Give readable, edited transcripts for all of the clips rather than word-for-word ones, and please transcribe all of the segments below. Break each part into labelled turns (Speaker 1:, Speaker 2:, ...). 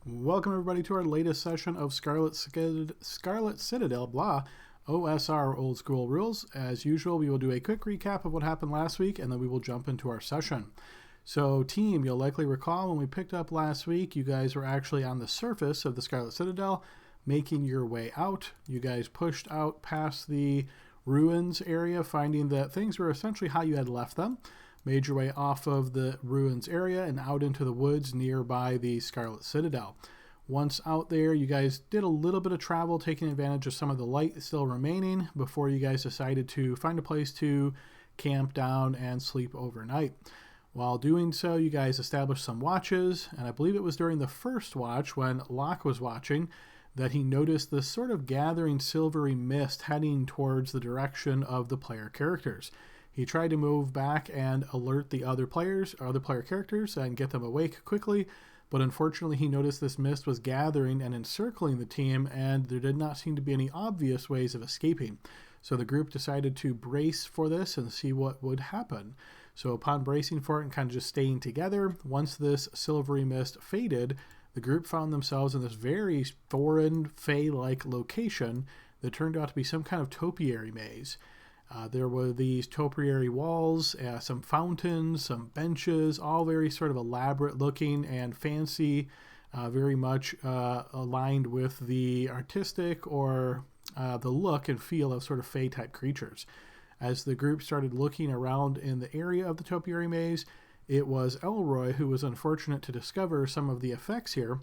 Speaker 1: Welcome everybody to our latest session of Scarlet Citadel, OSR Old School Rules. As usual, we will do a quick recap of what happened last week, and then we will jump into our session. So team, you'll likely recall when we picked up last week, you guys were actually on the surface of the Scarlet Citadel, making your way out. You guys pushed out past the ruins area, finding that things were essentially how you had left them. Made your way off of the ruins area and out into the woods nearby the Scarlet Citadel. Once out there, you guys did a little bit of travel, taking advantage of some of the light still remaining before you guys decided to find a place to camp down and sleep overnight. While doing so, you guys established some watches, and I believe it was during the first watch when Locke was watching that he noticed this sort of gathering silvery mist heading towards the direction of the player characters. He tried to move back and alert the other player characters and get them awake quickly, but unfortunately he noticed this mist was gathering and encircling the team, and there did not seem to be any obvious ways of escaping. So the group decided to brace for this and see what would happen. So upon bracing for it and kind of just staying together, once this silvery mist faded, the group found themselves in this very foreign, fey-like location that turned out to be some kind of topiary maze. There were these topiary walls, some fountains, some benches, all very sort of elaborate looking and fancy, very much aligned with the artistic or the look and feel of sort of fey type creatures. As the group started looking around in the area of the topiary maze, it was Elroy who was unfortunate to discover some of the effects here.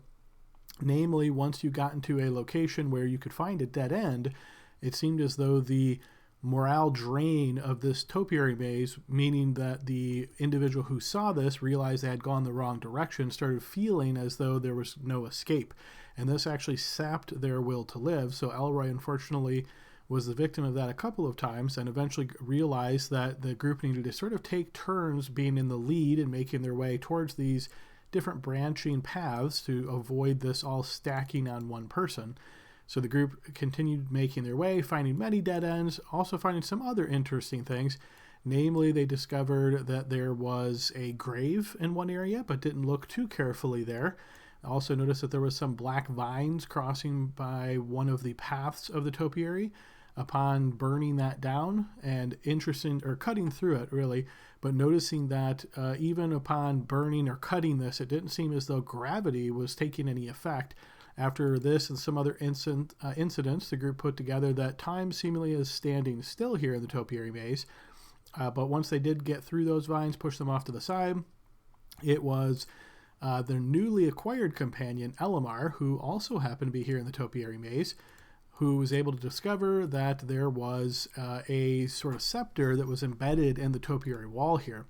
Speaker 1: Namely, once you got into a location where you could find a dead end, it seemed as though the morale drain of this topiary maze, meaning that the individual who saw this realized they had gone the wrong direction, started feeling as though there was no escape. And this actually sapped their will to live. So Elroy, unfortunately, was the victim of that a couple of times and eventually realized that the group needed to sort of take turns being in the lead and making their way towards these different branching paths to avoid this all stacking on one person. So the group continued making their way, finding many dead ends, also finding some other interesting things. Namely, they discovered that there was a grave in one area, but didn't look too carefully there. Also noticed that there was some black vines crossing by one of the paths of the topiary. Upon burning that down and cutting through it really, but noticing that even upon burning or cutting this, it didn't seem as though gravity was taking any effect. After this and some other incidents, the group put together that time seemingly is standing still here in the topiary maze. But once they did get through those vines, push them off to the side, it was their newly acquired companion, Elamar, who also happened to be here in the topiary maze, who was able to discover that there was a sort of scepter that was embedded in the topiary wall here.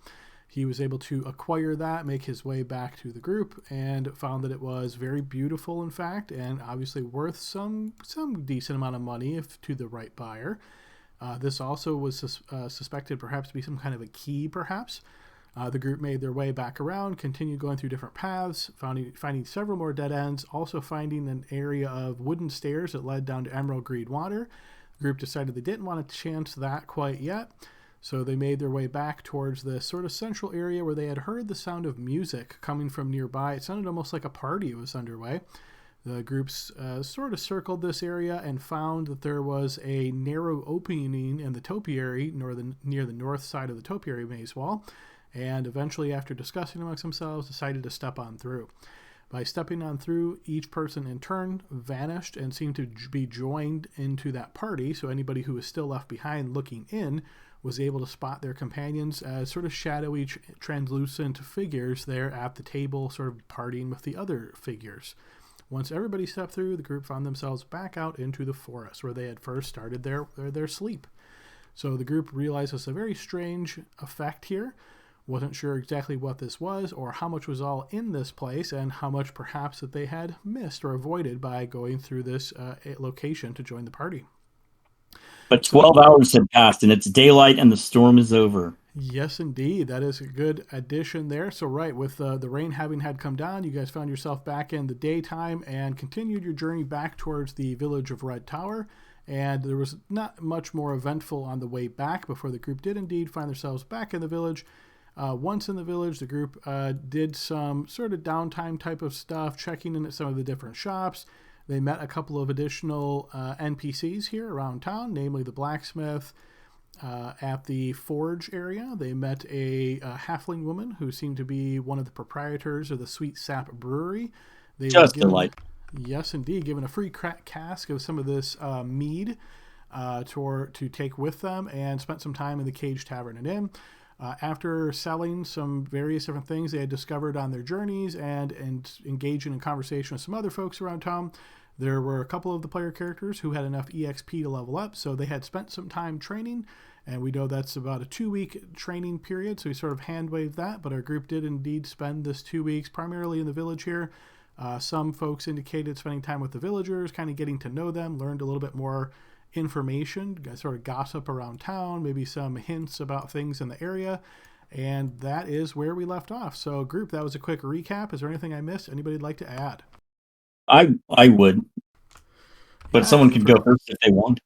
Speaker 1: He was able to acquire that, make his way back to the group, and found that it was very beautiful, in fact, and obviously worth some decent amount of money if to the right buyer. This also was suspected perhaps to be some kind of a key, perhaps. The group made their way back around, continued going through different paths, finding several more dead ends, also finding an area of wooden stairs that led down to emerald green water. The group decided they didn't want to chance that quite yet. So they made their way back towards the sort of central area where they had heard the sound of music coming from nearby. It sounded almost like a party was underway. The groups sort of circled this area and found that there was a narrow opening in the topiary near the north side of the topiary maze wall, and eventually, after discussing amongst themselves, decided to step on through. By stepping on through, each person in turn vanished and seemed to be joined into that party, so anybody who was still left behind looking in was able to spot their companions as sort of shadowy, translucent figures there at the table, sort of partying with the other figures. Once everybody stepped through, the group found themselves back out into the forest where they had first started their sleep. So the group realized it's a very strange effect here. Wasn't sure exactly what this was or how much was all in this place and how much perhaps that they had missed or avoided by going through this location to join the party.
Speaker 2: But 12 hours had passed, and it's daylight, and the storm is over.
Speaker 1: Yes, indeed. That is a good addition there. So, right, with the rain having had come down, you guys found yourself back in the daytime and continued your journey back towards the village of Red Tower. And there was not much more eventful on the way back before the group did indeed find themselves back in the village. Once in the village, the group did some sort of downtime type of stuff, checking in at some of the different shops. They met a couple of additional NPCs here around town, namely the blacksmith. At the forge area, they met a halfling woman who seemed to be one of the proprietors of the Sweet Sap Brewery. They
Speaker 2: Just
Speaker 1: were given,
Speaker 2: delight.
Speaker 1: yes, indeed, given a free cask of some of this mead to take with them, and spent some time in the Cage Tavern and Inn. After selling some various different things they had discovered on their journeys and engaging in conversation with some other folks around town, there were a couple of the player characters who had enough EXP to level up, so they had spent some time training, and we know that's about a 2-week training period, so we sort of hand-waved that, but our group did indeed spend this 2 weeks primarily in the village here. Some folks indicated spending time with the villagers, kind of getting to know them, learned a little bit more information, sort of gossip around town, maybe some hints about things in the area, and that is where we left off. So group, that was a quick recap. Is there anything I missed? Anybody like to add?
Speaker 2: I would, but
Speaker 1: Yeah,
Speaker 2: someone
Speaker 1: go
Speaker 2: could
Speaker 1: for
Speaker 2: go
Speaker 1: it.
Speaker 2: first if they want.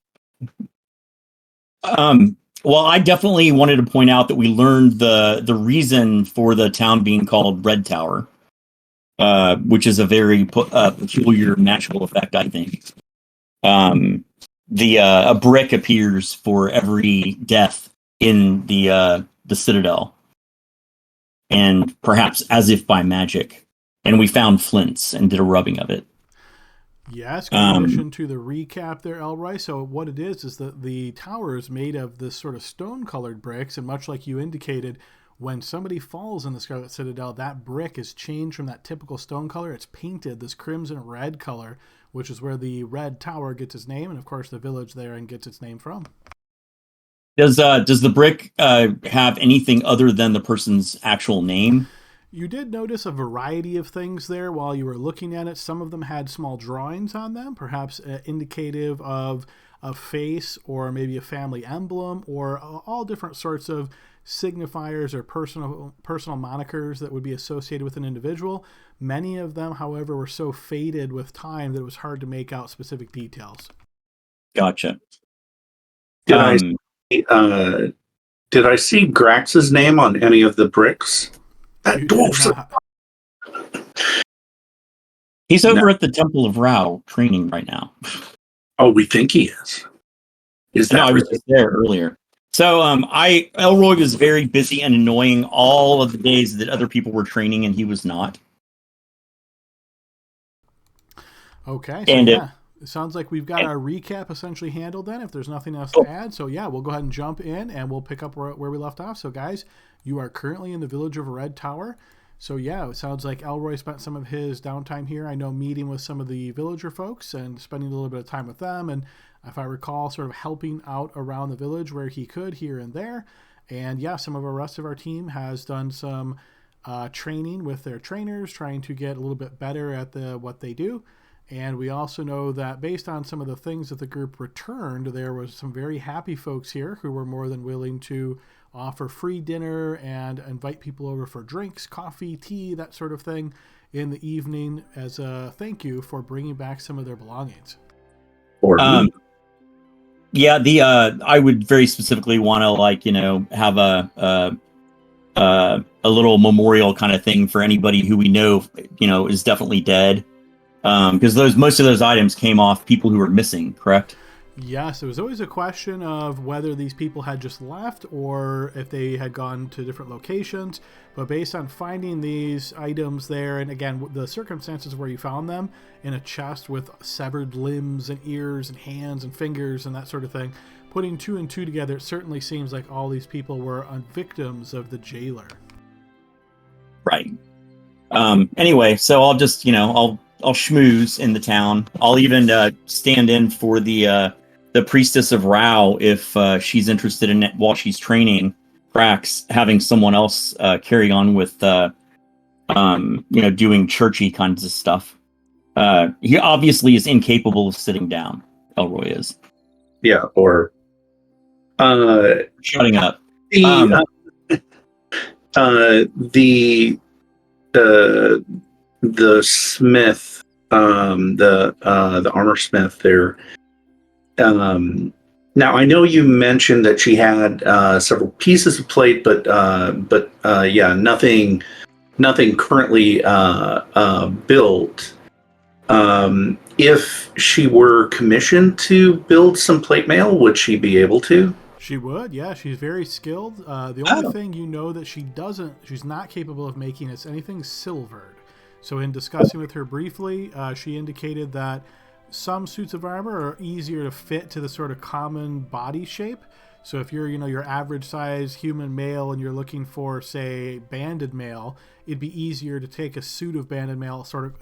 Speaker 2: Well, I definitely wanted to point out that we learned the reason for the town being called Red Tower, which is a very peculiar magical effect, I think. A brick appears for every death in the Citadel, and perhaps as if by magic. And we found flints and did a rubbing of it.
Speaker 1: Yes, good addition to the recap there, Elroy. So what it is that the tower is made of this sort of stone-colored bricks, and much like you indicated, when somebody falls in the Scarlet Citadel, that brick is changed from that typical stone color. It's painted this crimson red color, which is where the Red Tower gets its name, and of course the village there and gets its name from.
Speaker 2: Does the brick have anything other than the person's actual name?
Speaker 1: You did notice a variety of things there while you were looking at it. Some of them had small drawings on them, perhaps indicative of a face or maybe a family emblem, or all different sorts of signifiers or personal monikers that would be associated with an individual. Many of them, however, were so faded with time that it was hard to make out specific details.
Speaker 2: Gotcha.
Speaker 3: Did I see Grax's name on any of the bricks? That dwarf's.
Speaker 2: He's over at the Temple of Rao training right now.
Speaker 3: Oh, we think he is. Is that
Speaker 2: no, I was just there earlier. So Elroy was very busy and annoying all of the days that other people were training and he was not.
Speaker 1: Okay, so and yeah. It sounds like we've got our recap essentially handled then, if there's nothing else to add. So yeah, we'll go ahead and jump in and we'll pick up where we left off. So guys, you are currently in the village of Red Tower. So yeah, it sounds like Elroy spent some of his downtime here. I know meeting with some of the villager folks and spending a little bit of time with them. And if I recall, sort of helping out around the village where he could here and there. And yeah, some of the rest of our team has done some training with their trainers, trying to get a little bit better at what they do. And we also know that based on some of the things that the group returned, there was some very happy folks here who were more than willing to offer free dinner and invite people over for drinks, coffee, tea, that sort of thing in the evening as a thank you for bringing back some of their belongings.
Speaker 2: Yeah, I would very specifically want to have a little memorial kind of thing for anybody who we know is definitely dead. Because most of those items came off people who were missing, correct?
Speaker 1: Yes, it was always a question of whether these people had just left or if they had gone to different locations. But based on finding these items there, and again, the circumstances where you found them in a chest with severed limbs and ears and hands and fingers and that sort of thing, putting 2 and 2 together, it certainly seems like all these people were victims of the jailer.
Speaker 2: Right. Anyway, so I'll just, I'll schmooze in the town. I'll even stand in for the priestess of Rao if she's interested in it while she's training. Cracks having someone else carry on with doing churchy kinds of stuff. He obviously is incapable of sitting down. Elroy is.
Speaker 3: Yeah, or
Speaker 2: shutting up.
Speaker 3: The smith, the armor smith there, Now I know you mentioned that she had several pieces of plate, but yeah, nothing currently built. If she were commissioned to build some plate mail, would she be able to?
Speaker 1: She would, yeah. She's very skilled. The only
Speaker 2: Oh,
Speaker 1: thing you know that she's not capable of making is anything silvered. So, in discussing with her briefly, she indicated that some suits of armor are easier to fit to the sort of common body shape. So, if you're, your average size human male and you're looking for, say, banded mail, it'd be easier to take a suit of banded mail, sort of,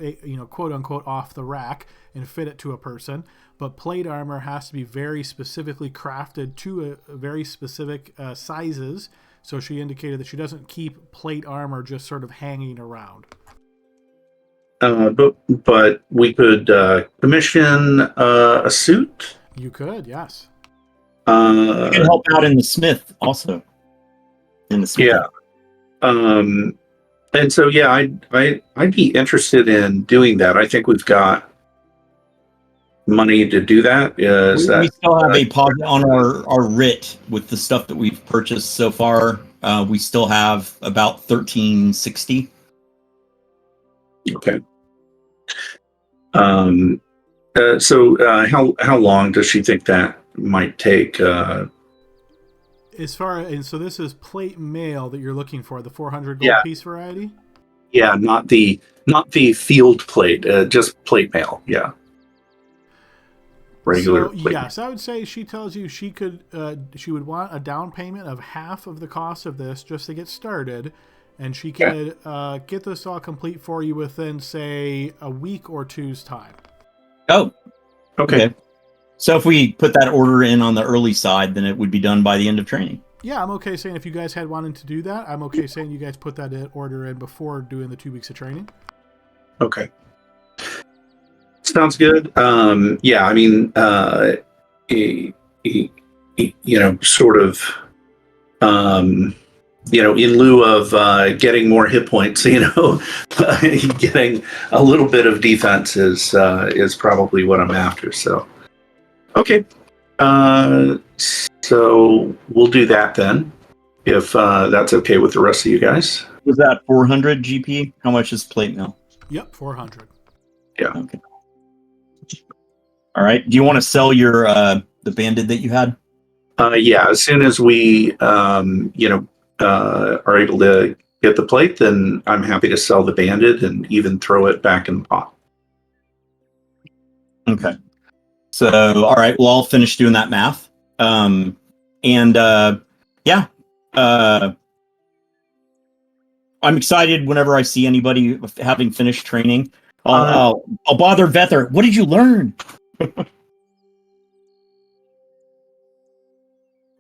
Speaker 1: quote unquote, off the rack and fit it to a person. But plate armor has to be very specifically crafted to a very specific sizes. So she indicated that she doesn't keep plate armor just sort of hanging around.
Speaker 3: But we could commission a suit.
Speaker 1: You could, yes.
Speaker 2: you can help out in the smith also. In the smith.
Speaker 3: Yeah. And so yeah, I'd be interested in doing that. I think we've got money to do that.
Speaker 2: We still have a deposit on our writ with the stuff that we've purchased so far. We still have about 1360.
Speaker 3: Okay. So how long does she think that might take?
Speaker 1: And so this is plate mail that you're looking for, the 400 gold piece variety?
Speaker 3: Yeah, not the field plate, just plate mail. Yeah. Regular plate.
Speaker 1: Yes, I would say she tells you she would want a down payment of half of the cost of this just to get started, and she could get this all complete for you within, say, a week or two's time.
Speaker 2: Oh,
Speaker 3: okay.
Speaker 2: So if we put that order in on the early side, then it would be done by the end of training.
Speaker 1: Yeah, I'm okay saying if you guys had wanted to do that, I'm okay saying you guys put that order in before doing the 2 weeks of training.
Speaker 3: Okay. Sounds good. Yeah, I mean, sort of, in lieu of getting more hit points, getting a little bit of defense is probably what I'm after. So, okay. So we'll do that then, if that's okay with the rest of you guys.
Speaker 2: Was that 400 GP? How much is plate mail?
Speaker 1: Yep, 400.
Speaker 3: Yeah.
Speaker 2: Okay. All right. Do you want to sell your the banded that you had?
Speaker 3: Yeah. As soon as we are able to get the plate, then I'm happy to sell the banded and even throw it back in the pot.
Speaker 2: Okay. So, all right. Well, I'll finish doing that math. I'm excited whenever I see anybody having finished training. I'll bother Vether. What did you learn?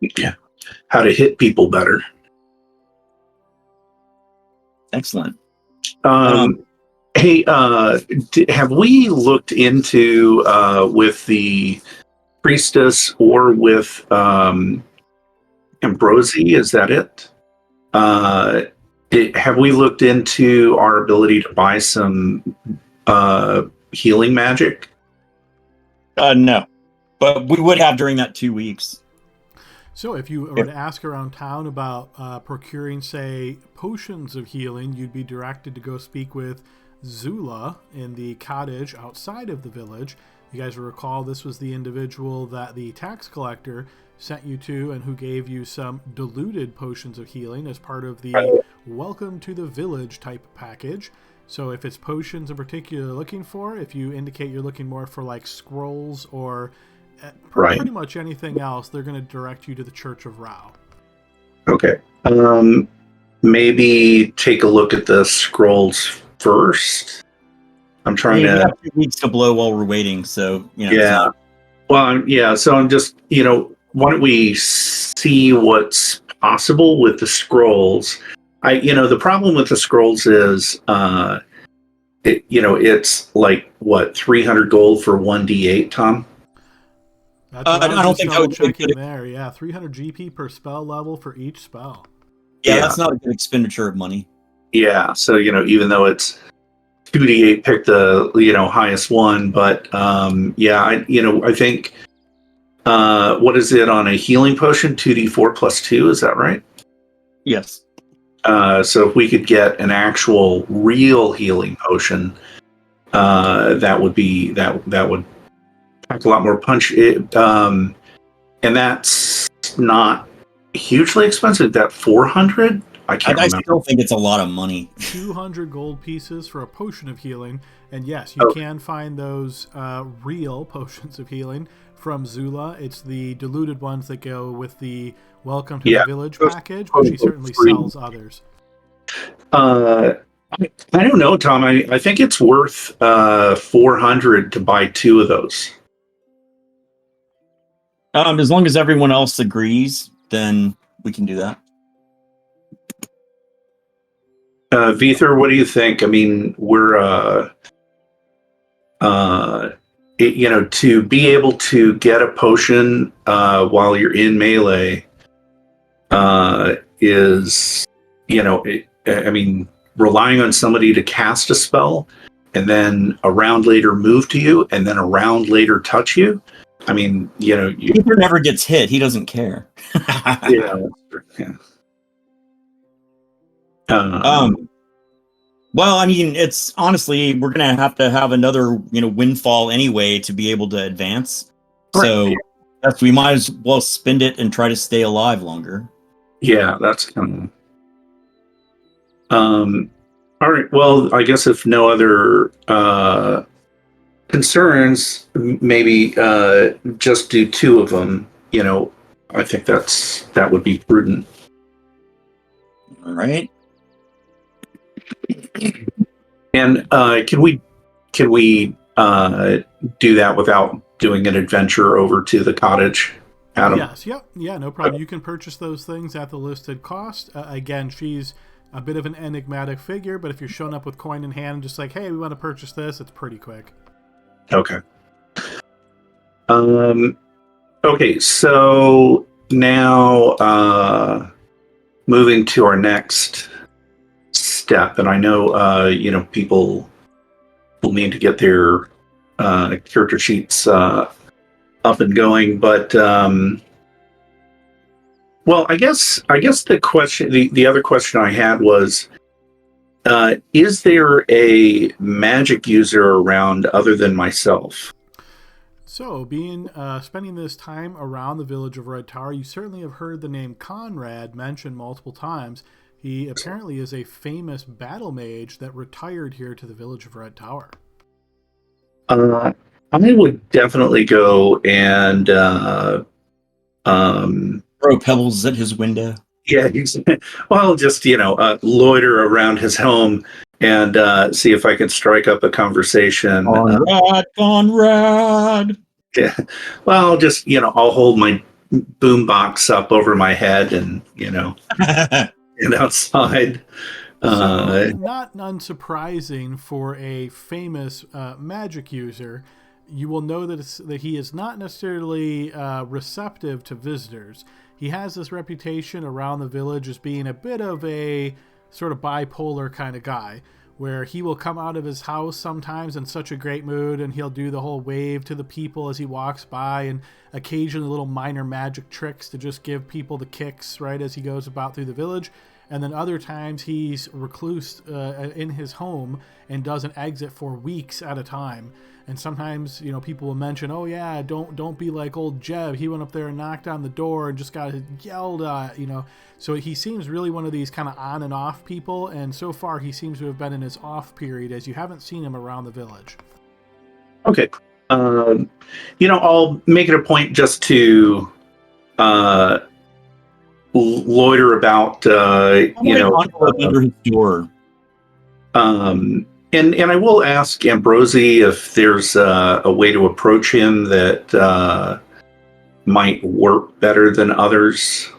Speaker 3: Yeah, how to hit people better.
Speaker 2: Excellent.
Speaker 3: Hey, have we looked into with the priestess or with Ambrosi? Is that it? Have we looked into our ability to buy some healing magic?
Speaker 2: No, but we would have during that 2 weeks.
Speaker 1: So if you were to ask around town about procuring, say, potions of healing, you'd be directed to go speak with Zula in the cottage outside of the village. You guys will recall this was the individual that the tax collector sent you to and who gave you some diluted potions of healing as part of the welcome to the village type package. So if it's potions in particular you're looking for, if you indicate you're looking more for like scrolls or pretty much anything else, they're going to direct you to the Church of Rao.
Speaker 3: Okay. Maybe take a look at the scrolls first. I'm trying to.
Speaker 2: We have 2 weeks to blow while we're waiting, so
Speaker 3: Yeah. Well, yeah. So I'm just, why don't we see what's possible with the scrolls? The problem with the scrolls is, it's like what 300 gold for 1d8, Tom.
Speaker 1: That's what
Speaker 2: I don't think that would be
Speaker 1: checking there. Yeah, 300 GP per spell level for each spell.
Speaker 2: Yeah, that's not a good expenditure of money.
Speaker 3: Yeah, so even though it's 2d8, pick the highest one, but I think what is it on a healing potion? 2d4 plus 2, is that right?
Speaker 2: Yes.
Speaker 3: So if we could get an actual real healing potion, that would pack a lot more punch. And that's not hugely expensive. That 400? I can't
Speaker 2: I
Speaker 3: remember.
Speaker 2: still think it's a lot of money.
Speaker 1: 200 gold pieces for a potion of healing. And yes, you can find those real potions of healing from Zula. It's the diluted ones that go with the Welcome to the Village package, but she certainly sells others.
Speaker 3: I don't know, Tom. I think it's worth 400 to buy 2 of those.
Speaker 2: As long as everyone else agrees, then we can do that.
Speaker 3: Vither, what do you think? I mean, we're to be able to get a potion while you're in melee is, I mean, relying on somebody to cast a spell and then a round later move to you and then a round later touch you. I mean,
Speaker 2: Vither never gets hit. He doesn't care.
Speaker 3: yeah.
Speaker 2: Well, I mean, it's honestly, we're going to have another, windfall anyway to be able to advance.
Speaker 3: Right.
Speaker 2: So we might as well spend it and try to stay alive longer.
Speaker 3: Yeah, that's kind of. All right. Well, I guess if no other concerns, maybe just do 2 of them. I think that would be prudent.
Speaker 2: All right.
Speaker 3: And can we do that without doing an adventure over to the cottage, Adam?
Speaker 1: Yes. Yep. Yeah. No problem. You can purchase those things at the listed cost. Again, she's a bit of an enigmatic figure, but if you're showing up with coin in hand, just like, hey, we want to purchase this, it's pretty quick.
Speaker 3: Okay. Okay. So now moving to our next step, and I know people will need to get their character sheets up and going, but well, I guess the question, the other question I had was, is there a magic user around other than myself?
Speaker 1: So, spending this time around the village of Red Tower, you certainly have heard the name Conrad mentioned multiple times. He apparently is a famous battle mage that retired here to the village of Red Tower.
Speaker 3: I would definitely go and
Speaker 2: throw pebbles at his window.
Speaker 3: Yeah, well, just loiter around his home and see if I can strike up a conversation.
Speaker 2: Conrad.
Speaker 3: Yeah, well, just I'll hold my boombox up over my head and and outside.
Speaker 1: So, not unsurprising for a famous magic user, you will know that he is not necessarily receptive to visitors. He has this reputation around the village as being a bit of a sort of bipolar kind of guy, where he will come out of his house sometimes in such a great mood and he'll do the whole wave to the people as he walks by, and occasionally little minor magic tricks to just give people the kicks right as he goes about through the village. And then other times he's recluse in his home and doesn't exit for weeks at a time. And sometimes, people will mention, oh yeah, don't be like old Jeb. He went up there and knocked on the door and just got yelled at, So he seems really one of these kind of on and off people. And so far he seems to have been in his off period, as you haven't seen him around the village.
Speaker 3: Okay. I'll make it a point just to loiter about,
Speaker 2: under his door.
Speaker 3: And I will ask Ambrosi if there's a way to approach him that might work better than others.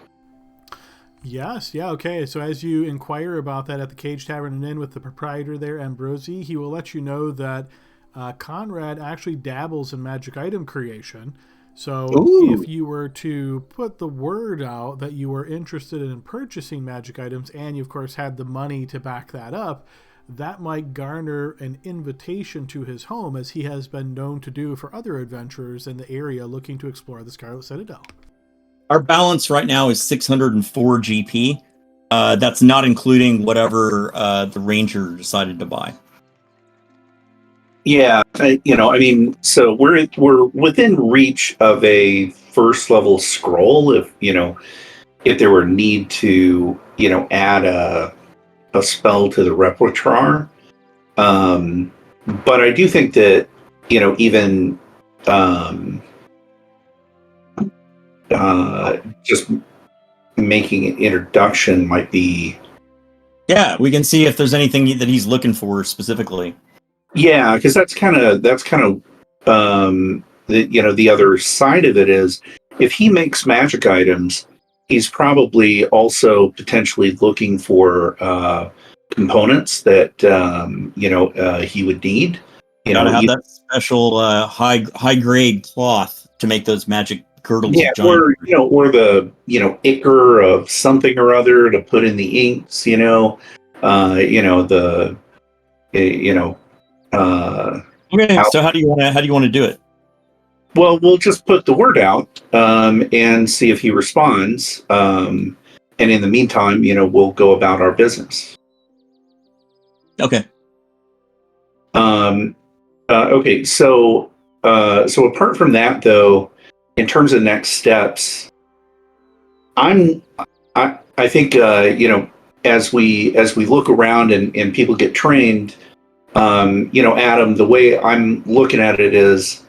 Speaker 1: Yes, yeah, okay. So as you inquire about that at the Cage Tavern and Inn with the proprietor there, Ambrosi, he will let you know that Conrad actually dabbles in magic item creation. So if you were to put the word out that you were interested in purchasing magic items, and you of course had the money to back that up, that might garner an invitation to his home, as he has been known to do for other adventurers in the area looking to explore the Scarlet Citadel.
Speaker 2: Our balance right now is 604 GP. That's not including whatever the ranger decided to buy.
Speaker 3: Yeah, so we're within reach of a first level scroll if there were need to add a spell to the repertoire. But I do think that even just making an introduction might be.
Speaker 2: Yeah, we can see if there's anything that he's looking for specifically.
Speaker 3: Yeah, because that's kind of the other side of it is, if he makes magic items, he's probably also potentially looking for components that he would need.
Speaker 2: Gotta have that special high grade cloth to make those magic girdles.
Speaker 3: Yeah, or the ichor of something or other to put in the inks.
Speaker 2: Okay, so how do you want to do it?
Speaker 3: Well, we'll just put the word out and see if he responds. And in the meantime, we'll go about our business.
Speaker 2: Okay.
Speaker 3: Okay. So apart from that, though, in terms of next steps, I think as we look around and people get trained, Adam, the way I'm looking at it is,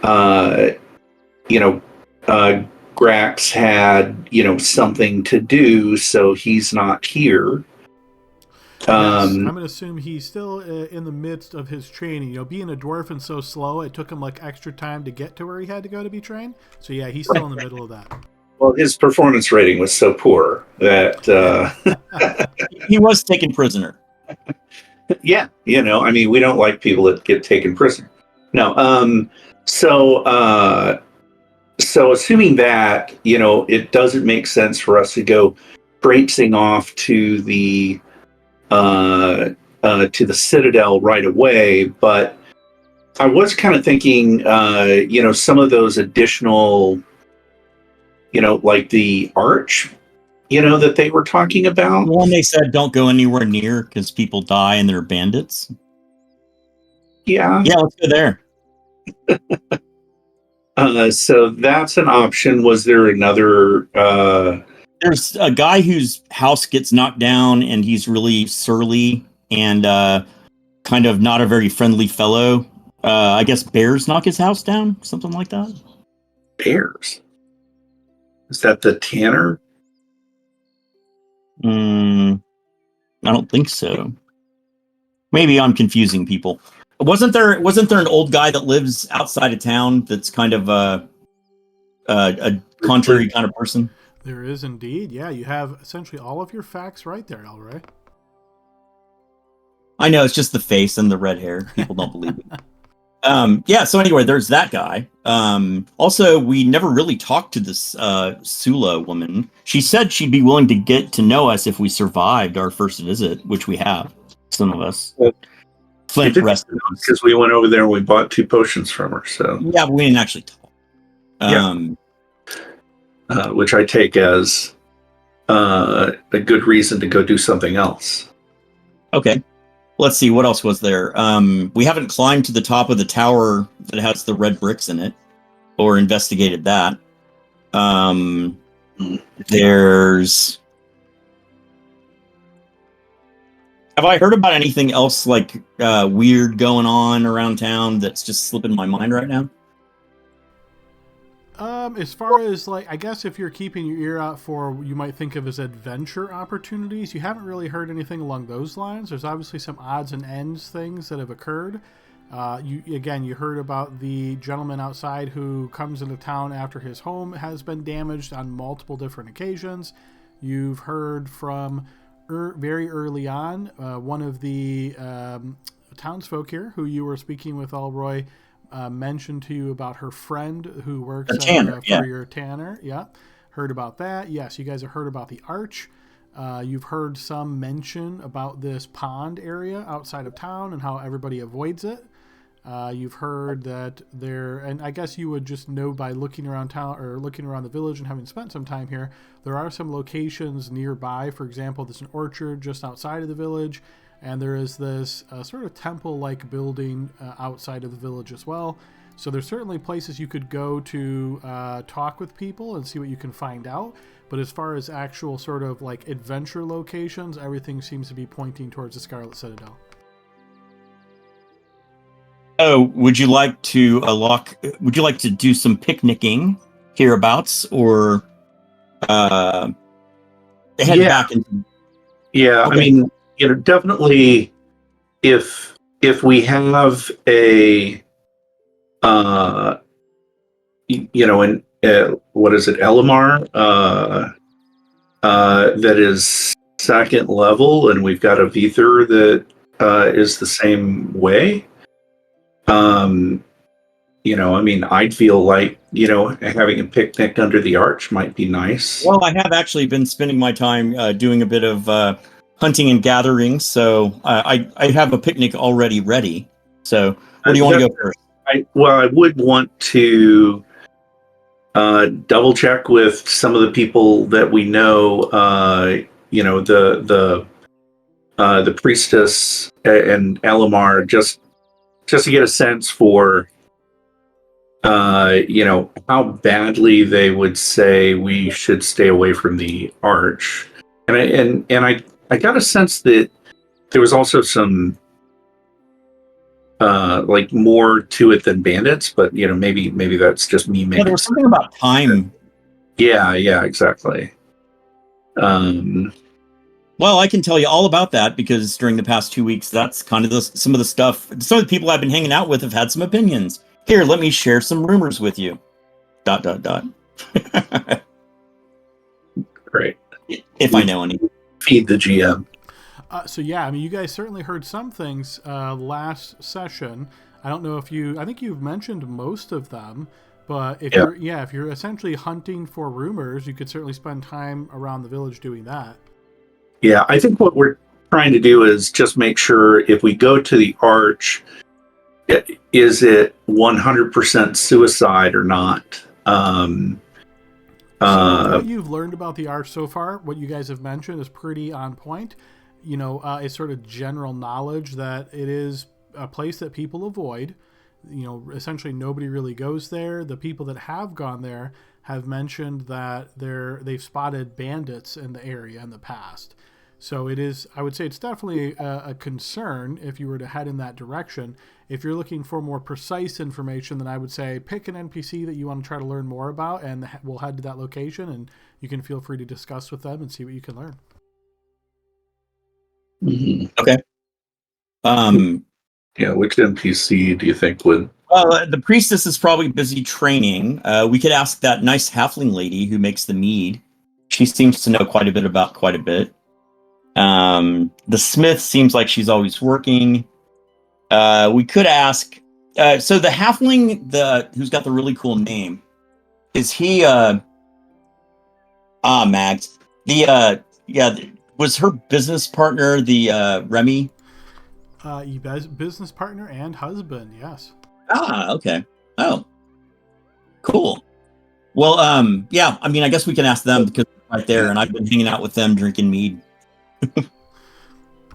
Speaker 3: Grax had something to do, so he's not here.
Speaker 1: Yes, I'm going to assume he's still in the midst of his training. Being a dwarf and so slow, it took him extra time to get to where he had to go to be trained. So yeah, he's still in the middle of that.
Speaker 3: Well, his performance rating was so poor that
Speaker 2: he was taken prisoner.
Speaker 3: Yeah, we don't like people that get taken prisoner. No, so assuming that it doesn't make sense for us to go traipsing off to the Citadel right away, but I was kind of thinking, some of those additional, like the arch, that they were talking about.
Speaker 2: The one they said don't go anywhere near because people die and they're bandits.
Speaker 3: Yeah.
Speaker 2: Yeah, let's go there.
Speaker 3: So that's an option. Was there another?
Speaker 2: There's a guy whose house gets knocked down and he's really surly and kind of not a very friendly fellow. I guess bears knock his house down, something like that.
Speaker 3: Bears? Is that the tanner?
Speaker 2: I don't think so. Maybe I'm confusing people. Wasn't there an old guy that lives outside of town that's kind of a contrary kind of person?
Speaker 1: There is indeed. Yeah, you have essentially all of your facts right there, Elroy.
Speaker 2: I know, it's just the face and the red hair. People don't believe it. Yeah, so anyway, there's that guy. Also, we never really talked to this Sula woman. She said she'd be willing to get to know us if we survived our first visit, which we have, some of us. Flint rested us.
Speaker 3: Because we went over there and we bought 2 potions from her. So
Speaker 2: yeah, but we didn't actually talk.
Speaker 3: Which I take as a good reason to go do something else.
Speaker 2: Okay. Let's see, what else was there? We haven't climbed to the top of the tower that has the red bricks in it, or investigated that. There's... Have I heard about anything else weird going on around town that's just slipping my mind right now?
Speaker 1: As far as I guess if you're keeping your ear out for what you might think of as adventure opportunities, you haven't really heard anything along those lines. There's obviously some odds and ends things that have occurred. You heard about the gentleman outside who comes into town after his home has been damaged on multiple different occasions. You've heard from very early on one of the townsfolk here who you were speaking with, Elroy, mentioned to you about her friend who works for your tanner. Yeah, heard about that. Yes, you guys have heard about the arch. You've heard some mention about this pond area outside of town and how everybody avoids it. You've heard that there, and I guess you would just know by looking around town or looking around the village and having spent some time here, there are some locations nearby. For example, there's an orchard just outside of the village, and there is this sort of temple-like building outside of the village as well. So there's certainly places you could go to talk with people and see what you can find out. But as far as actual sort of like adventure locations, everything seems to be pointing towards the Scarlet Citadel.
Speaker 2: Oh, would you like to would you like to do some picnicking hereabouts, or head back into?
Speaker 3: Yeah,
Speaker 2: Okay.
Speaker 3: I mean, definitely if we have a what is it, Elamar, that is second level, and we've got a Vether that is the same way. I mean, I'd feel like, having a picnic under the arch might be nice.
Speaker 2: Well, I have actually been spending my time doing a bit of hunting and gathering, so I have a picnic already ready. So, where do you want to go first?
Speaker 3: I would want to double check with some of the people that we know. The priestess and Elamar, just to get a sense for how badly they would say we should stay away from the arch. And I got a sense that there was also some like more to it than bandits, but maybe that's just me making.
Speaker 2: Yeah, there was something about time.
Speaker 3: Yeah, exactly.
Speaker 2: Well, I can tell you all about that because during the past 2 weeks, that's kind of some of the stuff. Some of the people I've been hanging out with have had some opinions. Here, let me share some rumors with you. ...
Speaker 3: Great.
Speaker 2: If I know any.
Speaker 3: Feed the GM.
Speaker 1: So yeah, I mean, you guys certainly heard some things last session. I don't know I think you've mentioned most of them, but if you're essentially hunting for rumors, you could certainly spend time around the village doing that.
Speaker 3: Yeah, I think what we're trying to do is just make sure if we go to the arch, is it 100% suicide or not?
Speaker 1: So what you've learned about the arch so far, what you guys have mentioned is pretty on point. It's sort of general knowledge that it is a place that people avoid. Essentially nobody really goes there. The people that have gone there have mentioned that they've spotted bandits in the area in the past. So I would say it's definitely a concern if you were to head in that direction. If you're looking for more precise information, then I would say pick an NPC that you want to try to learn more about, and we'll head to that location, and you can feel free to discuss with them and see what you can learn.
Speaker 3: Mm-hmm.
Speaker 2: Okay.
Speaker 3: Which NPC do you think would?
Speaker 2: Well, the priestess is probably busy training. We could ask that nice halfling lady who makes the mead. She seems to know quite a bit about quite a bit. The smith seems like she's always working. We could ask. So the halfling, who's got the really cool name, is he? Mags. Was her business partner the Remy?
Speaker 1: Business partner and husband, yes.
Speaker 2: Okay. Oh, cool. Well, yeah. I mean, I guess we can ask them because they're right there, and I've been hanging out with them drinking mead.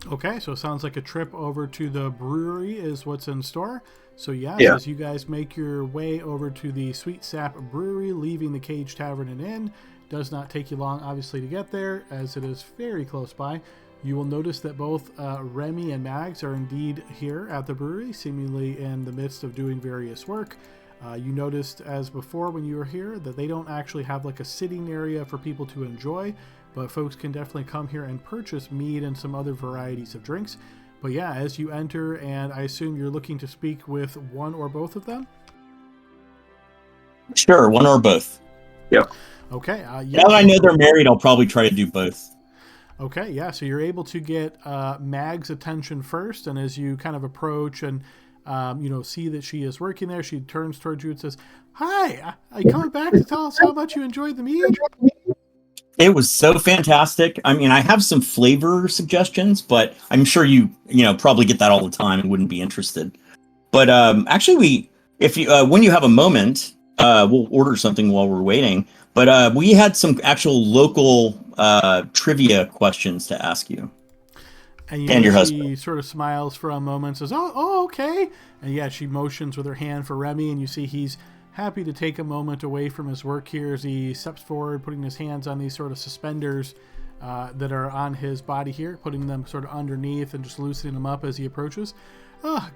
Speaker 1: Okay, so it sounds like a trip over to the brewery is what's in store. So as you guys make your way over to the Sweet Sap Brewery, leaving the Cage Tavern and Inn, does not take you long, obviously, to get there, as it is very close by. You will notice that both Remy and Mags are indeed here at the brewery, seemingly in the midst of doing various work. You noticed, as before when you were here, that they don't actually have like a sitting area for people to enjoy, but folks can definitely come here and purchase mead and some other varieties of drinks. But yeah, as you enter, and I assume you're looking to speak with one or both of them?
Speaker 2: Sure, one or both.
Speaker 3: Yep.
Speaker 1: Okay.
Speaker 2: Now that I know they're married, I'll probably try to do both.
Speaker 1: Okay, yeah, so you're able to get Mag's attention first, and as you kind of approach and see that she is working there, she turns towards you and says, "Hi, are you coming back to tell us how much you enjoyed the mead?"
Speaker 2: It was so fantastic. I mean, I have some flavor suggestions, but I'm sure you probably get that all the time and wouldn't be interested. But actually, if you when you have a moment, we'll order something while we're waiting. But we had some actual local trivia questions to ask you.
Speaker 1: And
Speaker 2: And your
Speaker 1: she
Speaker 2: husband.
Speaker 1: sort of smiles for a moment and says, oh, okay. And yeah, she motions with her hand for Remy, and you see he's happy to take a moment away from his work here as he steps forward, putting his hands on these sort of suspenders that are on his body here, putting them sort of underneath and just loosening them up as he approaches.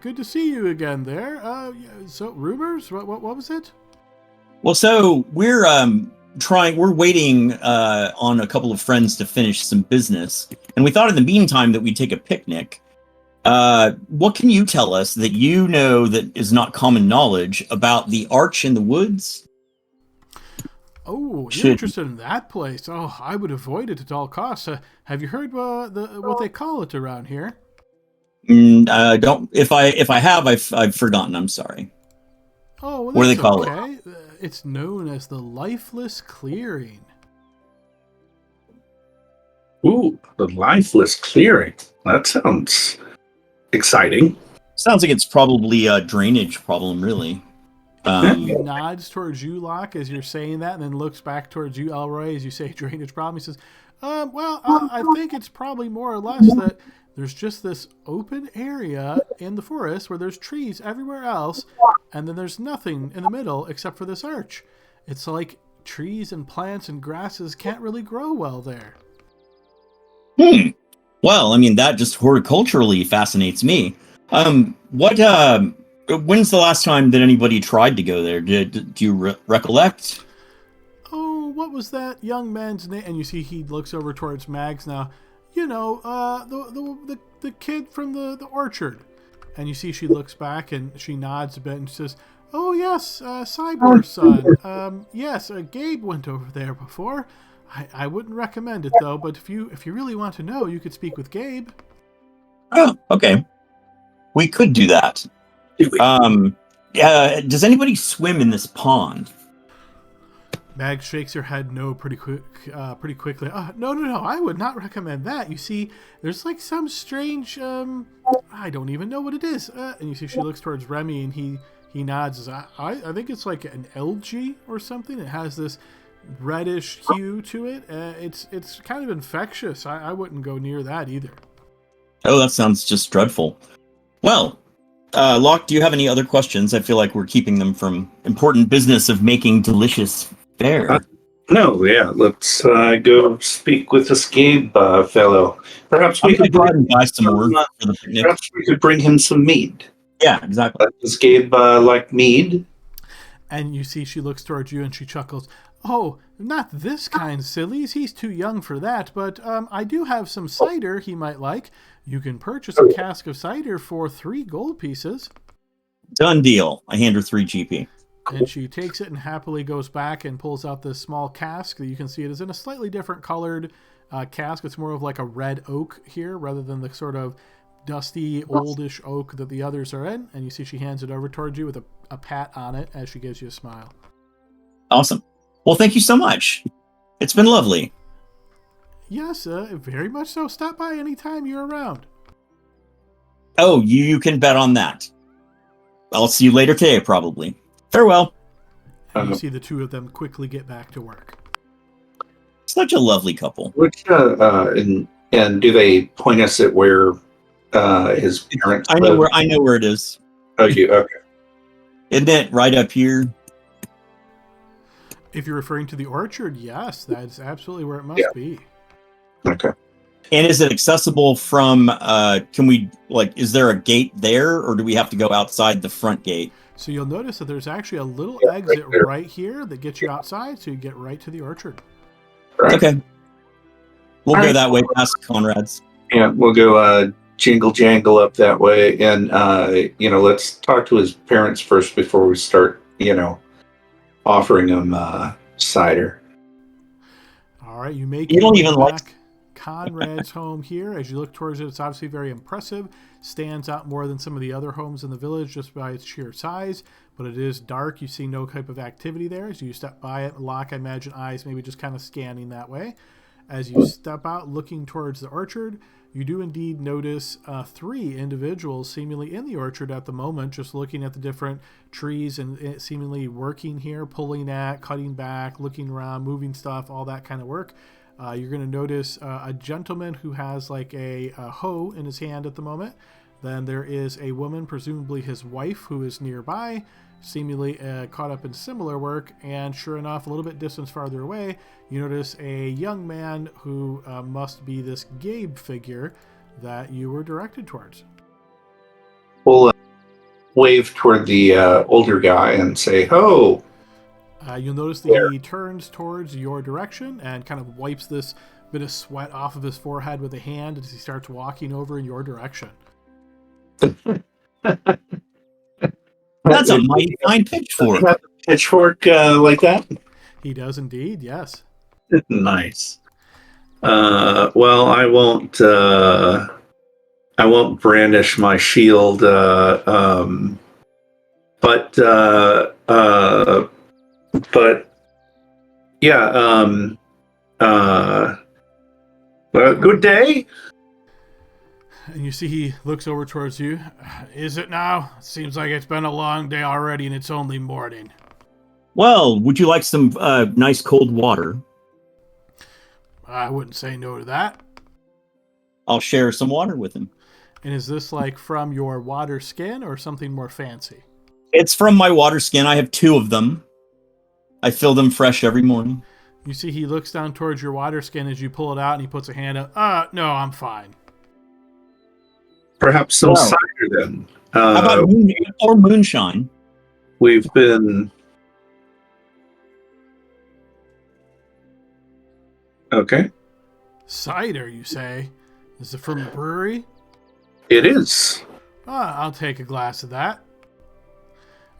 Speaker 1: Good to see you again there. So, rumors? What was it?
Speaker 2: Well, so we're waiting on a couple of friends to finish some business, and we thought in the meantime that we'd take a picnic. What can you tell us that you know that is not common knowledge about the Arch in the Woods?
Speaker 1: Oh, you're interested in that place. Oh, I would avoid it at all costs. Have you heard what they call it around here?
Speaker 2: Don't. If I have, I've forgotten. I'm sorry.
Speaker 1: Oh, well,
Speaker 2: what do they
Speaker 1: that's
Speaker 2: call
Speaker 1: okay. It's known as the Lifeless Clearing.
Speaker 3: Ooh, the Lifeless Clearing. That sounds exciting.
Speaker 2: Sounds like it's probably a drainage problem, really.
Speaker 1: He nods towards you, Locke, as you're saying that, and then looks back towards you, Elroy, as you say drainage problem. He says, I think it's probably more or less that there's just this open area in the forest where there's trees everywhere else, and then there's nothing in the middle except for this arch. It's like trees and plants and grasses can't really grow well there.
Speaker 2: Well, I mean, that just horticulturally fascinates me. When's the last time that anybody tried to go there? Do you recollect?
Speaker 1: Oh, what was that young man's name? And you see he looks over towards Mags now. You know, the kid from the orchard. And you see she looks back and she nods a bit and says, "Oh yes, Cybor's son. Yes, Gabe went over there before. I wouldn't recommend it though. But if you really want to know, you could speak with Gabe."
Speaker 2: Oh, okay. We could do that. Does anybody swim in this pond?
Speaker 1: Mag shakes her head no pretty quickly. No, I would not recommend that. You see, there's like some strange, I don't even know what it is. And you see she looks towards Remy and he nods. I think it's like an algae or something. It has this reddish hue to it. It's kind of infectious. I wouldn't go near that either.
Speaker 2: Oh, that sounds just dreadful. Well, Locke, do you have any other questions? I feel like we're keeping them from important business of making delicious fare.
Speaker 3: No, yeah. Let's go speak with this Gabe fellow. Perhaps we could
Speaker 2: go ahead and buy some more for the picnic.
Speaker 3: Perhaps we could bring him some mead.
Speaker 2: Yeah, exactly.
Speaker 3: Does Gabe like mead?
Speaker 1: And you see she looks towards you and she chuckles. Oh, not this kind, sillies. He's too young for that. But I do have some cider he might like. You can purchase a cask of cider for 3 gold pieces.
Speaker 2: Done deal. I hand her 3 GP.
Speaker 1: And she takes it and happily goes back and pulls out this small cask that you can see it is in a slightly different colored cask. It's more of like a red oak here rather than the sort of dusty, oldish oak that the others are in. And you see she hands it over towards you with a pat on it as she gives you a smile.
Speaker 2: Awesome. Well, thank you so much. It's been lovely.
Speaker 1: Yes, very much so. Stop by anytime you're around.
Speaker 2: Oh, you can bet on that. I'll see you later today, probably. Farewell.
Speaker 1: And you see the two of them quickly get back to work.
Speaker 2: Such a lovely couple.
Speaker 3: Which and do they point us at where his parents live?
Speaker 2: I know where it is.
Speaker 3: Oh, you okay?
Speaker 2: Isn't it right up here?
Speaker 1: If you're referring to the orchard, yes, that's absolutely where it must be.
Speaker 3: Okay.
Speaker 2: And is it accessible from? Is there a gate there, or do we have to go outside the front gate?
Speaker 1: So you'll notice that there's actually a little exit right here that gets you outside, so you get right to the orchard.
Speaker 3: Right.
Speaker 2: Okay. We'll go that way past Conrad's.
Speaker 3: Yeah, we'll go jingle jangle up that way, and let's talk to his parents first before we start, offering him cider.
Speaker 1: All right, you make.
Speaker 2: You don't even like.
Speaker 1: Conrad's home here. As you look towards it, it's obviously very impressive. Stands out more than some of the other homes in the village just by its sheer size, but it is dark. You see no type of activity there. As you step by it, Locke, I imagine eyes maybe just kind of scanning that way. As you step out looking towards the orchard, you do indeed notice 3 individuals seemingly in the orchard at the moment, just looking at the different trees and seemingly working here, pulling at, cutting back, looking around, moving stuff, all that kind of work. You're going to notice a gentleman who has like a hoe in his hand at the moment. Then there is a woman, presumably his wife, who is nearby, seemingly caught up in similar work. And sure enough, a little bit distance farther away, you notice a young man who must be this Gabe figure that you were directed towards.
Speaker 3: We'll wave toward the older guy and say, "Ho!"
Speaker 1: You'll notice that he turns towards your direction and kind of wipes this bit of sweat off of his forehead with a hand as he starts walking over in your direction.
Speaker 2: That's a mighty fine pitchfork.
Speaker 3: Pitchfork like that?
Speaker 1: He does indeed, yes.
Speaker 3: Nice. Well, I won't brandish my shield, but yeah. Good day.
Speaker 1: And you see he looks over towards you. Is it now? Seems like it's been a long day already and it's only morning.
Speaker 2: Well, would you like some nice cold water?
Speaker 1: I wouldn't say no to that.
Speaker 2: I'll share some water with him.
Speaker 1: And is this like from your water skin or something more fancy?
Speaker 2: It's from my water skin. I have 2 of them. I fill them fresh every morning.
Speaker 1: You see he looks down towards your water skin as you pull it out and he puts a hand up. No, I'm fine.
Speaker 3: Perhaps some cider then.
Speaker 2: How about moonshine?
Speaker 3: We've been... Okay.
Speaker 1: Cider, you say? Is it from the brewery?
Speaker 3: It is.
Speaker 1: I'll take a glass of that.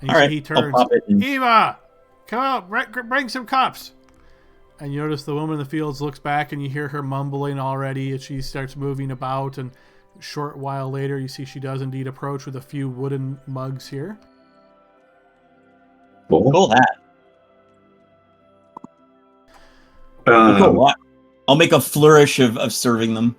Speaker 1: And
Speaker 2: All right,
Speaker 1: he turns, Eva, come out, bring some cups. And you notice the woman in the fields looks back and you hear her mumbling already as she starts moving about. And a short while later, you see she does indeed approach with a few wooden mugs here.
Speaker 2: Cool hat. I'll make a flourish of serving them.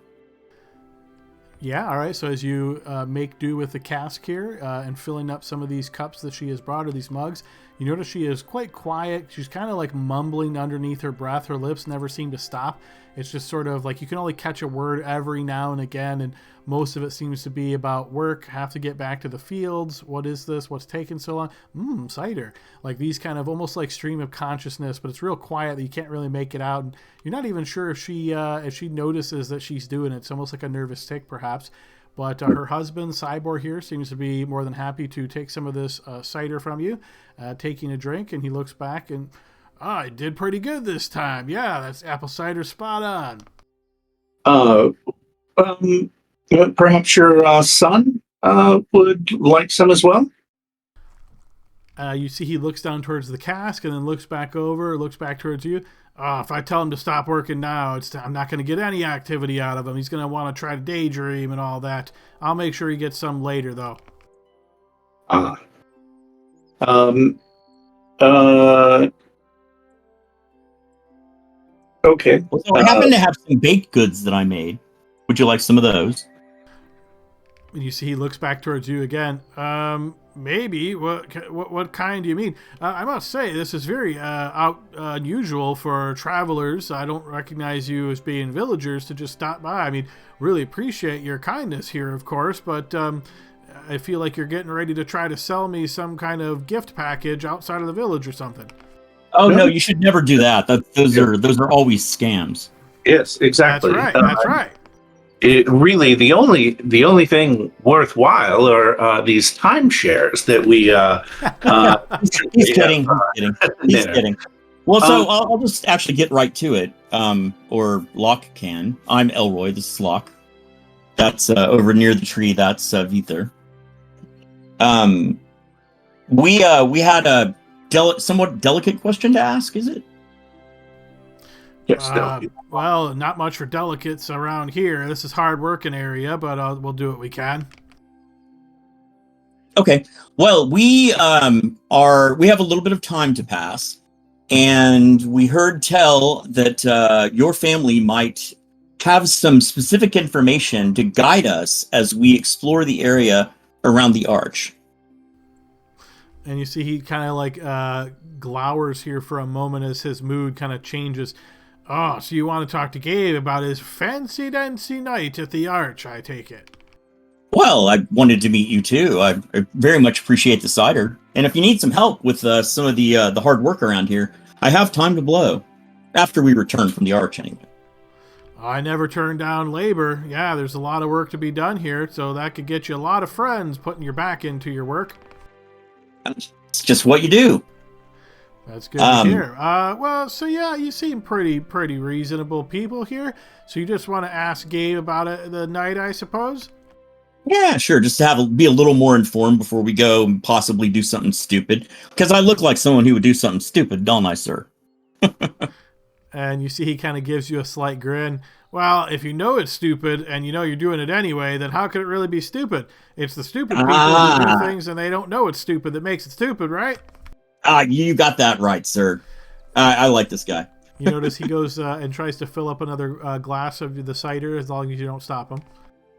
Speaker 1: Yeah, all right. So as you make do with the cask here and filling up some of these cups that she has brought, or these mugs, you notice she is quite quiet. She's kind of like mumbling underneath her breath. Her lips never seem to stop. It's just sort of like you can only catch a word every now and again, and most of it seems to be about work, have to get back to the fields. What is this? What's taking so long? Cider. Like these kind of almost like stream of consciousness, but it's real quiet that you can't really make it out. And you're not even sure if she notices that she's doing it. It's almost like a nervous tic, perhaps. But her husband, Cybor here, seems to be more than happy to take some of this cider from you, taking a drink, and he looks back and, I did pretty good this time. Yeah, that's apple cider spot on.
Speaker 3: Perhaps your son would like some as well?
Speaker 1: You see he looks down towards the cask and then looks back towards you. If I tell him to stop working now, I'm not going to get any activity out of him. He's going to want to try to daydream and all that. I'll make sure he gets some later, though.
Speaker 3: Okay.
Speaker 2: Well, so I happen to have some baked goods that I made. Would you like some of those?
Speaker 1: And you see he looks back towards you again. Maybe. What kind do you mean? I must say, this is very unusual for travelers. I don't recognize you as being villagers to just stop by. I mean, really appreciate your kindness here, of course, but I feel like you're getting ready to try to sell me some kind of gift package outside of the village or something.
Speaker 2: Oh, no, you should never do that. Those are always scams.
Speaker 3: Yes, exactly.
Speaker 1: That's right.
Speaker 3: It really, the only thing worthwhile are these timeshares that we.
Speaker 2: He's kidding. He's kidding. Well, so I'll just actually get right to it. Or Locke can. I'm Elroy. This is Locke. That's over near the tree. That's Vither. We had a somewhat delicate question to ask. Is it?
Speaker 3: Yes, they'll be.
Speaker 1: Well, not much for delegates around here. This is hard working area, but we'll do what we can.
Speaker 2: Okay. Well, we have a little bit of time to pass, and we heard tell that your family might have some specific information to guide us as we explore the area around the arch.
Speaker 1: And you see he kind of like glowers here for a moment as his mood kind of changes. Oh, so you want to talk to Gabe about his fancy-dancy night at the arch, I take it.
Speaker 2: Well, I wanted to meet you too. I very much appreciate the cider. And if you need some help with some of the hard work around here, I have time to blow. After we return from the arch, anyway.
Speaker 1: I never turn down labor. Yeah, there's a lot of work to be done here, so that could get you a lot of friends putting your back into your work.
Speaker 2: It's just what you do.
Speaker 1: That's good to hear. Well, so yeah, you seem pretty reasonable people here. So you just want to ask Gabe about it the night, I suppose?
Speaker 2: Yeah, sure. Just to be a little more informed before we go and possibly do something stupid. Because I look like someone who would do something stupid, don't I, sir?
Speaker 1: And you see he kind of gives you a slight grin. Well, if you know it's stupid and you know you're doing it anyway, then how could it really be stupid? It's the stupid people who do things and they don't know it's stupid that makes it stupid, right?
Speaker 2: You got that right, sir. I like this guy.
Speaker 1: You notice he goes and tries to fill up another glass of the cider as long as you don't stop him.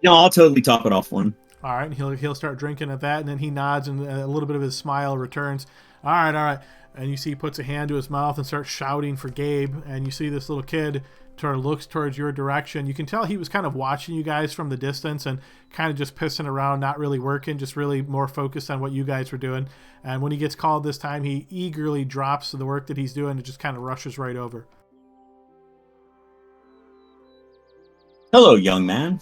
Speaker 2: No, I'll totally top it off for him.
Speaker 1: All right, he'll start drinking at that, and then he nods, and a little bit of his smile returns. All right. And you see he puts a hand to his mouth and starts shouting for Gabe, and you see this little kid sort of looks towards your direction. You can tell he was kind of watching you guys from the distance and kind of just pissing around, not really working, just really more focused on what you guys were doing. And when he gets called this time, he eagerly drops the work that he's doing and just kind of rushes right over.
Speaker 2: Hello, young man.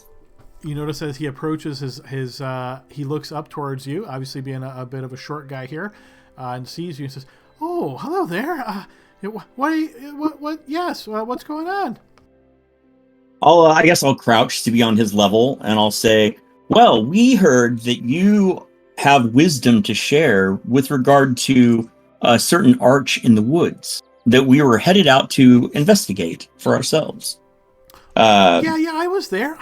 Speaker 1: You notice as he approaches he looks up towards you, obviously being a bit of a short guy here, and sees you and says, "Oh, hello there. What's going on?"
Speaker 2: I guess I'll crouch to be on his level, and I'll say, "Well, we heard that you have wisdom to share with regard to a certain arch in the woods that we were headed out to investigate for ourselves."
Speaker 1: Yeah, I was there.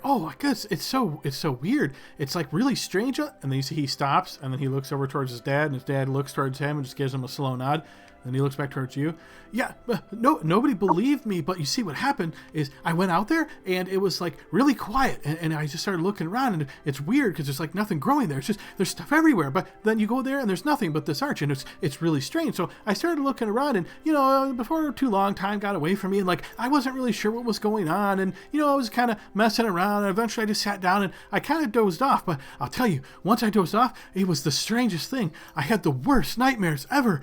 Speaker 1: Oh my goodness, it's so weird. It's like really strange. And then you see he stops, and then he looks over towards his dad, and his dad looks towards him and just gives him a slow nod. Then he looks back towards you. Yeah, nobody believed me, but you see what happened is I went out there and it was like really quiet, and I just started looking around, and it's weird because there's like nothing growing there. It's just there's stuff everywhere, but then you go there and there's nothing but this arch, and it's really strange. So I started looking around, and before too long, time got away from me, and like I wasn't really sure what was going on, and I was kind of messing around, and eventually I just sat down and I kind of dozed off. But I'll tell you, once I dozed off, it was the strangest thing. I had the worst nightmares ever.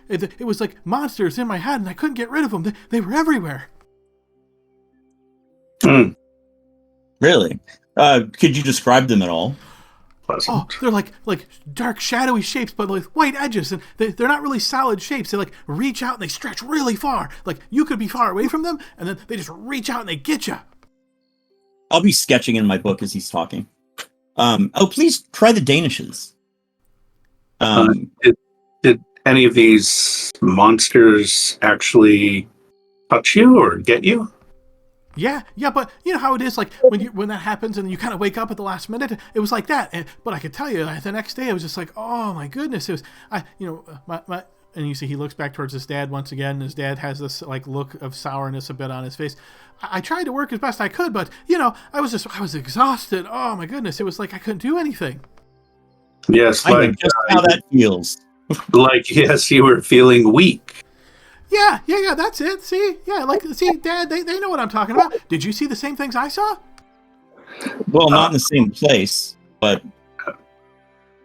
Speaker 1: It was like monsters in my head, and I couldn't get rid of them. They were everywhere.
Speaker 2: Really? Could you describe them at all?
Speaker 1: Oh, they're like dark, shadowy shapes, but with white edges, and they're not really solid shapes. They like reach out and they stretch really far. Like you could be far away from them, and then they just reach out and they get you.
Speaker 2: I'll be sketching in my book as he's talking. Please try the Danishes.
Speaker 3: Did any of these monsters actually touch you or get you?
Speaker 1: Yeah, but you know how it is, like when that happens and you kind of wake up at the last minute. It was like that, but I could tell you the next day I was just like, oh my goodness, it was my. And you see he looks back towards his dad once again, and his dad has this like look of sourness a bit on his face. I tried to work as best I could, but I was exhausted. Oh my goodness, it was like I couldn't do anything.
Speaker 3: Yes,
Speaker 2: I know just how that feels.
Speaker 3: Like, yes, you were feeling weak.
Speaker 1: Yeah, that's it. See? Yeah, Dad, they know what I'm talking about. Did you see the same things I saw?
Speaker 2: Well, not in the same place, but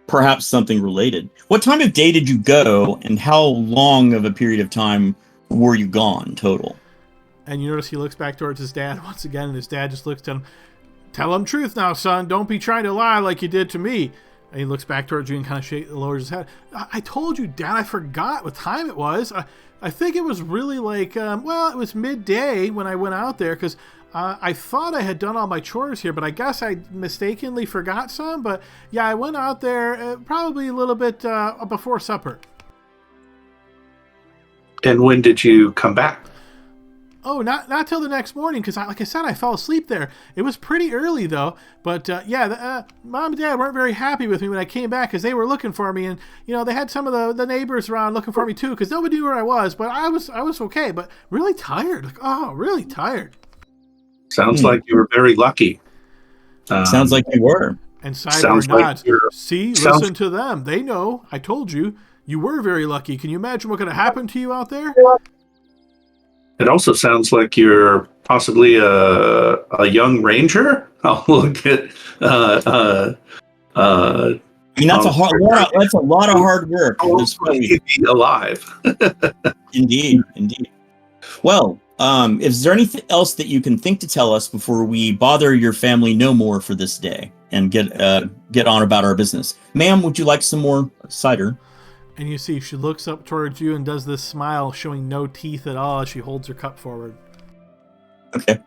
Speaker 2: perhaps something related. What time of day did you go, and how long of a period of time were you gone total?
Speaker 1: And you notice he looks back towards his dad once again, and his dad just looks at him. Tell him truth now, son. Don't be trying to lie like you did to me. And he looks back towards you and kind of lowers his head. I told you, Dad, I forgot what time it was. I think it was really like, it was midday when I went out there, because I thought I had done all my chores here, but I guess I mistakenly forgot some. But yeah, I went out there probably a little bit before supper.
Speaker 3: And when did you come back?
Speaker 1: Oh, not till the next morning, because like I said, I fell asleep there. It was pretty early, though. But, Mom and Dad weren't very happy with me when I came back, because they were looking for me. And, they had some of the neighbors around looking for me, too, because nobody knew where I was. But I was okay, but really tired. Really tired.
Speaker 3: Sounds like you were very lucky.
Speaker 2: Sounds like you were.
Speaker 1: And Cyborg nods.
Speaker 3: Like
Speaker 1: listen to them. They know. I told you. You were very lucky. Can you imagine what could have happened to you out there?
Speaker 3: It also sounds like you're possibly a young ranger. I'll look at.
Speaker 2: I mean, that's a lot of hard work.
Speaker 3: Be alive.
Speaker 2: Indeed. Well, is there anything else that you can think to tell us before we bother your family no more for this day and get on about our business? Ma'am, would you like some more cider?
Speaker 1: And you see, she looks up towards you and does this smile, showing no teeth at all as she holds her cup forward.
Speaker 2: Okay.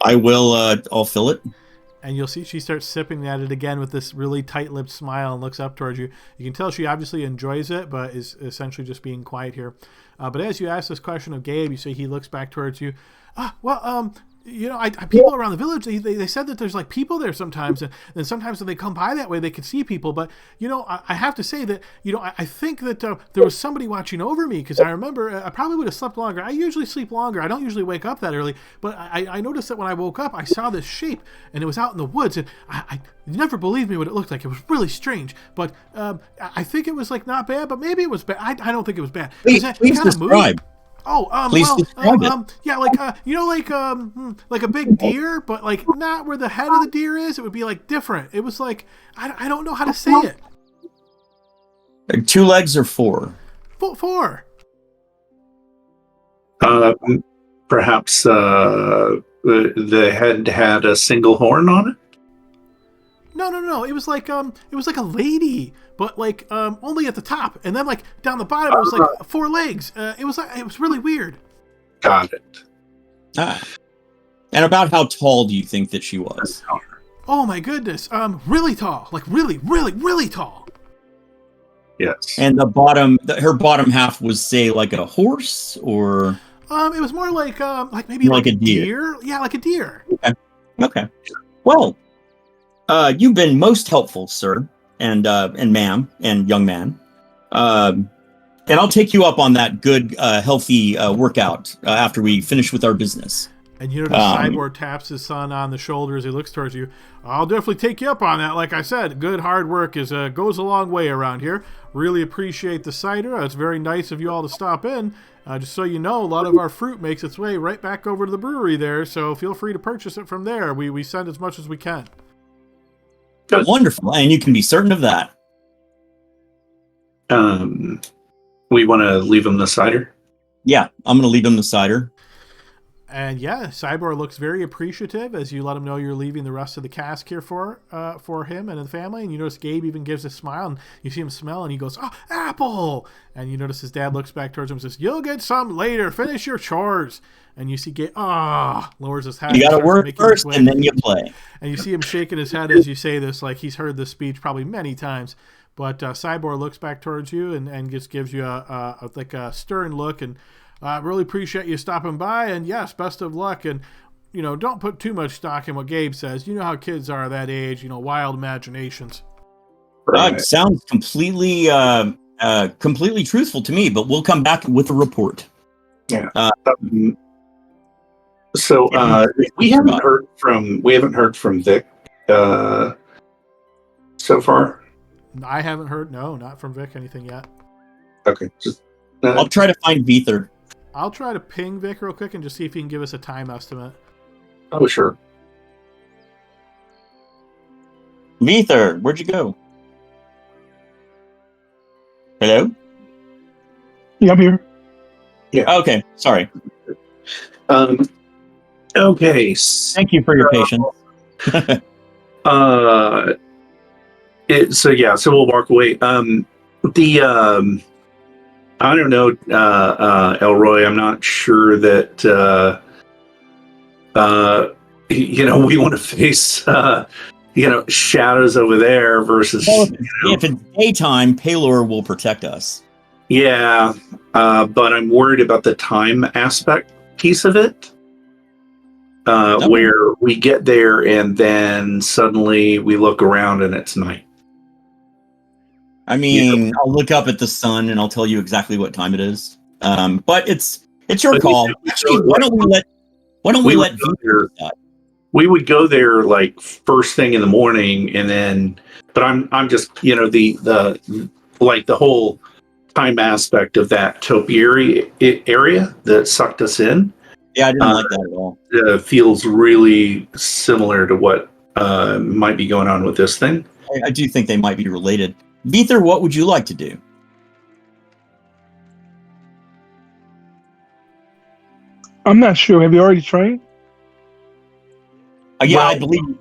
Speaker 2: I will, I'll fill it.
Speaker 1: And you'll see she starts sipping at it again with this really tight-lipped smile and looks up towards you. You can tell she obviously enjoys it, but is essentially just being quiet here. But as you ask this question of Gabe, you see he looks back towards you. People around the village, they said that there's like people there sometimes, and then sometimes when they come by that way, they can see people. But, I have to say that, I think that there was somebody watching over me, because I remember I probably would have slept longer. I usually sleep longer. I don't usually wake up that early. But I noticed that when I woke up, I saw this shape, and it was out in the woods, and I never believed me what it looked like. It was really strange. But I think it was like not bad, but maybe it was bad. I don't think it was bad.
Speaker 2: Please describe.
Speaker 1: Please
Speaker 2: describe it.
Speaker 1: Yeah, like a big deer, but like not where the head of the deer is. It would be like different. It was like I don't know how to say it.
Speaker 2: 2 legs or 4?
Speaker 1: 4.
Speaker 3: Perhaps the head had a single horn on it.
Speaker 1: No. It was like a lady, but like only at the top, and then like down the bottom it was like 4 legs. It was really weird.
Speaker 3: Got it.
Speaker 2: And about how tall do you think that she was?
Speaker 1: Oh my goodness, really tall, like really, really, really tall.
Speaker 3: Yes.
Speaker 2: And her bottom half was, say, like a horse, or
Speaker 1: it was more like maybe like a deer. Yeah, like a deer.
Speaker 2: Okay. Well, you've been most helpful, sir, and ma'am, and young man. And I'll take you up on that good, healthy workout after we finish with our business.
Speaker 1: And Cyborg taps his son on the shoulder as he looks towards you. I'll definitely take you up on that. Like I said, good hard work goes a long way around here. Really appreciate the cider. It's very nice of you all to stop in. Just so you know, a lot of our fruit makes its way right back over to the brewery there, so feel free to purchase it from there. We send as much as we can.
Speaker 2: Good. Wonderful, and you can be certain of that.
Speaker 3: We want to leave him the cider?
Speaker 2: Yeah, I'm going to leave him the cider.
Speaker 1: And yeah, Cyborg looks very appreciative as you let him know you're leaving the rest of the cask here for him and the family. And you notice Gabe even gives a smile, and you see him smell, and he goes, "Oh, apple!" And you notice his dad looks back towards him and says, "You'll get some later. Finish your chores." And you see Gabe, lowers his head.
Speaker 2: You got to work first, and then you play.
Speaker 1: And you see him shaking his head as you say this, like he's heard this speech probably many times. But Cyborg looks back towards you and just gives you a stern look, and I really appreciate you stopping by, and yes, best of luck. And, don't put too much stock in what Gabe says. You know how kids are that age, wild imaginations.
Speaker 2: Right. Sounds completely truthful to me, but we'll come back with a report.
Speaker 3: Yeah. We haven't heard from Vic so far.
Speaker 1: I haven't heard, no, not from Vic, anything yet.
Speaker 3: Okay.
Speaker 2: I'll try to find Viether.
Speaker 1: I'll try to ping Vic real quick and just see if he can give us a time estimate.
Speaker 3: Oh, sure.
Speaker 2: Viether, where'd you go? Hello?
Speaker 4: Yeah, I'm here.
Speaker 3: Yeah.
Speaker 2: Okay, sorry.
Speaker 3: Okay.
Speaker 2: Thank you for your patience.
Speaker 3: So we'll walk away. I don't know, Elroy. I'm not sure that we want to face shadows over there versus.
Speaker 2: Well, if it's daytime, Palor will protect us.
Speaker 3: Yeah, but I'm worried about the time aspect. piece of it, where we get there and then suddenly we look around and it's night.
Speaker 2: I mean, I'll look up at the sun and I'll tell you exactly what time it is. But it's your call. Actually, why don't we let Victor decide?
Speaker 3: We would go there like first thing in the morning, and then. But I'm just the whole time aspect of that topiary area that sucked us in.
Speaker 2: Yeah, I didn't like that at all.
Speaker 3: Feels really similar to what might be going on with this thing.
Speaker 2: I do think they might be related. Victor, what would you like to do?
Speaker 4: I'm not sure. Have you already trained?
Speaker 2: I believe.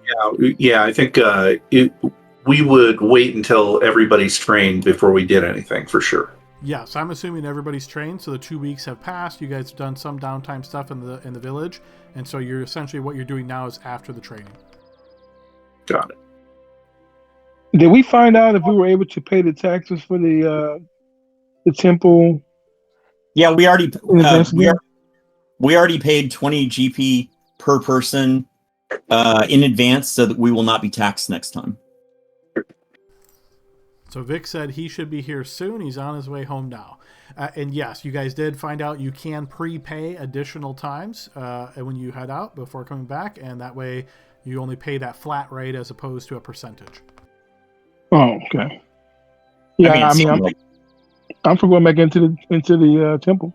Speaker 3: Yeah. I think we would wait until everybody's trained before we did anything, for sure.
Speaker 1: Yes, I'm assuming everybody's trained. So the 2 weeks have passed. You guys have done some downtime stuff in the village, and so you're essentially what you're doing now is after the training.
Speaker 3: Got it.
Speaker 4: Did we find out if we were able to pay the taxes for the temple?
Speaker 2: Yeah, we already paid 20 GP per person in advance, so that we will not be taxed next time. So
Speaker 1: Vic said he should be here soon. He's on his way home now. And yes, you guys did find out you can prepay additional times when you head out before coming back, and that way you only pay that flat rate as opposed to a percentage.
Speaker 4: Oh, okay. Yeah, I'm for going back into the temple.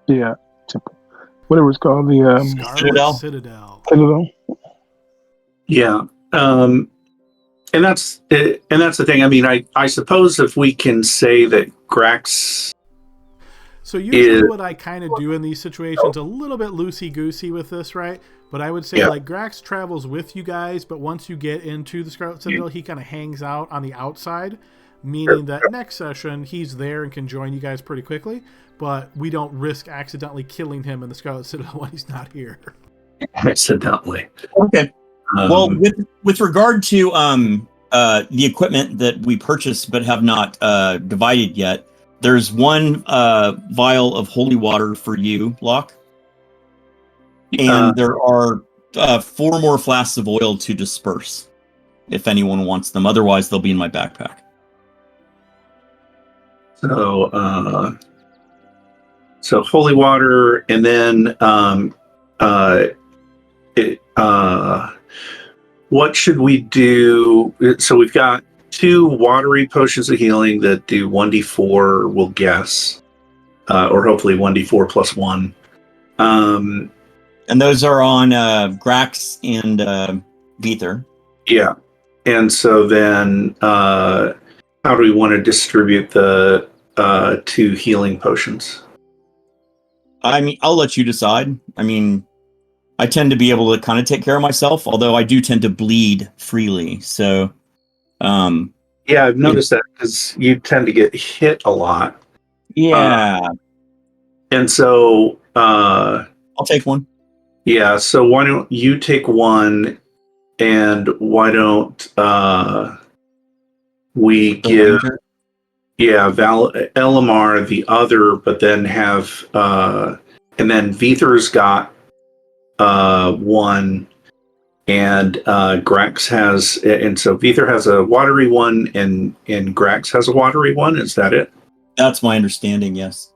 Speaker 4: Yeah, temple. Whatever it's called, the
Speaker 1: Citadel.
Speaker 3: Yeah. And that's the thing. I mean, I suppose if we can say that Grax.
Speaker 1: So usually what I kind of do in these situations, a little bit loosey-goosey with this, right? But I would say like Grax travels with you guys, but once you get into the Scarlet Citadel, he kind of hangs out on the outside, meaning that next session he's there and can join you guys pretty quickly, but we don't risk accidentally killing him in the Scarlet Citadel when he's not here.
Speaker 3: Accidentally.
Speaker 2: Okay. Well, with regard to the equipment that we purchased but have not divided yet, there's one vial of holy water for you, Locke. And there are 4 more flasks of oil to disperse, if anyone wants them. Otherwise, they'll be in my backpack.
Speaker 3: So holy water, and then what should we do? So we've got 2 watery potions of healing that do 1d4, we'll guess, or hopefully 1d4 plus 1.
Speaker 2: And those are on Grax and Vither.
Speaker 3: Yeah. And so then how do we want to distribute the 2 healing potions?
Speaker 2: I mean, I'll let you decide. I mean, I tend to be able to kind of take care of myself, although I do tend to bleed freely. So,
Speaker 3: yeah, I've noticed that because you tend to get hit a lot.
Speaker 2: Yeah.
Speaker 3: And so
Speaker 2: I'll take one.
Speaker 3: Yeah, so why don't you take one, and why don't we give Elamar the other, but then have and then Vither's got 1, and Grax has, and so Vither has a watery one, and Grax has a watery one. Is that it?
Speaker 2: That's my understanding. Yes.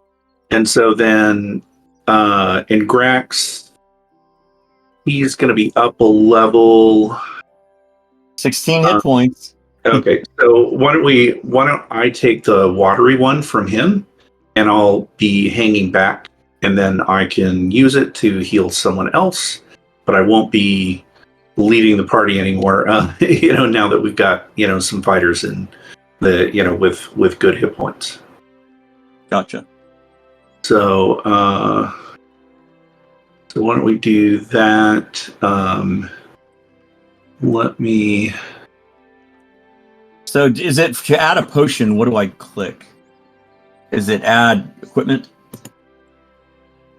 Speaker 3: And so then in Grax, he's going to be up a level.
Speaker 2: 16 hit points.
Speaker 3: Okay, so why don't I take the watery one from him, and I'll be hanging back, and then I can use it to heal someone else, but I won't be leading the party anymore. Now that we've got some fighters in the with good hit points.
Speaker 2: Gotcha.
Speaker 3: So why don't we do that? Let me.
Speaker 2: So is it to add a potion? What do I click? Is it add equipment?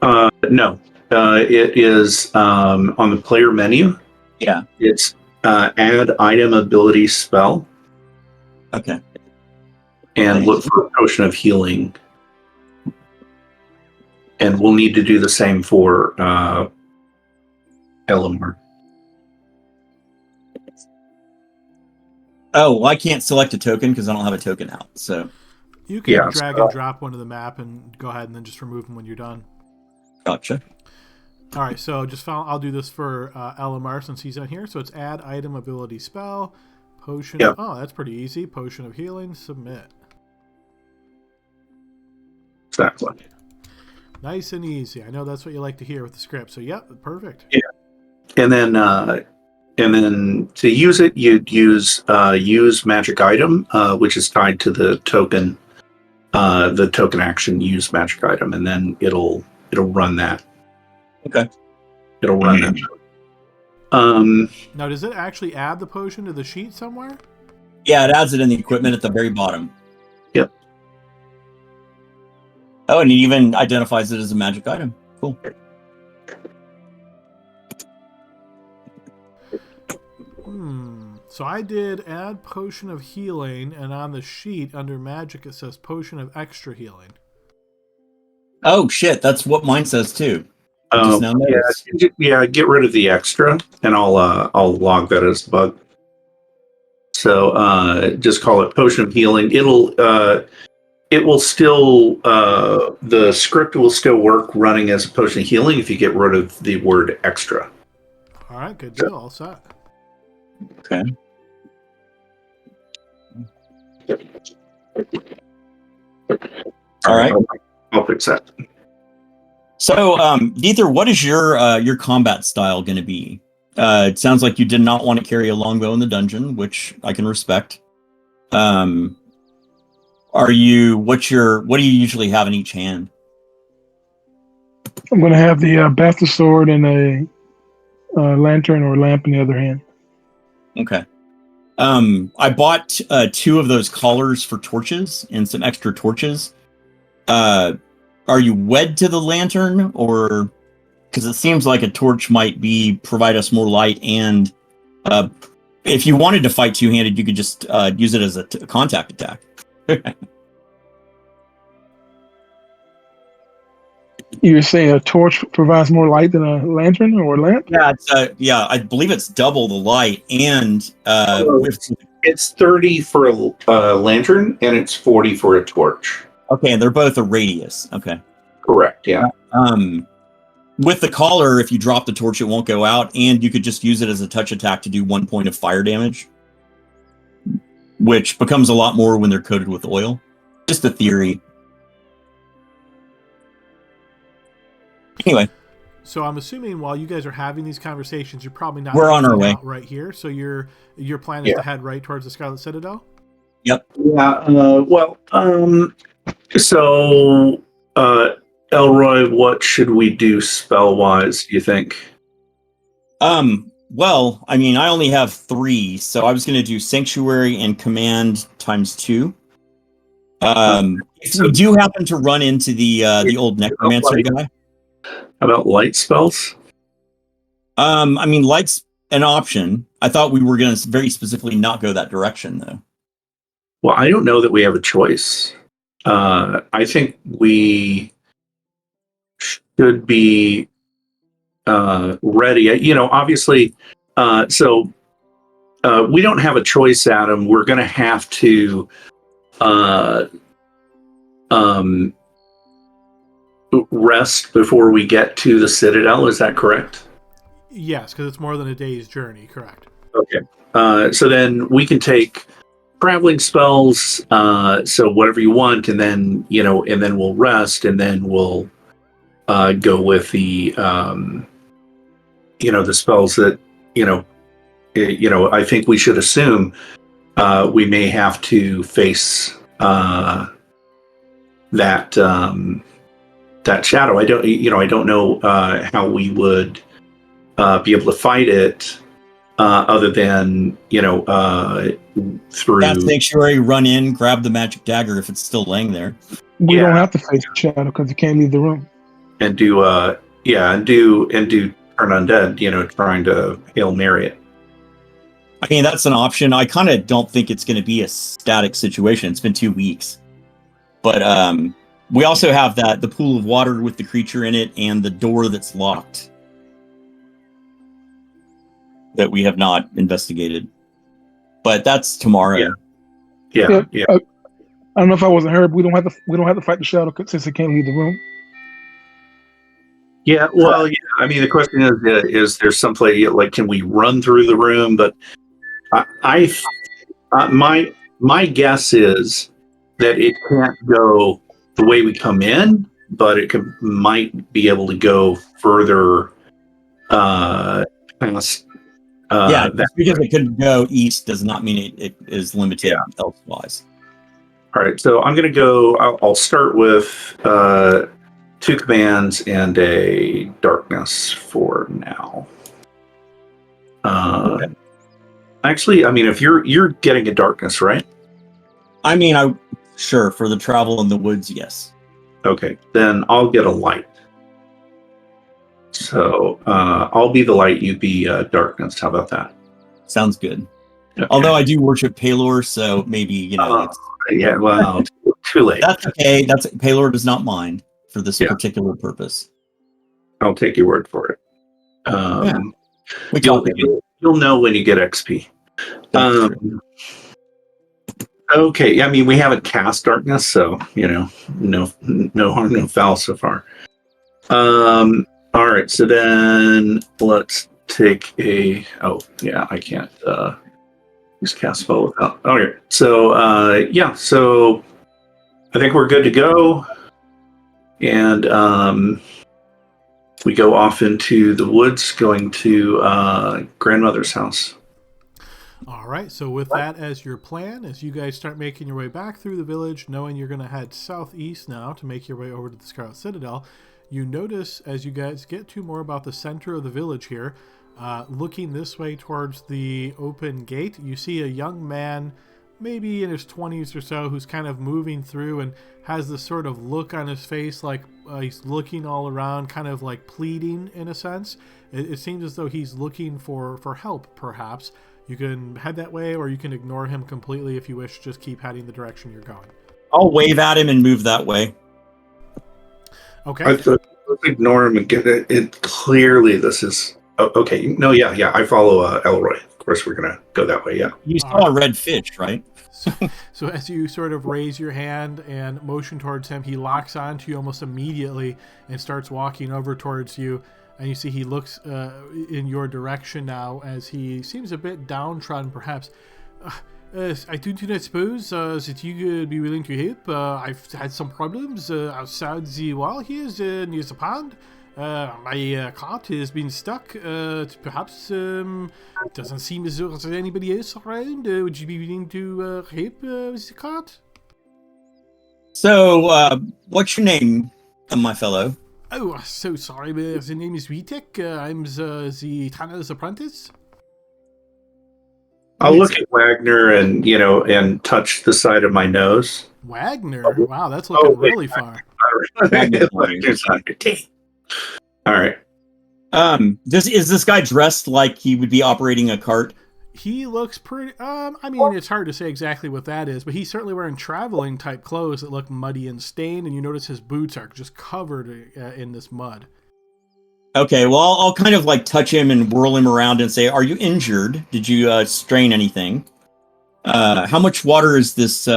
Speaker 3: No. It is on the player menu.
Speaker 2: Yeah.
Speaker 3: It's add item ability spell.
Speaker 2: Okay.
Speaker 3: And look for a potion of healing. we'll need to do the same for Elamar.
Speaker 2: Oh, well, I can't select a token because I don't have a token out. So
Speaker 1: you can drag and drop one to the map and go ahead and then just remove them when you're done.
Speaker 2: Gotcha.
Speaker 1: All right, so I'll do this for Elamar since he's on here. So it's add item, ability, spell, potion.
Speaker 3: Yep.
Speaker 1: Oh, that's pretty easy. Potion of healing, submit.
Speaker 3: Exactly.
Speaker 1: Nice and easy. I know that's what you like to hear with the script. So, yep, perfect.
Speaker 3: Yeah. And then to use it, you'd use magic item, which is tied to the token action. Use magic item, and then it'll run that.
Speaker 2: Okay.
Speaker 3: It'll run that.
Speaker 1: Now, does it actually add the potion to the sheet somewhere?
Speaker 2: Yeah, it adds it in the equipment at the very bottom.
Speaker 3: Yep.
Speaker 2: Oh, and it even identifies it as a magic item. Cool.
Speaker 1: So I did add potion of healing, and on the sheet under magic it says potion of extra healing.
Speaker 2: Oh shit, that's what mine says too.
Speaker 3: Yeah, get rid of the extra, and I'll log that as a bug. So just call it potion of healing. It will still the script will still work running as a potion of healing if you get rid of the word extra.
Speaker 1: All right, good deal. All set.
Speaker 2: Okay. All right.
Speaker 3: I'll fix that.
Speaker 2: So, Deether, what is your combat style going to be? It sounds like you did not want to carry a longbow in the dungeon, which I can respect. What do you usually have in each hand?
Speaker 4: I'm going to have the bastard sword and a lantern or lamp in the other hand.
Speaker 2: Okay. I bought 2 of those collars for torches and some extra torches. Are you wed to the lantern, or because it seems like a torch might provide us more light, and if you wanted to fight two-handed, you could just use it as a contact attack.
Speaker 4: You're saying a torch provides more light than a lantern or a lamp?
Speaker 2: Yeah, I believe it's double the light, and
Speaker 3: it's 30 for a lantern and it's 40 for a torch.
Speaker 2: Okay, and they're both a radius. Okay,
Speaker 3: correct. Yeah.
Speaker 2: With the collar, if you drop the torch, it won't go out, and you could just use it as a touch attack to do 1 point of fire damage, which becomes a lot more when they're coated with oil. Just a theory. Anyway.
Speaker 1: So I'm assuming while you guys are having these conversations, you're probably not.
Speaker 2: We're on our way
Speaker 1: right here. So your plan is to head right towards the Scarlet Citadel.
Speaker 2: Yep.
Speaker 3: Yeah. So, Elroy, what should we do spell-wise, do you think?
Speaker 2: Well, I mean, I only have 3, so I was going to do Sanctuary and Command times 2. If we do happen to run into the old Necromancer guy.
Speaker 3: How about light spells?
Speaker 2: I mean, light's an option. I thought we were going to very specifically not go that direction, though.
Speaker 3: Well, I don't know that we have a choice. I think we should be ready. You know, obviously, so we don't have a choice, Adam. We're going to have to rest before we get to the Citadel. Is that correct?
Speaker 1: Yes, because it's more than a day's journey. Correct.
Speaker 3: Okay. So then we can take traveling spells, so whatever you want, and then we'll rest, and then we'll go with the the spells that I think we should assume we may have to face that shadow. I don't know how we would be able to fight it. Other than through
Speaker 2: that Sanctuary, run in, grab the magic dagger if it's still laying there.
Speaker 4: We don't have to face the shadow because you can't leave the room.
Speaker 3: And do turn undead. Trying to Hail Mary it.
Speaker 2: I mean, that's an option. I kind of don't think it's going to be a static situation. It's been 2 weeks, but We also have the pool of water with the creature in it and the door that's locked that we have not investigated. But that's tomorrow.
Speaker 3: Yeah.
Speaker 4: I don't know if I wasn't heard. But we don't have to fight the shadow since it can't leave the room.
Speaker 3: Yeah, well, yeah. I mean, the question is there some place like can we run through the room? But my guess is that it can't go the way we come in, but it might be able to go further past.
Speaker 2: Just because it could go east does not mean it is limited elsewise.
Speaker 3: All right, so I'm going to go. I'll start with 2 commands and a darkness for now.
Speaker 2: Okay.
Speaker 3: Actually, I mean, if you're getting a darkness, right?
Speaker 2: I mean, sure, for the travel in the woods, yes.
Speaker 3: Okay, then I'll get a light. So I'll be the light, you be darkness. How about that?
Speaker 2: Sounds good.
Speaker 3: Okay.
Speaker 2: Although I do worship Palor, so maybe
Speaker 3: yeah. Well, too late.
Speaker 2: That's okay. Palor does not mind for this particular purpose.
Speaker 3: I'll take your word for it. You'll know when you get XP. Okay, I mean, we haven't cast darkness, so no harm, no foul so far. All right, so then let's take a. Oh yeah, I can't use cast spell without. Okay, so so I think we're good to go, and we go off into the woods, going to grandmother's house.
Speaker 1: All right, so with that as your plan, as you guys start making your way back through the village, knowing you're going to head southeast now to make your way over to the Scarlet Citadel, you notice as you guys get to more about the center of the village here, looking this way towards the open gate, you see a young man, maybe in his 20s or so, who's kind of moving through and has this sort of look on his face like he's looking all around, kind of like pleading in a sense. It seems as though he's looking for help, perhaps. You can head that way, or you can ignore him completely if you wish. Just keep heading the direction you're going.
Speaker 2: I'll wave at him and move that way.
Speaker 1: Okay.
Speaker 3: Let's ignore him and get it. Clearly, this is okay. No, yeah. I follow Elroy. Of course, we're gonna go that way. Yeah.
Speaker 2: You saw a red fish, right?
Speaker 1: So as you sort of raise your hand and motion towards him, he locks onto you almost immediately and starts walking over towards you. And you see he looks in your direction now as he seems a bit downtrodden, perhaps. I do not suppose that you could be willing to help. I've had some problems outside the wall here near the pond. My cart has been stuck. Perhaps it doesn't seem as though there's anybody else around. Would you be willing to help with the cart?
Speaker 2: So, what's your name, my fellow?
Speaker 1: Oh, so sorry, but the name is Vitek. I'm the Tanner's apprentice.
Speaker 3: I'll look at Wagner and touch the side of my nose.
Speaker 1: Wagner? Wow, that's looking really far.
Speaker 3: All right.
Speaker 2: Is this guy dressed like he would be operating a cart?
Speaker 1: He looks pretty. I mean, it's hard to say exactly what that is, but he's certainly wearing traveling type clothes that look muddy and stained, and you notice his boots are just covered in this mud.
Speaker 2: Okay, well, I'll kind of like touch him and whirl him around and say, "Are you injured? Did you strain anything? How much water is this?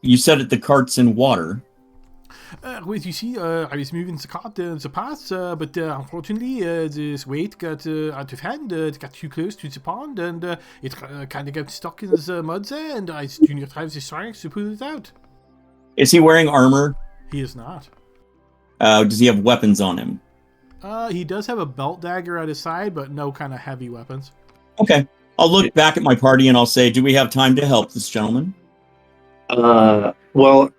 Speaker 2: You said the cart's in water."
Speaker 1: Well, you see, I was moving the cart in the past, but unfortunately, this weight got out of hand. It got too close to the pond, and it kind of got stuck in the mud there, and I do not have the strength to pull it out.
Speaker 2: Is he wearing armor?
Speaker 1: He is not.
Speaker 2: Does he have weapons on him?
Speaker 1: He does have a belt dagger at his side, but no kind of heavy weapons. Okay.
Speaker 2: I'll look back at my party and I'll say, do we have time to help this gentleman?
Speaker 3: Well,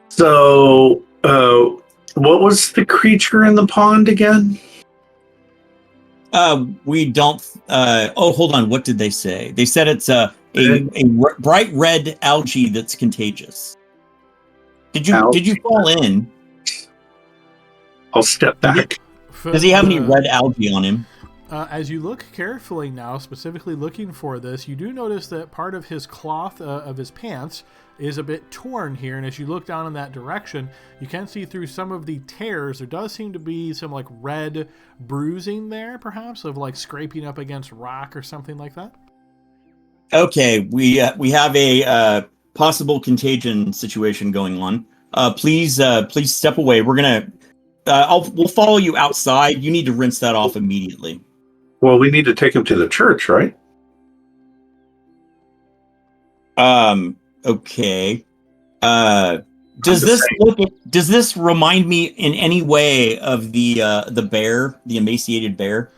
Speaker 3: so, what was the creature in the pond again?
Speaker 2: We don't. Hold on. What did they say? They said it's a bright red algae that's contagious. Did you fall in?
Speaker 3: I'll step back.
Speaker 2: Does he have any red algae on him?
Speaker 1: As you look carefully now, specifically looking for this, you do notice that part of his cloth of his pants is a bit torn here, and as you look down in that direction, you can see through some of the tears, there does seem to be some like red bruising there, perhaps, of like scraping up against rock or something like that.
Speaker 2: Okay, we have a possible contagion situation going on. Please step away. We're gonna we'll follow you outside. You need to rinse that off immediately.
Speaker 3: Well, we need to take him to the church, right?
Speaker 2: Okay. Does this remind me in any way of the bear, the emaciated bear?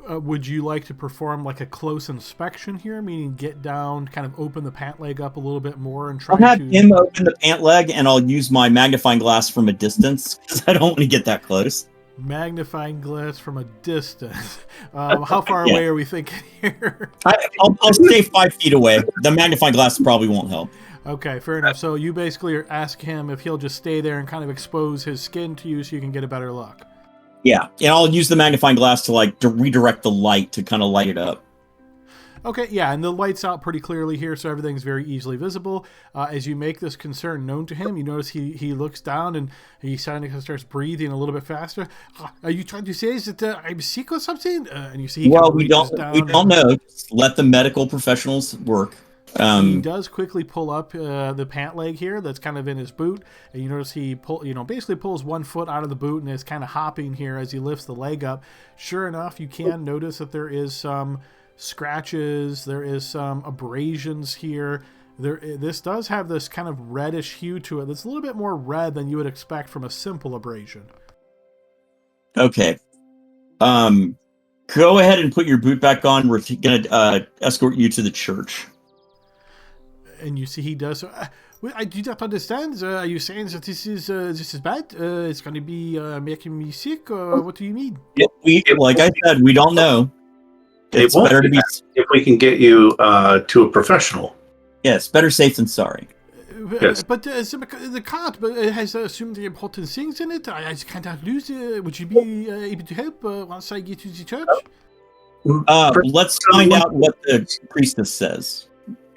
Speaker 1: Would you like to perform like a close inspection here, meaning get down, kind of open the pant leg up a little bit more and try
Speaker 2: I'll have him open the pant leg, and I'll use my magnifying glass from a distance because I don't want to get that close.
Speaker 1: Magnifying glass from a distance. How far away are we thinking here?
Speaker 2: I'll stay 5 feet away. The magnifying glass probably won't help.
Speaker 1: Okay, fair enough. So you basically ask him if he'll just stay there and kind of expose his skin to you so you can get a better look.
Speaker 2: Yeah, and I'll use the magnifying glass to redirect the light to kind of light it up.
Speaker 1: Okay, yeah, and the light's out pretty clearly here, so everything's very easily visible. As you make this concern known to him, you notice he looks down and he suddenly starts breathing a little bit faster. Are you trying to say that I'm sick or something? And you see,
Speaker 2: we don't know. Just let the medical professionals work.
Speaker 1: He does quickly pull up the pant leg here that's kind of in his boot, and you notice he basically pulls 1 foot out of the boot and is kind of hopping here as he lifts the leg up. Sure enough, you can notice that there is some scratches, there is some abrasions here. This does have this kind of reddish hue to it that's a little bit more red than you would expect from a simple abrasion.
Speaker 2: Okay. Go ahead and put your boot back on. We're gonna escort you to the church.
Speaker 1: And you see he does so. I do not understand. Are you saying that this is bad? It's going to be making me sick? What do you mean?
Speaker 2: Like I said, we don't know. It's better to be
Speaker 3: if we can get you to a professional.
Speaker 2: Yes, better safe than sorry.
Speaker 1: Yes. But the card has assumed the important things in it. I kind of lose it. Would you be able to help once I get to the church?
Speaker 2: Let's find out what the priestess says.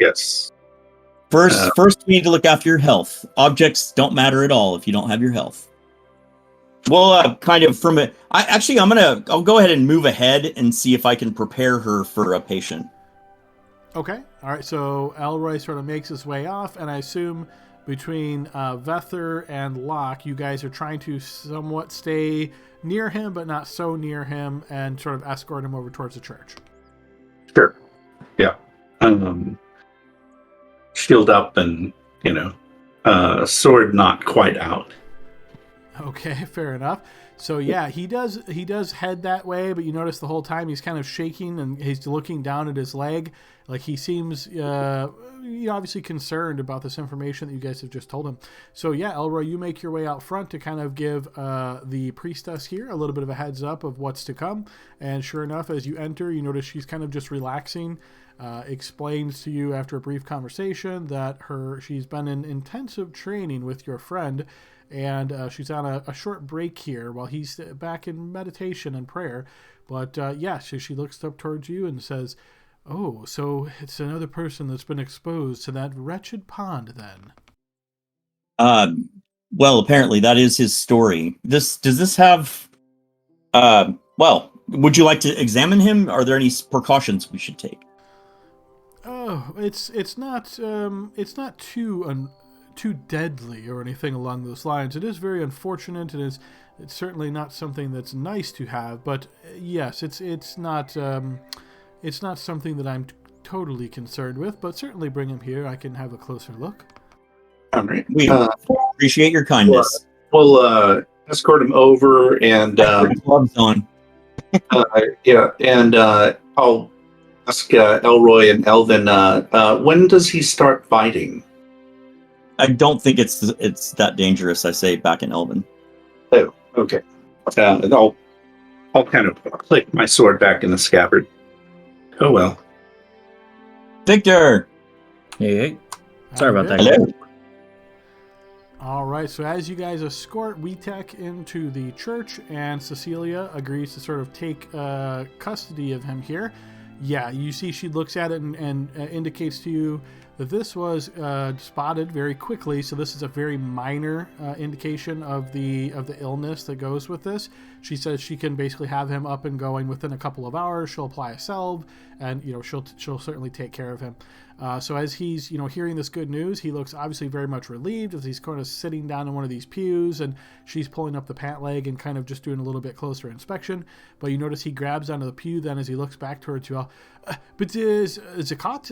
Speaker 3: Yes.
Speaker 2: First, we need to look after your health. Objects don't matter at all if you don't have your health. Well, kind of from a... I'll go ahead and move ahead and see if I can prepare her for a patient.
Speaker 1: Okay. All right. So Elroy sort of makes his way off, and I assume between Vether and Locke, you guys are trying to somewhat stay near him, but not so near him, and sort of escort him over towards the church.
Speaker 3: Sure. Yeah. Shield up and, sword not quite out.
Speaker 1: Okay, fair enough. So yeah, he does head that way, but you notice the whole time he's kind of shaking and he's looking down at his leg. Like he seems obviously concerned about this information that you guys have just told him. So yeah, Elroy, you make your way out front to kind of give the priestess here a little bit of a heads up of what's to come. And sure enough, as you enter, you notice she's kind of just relaxing. Explains to you after a brief conversation that she's been in intensive training with your friend, and she's on a short break here while he's back in meditation and prayer. But so she looks up towards you and says, "Oh, so it's another person that's been exposed to that wretched pond then."
Speaker 2: Well, apparently that is his story. Does this have would you like to examine him? Are there any precautions we should take?
Speaker 1: Oh, it's not too deadly or anything along those lines. It is very unfortunate. It's certainly not something that's nice to have. But yes, it's not something that I'm totally concerned with. But certainly bring him here. I can have a closer look.
Speaker 3: All right.
Speaker 2: We appreciate your kindness.
Speaker 3: We'll escort him over and
Speaker 2: gloves on.
Speaker 3: And I'll ask Elroy and Elvin, when does he start fighting?
Speaker 2: I don't think it's that dangerous, I say back in Elvin.
Speaker 3: Oh, okay. I'll kind of click my sword back in the scabbard. Oh, well.
Speaker 2: Victor!
Speaker 5: Hey. Sorry about that.
Speaker 2: Hello.
Speaker 1: All right, so as you guys escort Weetek into the church, and Cecilia agrees to sort of take custody of him here. Yeah, you see she looks at it and indicates to you that this was spotted very quickly, so this is a very minor indication of the illness that goes with this. She says she can basically have him up and going within a couple of hours. She'll apply a salve, and she'll certainly take care of him. So as he's hearing this good news, he looks obviously very much relieved as he's kind of sitting down in one of these pews, and she's pulling up the pant leg and kind of just doing a little bit closer inspection. But you notice he grabs onto the pew then as he looks back towards you all. But the cot,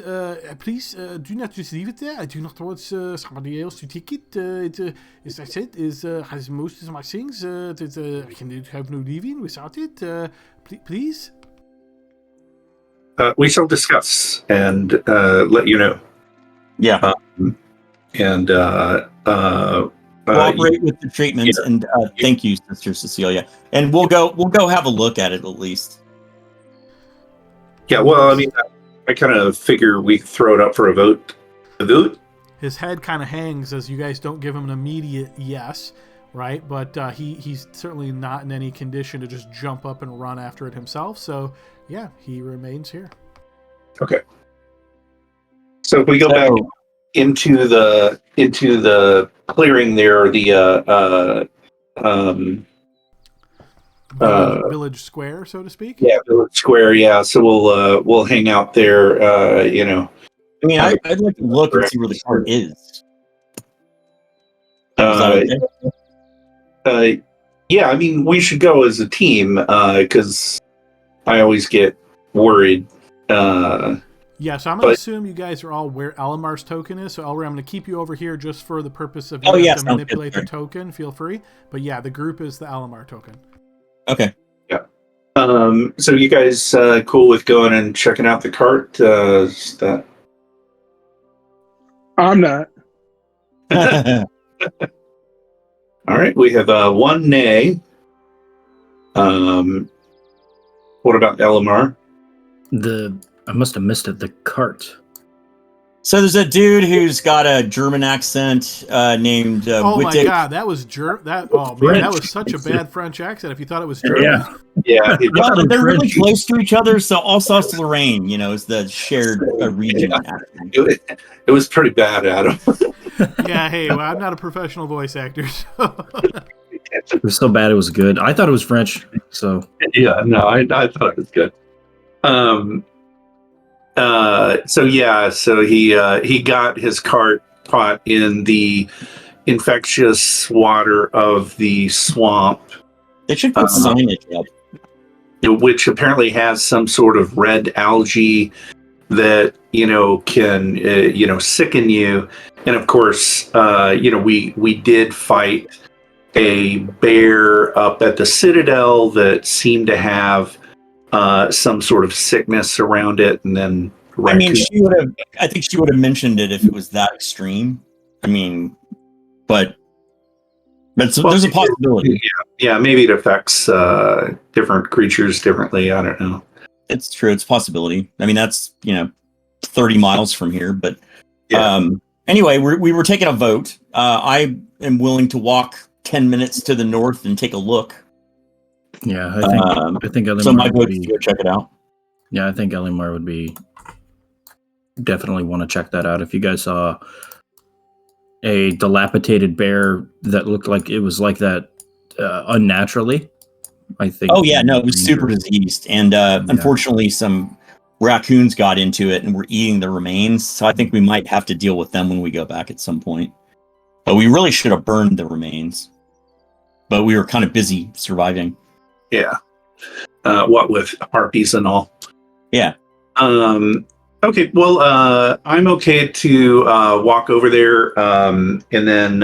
Speaker 1: please do not just leave it there. I do not want somebody else to take it. As I said, has most of my things. I can have no leaving without it. Please.
Speaker 3: We shall discuss and let you know.
Speaker 2: Yeah. Cooperate with the treatments, and thank you, Sister Cecilia. And we'll go have a look at it at least.
Speaker 3: Yeah, well, I mean, I kind of figure we throw it up for a vote. A vote?
Speaker 1: His head kind of hangs as you guys don't give him an immediate yes, right? But he's certainly not in any condition to just jump up and run after it himself. So, yeah, he remains here.
Speaker 3: Okay. So if we go back into the clearing there, the
Speaker 1: village square, so to speak.
Speaker 3: Yeah, village square. Yeah, so we'll hang out there.
Speaker 2: I mean, I'd like to look and see where the cart is.
Speaker 3: Yeah, I mean, we should go as a team because I always get worried.
Speaker 1: Yeah, so I'm going to assume you guys are all where Elimar's token is. So, Elmer, I'm going to keep you over here just for the purpose of to manipulate the token. Feel free. But yeah, the group is the Elimar token.
Speaker 2: Okay.
Speaker 3: Yeah. So you guys cool with going and checking out the cart?
Speaker 4: I'm not.
Speaker 3: All right, we have one nay. What about Elimar?
Speaker 5: I must have missed it. The cart.
Speaker 2: So there's a dude who's got a German accent named.
Speaker 1: Oh my god, that was that was such a bad French accent. If you thought it was German,
Speaker 3: yeah.
Speaker 2: They're really close to each other. So Alsace-Lorraine, is the shared region.
Speaker 3: It was pretty bad, Adam.
Speaker 1: Yeah. Hey, well, I'm not a professional voice actor. So.
Speaker 5: It was so bad it was good. I thought it was French. So
Speaker 3: yeah, no, I thought it was good. So he got his cart caught in the infectious water of the swamp.
Speaker 2: They should put signage up.
Speaker 3: Which apparently has some sort of red algae that can sicken you. And of course, we did fight a bear up at the Citadel that seemed to have some sort of sickness around it, and then
Speaker 2: I think she would have mentioned it if it was that extreme. I mean, but there's a possibility.
Speaker 3: Yeah, maybe it affects different creatures differently. I don't know.
Speaker 2: It's true. It's a possibility. I mean, that's 30 miles from here, but anyway, we were taking a vote. I am willing to walk 10 minutes to the north and take a look.
Speaker 5: Yeah, I think Elimar
Speaker 2: so my vote is to go check it out.
Speaker 5: Yeah, I think Elimar would be definitely want to check that out. If you guys saw a dilapidated bear that looked like it was like that unnaturally, I think.
Speaker 2: Oh yeah, no, it was super diseased, and unfortunately, some raccoons got into it and were eating the remains. So I think we might have to deal with them when we go back at some point. But we really should have burned the remains. But we were kind of busy surviving.
Speaker 3: Yeah. What with harpies and all.
Speaker 2: Yeah.
Speaker 3: Okay. Well, I'm okay to walk over there, and then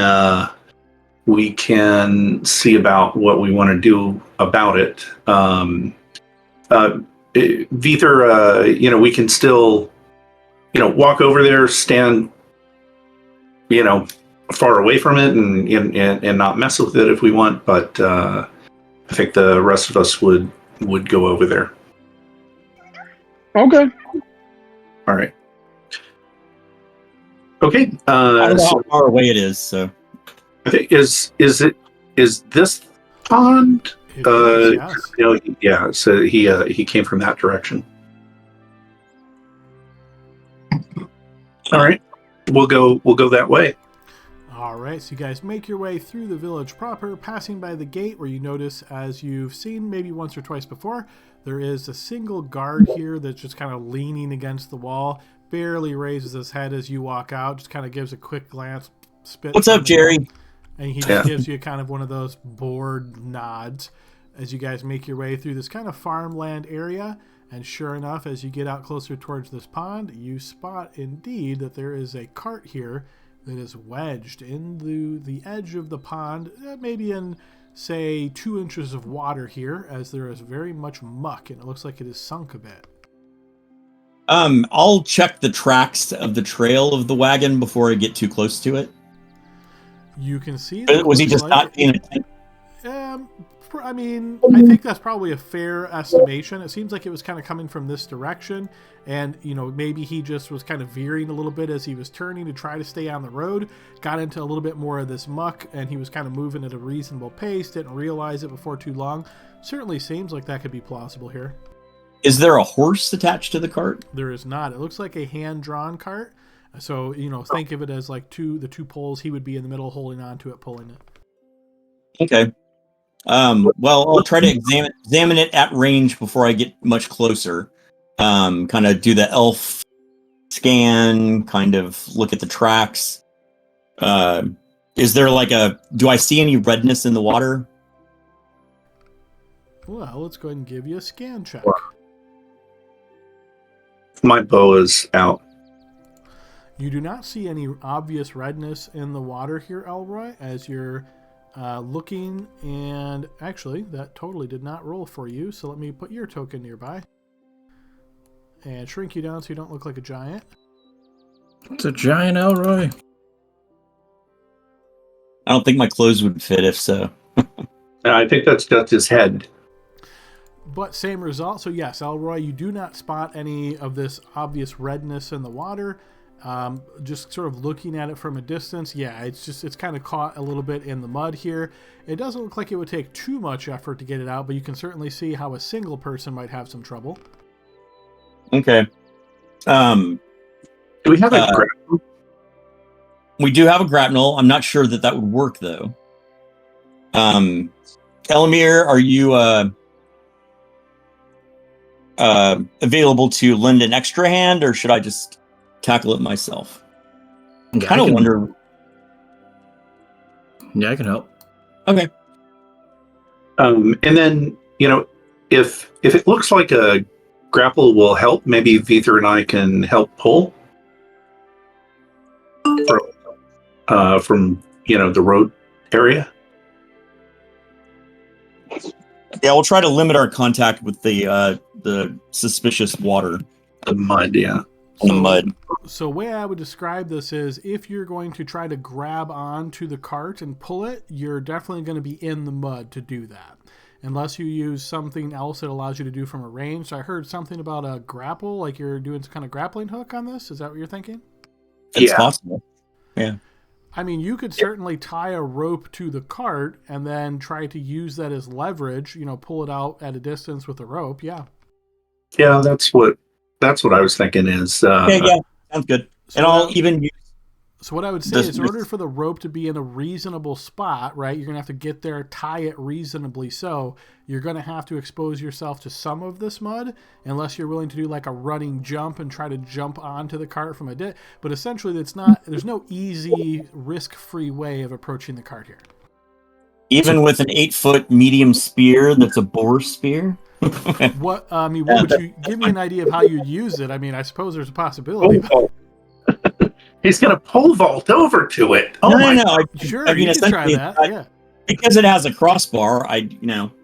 Speaker 3: we can see about what we want to do about it. Vither, we can still, walk over there, stand, far away from it, and not mess with it if we want. But I think the rest of us would go over there.
Speaker 4: Okay.
Speaker 3: All right. Okay.
Speaker 2: I don't know how far away it is, so.
Speaker 3: I think is this pond?
Speaker 1: It is, yes.
Speaker 3: Yeah. So he came from that direction. All right, we'll go that way.
Speaker 1: All right, so you guys make your way through the village proper, passing by the gate where you notice, as you've seen maybe once or twice before, there is a single guard here that's just kind of leaning against the wall, barely raises his head as you walk out, just kind of gives a quick glance, spit.
Speaker 2: What's up, Jerry?
Speaker 1: And he just gives you kind of one of those bored nods as you guys make your way through this kind of farmland area. And sure enough, as you get out closer towards this pond, you spot indeed that there is a cart here that is wedged into the edge of the pond, maybe in, say, 2 inches of water here, as there is very much muck, and it looks like it is sunk a bit.
Speaker 2: I'll check the tracks of the trail of the wagon before I get too close to it.
Speaker 1: You can see...
Speaker 2: Was he just not paying attention?
Speaker 1: I mean, I think that's probably a fair estimation. It seems like it was kind of coming from this direction, and, maybe he just was kind of veering a little bit as he was turning to try to stay on the road, got into a little bit more of this muck, and he was kind of moving at a reasonable pace, didn't realize it before too long. Certainly seems like that could be plausible here.
Speaker 2: Is there a horse attached to the cart?
Speaker 1: There is not. It looks like a hand-drawn cart. So, think of it as like the two poles. He would be in the middle holding on to it, pulling it.
Speaker 2: Okay. Well, I'll try to examine it at range before I get much closer. Kind of do the elf scan, kind of look at the tracks. Is there do I see any redness in the water?
Speaker 1: Well, let's go ahead and give you a scan check.
Speaker 3: My bow is out.
Speaker 1: You do not see any obvious redness in the water here, Elroy, as you're looking, and actually, that totally did not roll for you, so let me put your token nearby. And shrink you down so you don't look like a giant.
Speaker 5: It's a giant Elroy.
Speaker 2: I don't think my clothes would fit if so.
Speaker 3: I think that's just his head.
Speaker 1: But same result. So yes, Elroy, you do not spot any of this obvious redness in the water. Just sort of looking at it from a distance, yeah, it's kind of caught a little bit in the mud here. It doesn't look like it would take too much effort to get it out, but you can certainly see how a single person might have some trouble.
Speaker 2: Okay.
Speaker 3: Do we have a grapple?
Speaker 2: We do have a grapnel. I'm not sure that would work though. Elamir, are you available to lend an extra hand, or should I just tackle it myself? I kind of wonder.
Speaker 5: Yeah, I can help.
Speaker 2: Okay.
Speaker 3: And then, if it looks like a grapple will help, maybe Vither and I can help pull from the road area.
Speaker 2: Yeah, we'll try to limit our contact with the suspicious water.
Speaker 3: The mud, yeah.
Speaker 2: The mud.
Speaker 1: So the way I would describe this is, if you're going to try to grab onto the cart and pull it, you're definitely going to be in the mud to do that. Unless you use something else that allows you to do from a range. So I heard something about a grapple, like you're doing some kind of grappling hook on this. Is that what you're thinking?
Speaker 2: It's possible. Yeah.
Speaker 1: I mean, you could certainly tie a rope to the cart and then try to use that as leverage, pull it out at a distance with a rope. Yeah.
Speaker 3: Yeah, that's what I was thinking is...
Speaker 2: okay, yeah, sounds good.
Speaker 1: So
Speaker 2: and I'll even use...
Speaker 1: So what I would say is, in order for the rope to be in a reasonable spot, right, you're going to have to get there, tie it reasonably so. You're going to have to expose yourself to some of this mud, unless you're willing to do like a running jump and try to jump onto the cart from a dip. But essentially, there's no easy, risk-free way of approaching the cart here.
Speaker 2: Even with an 8-foot medium spear that's a boar spear?
Speaker 1: What would you give me an idea of how you'd use it? I mean, I suppose there's a possibility.
Speaker 3: He's going to pole vault over to it.
Speaker 2: Oh, no.
Speaker 1: Sure, you can try that. Yeah.
Speaker 2: Because it has a crossbar, I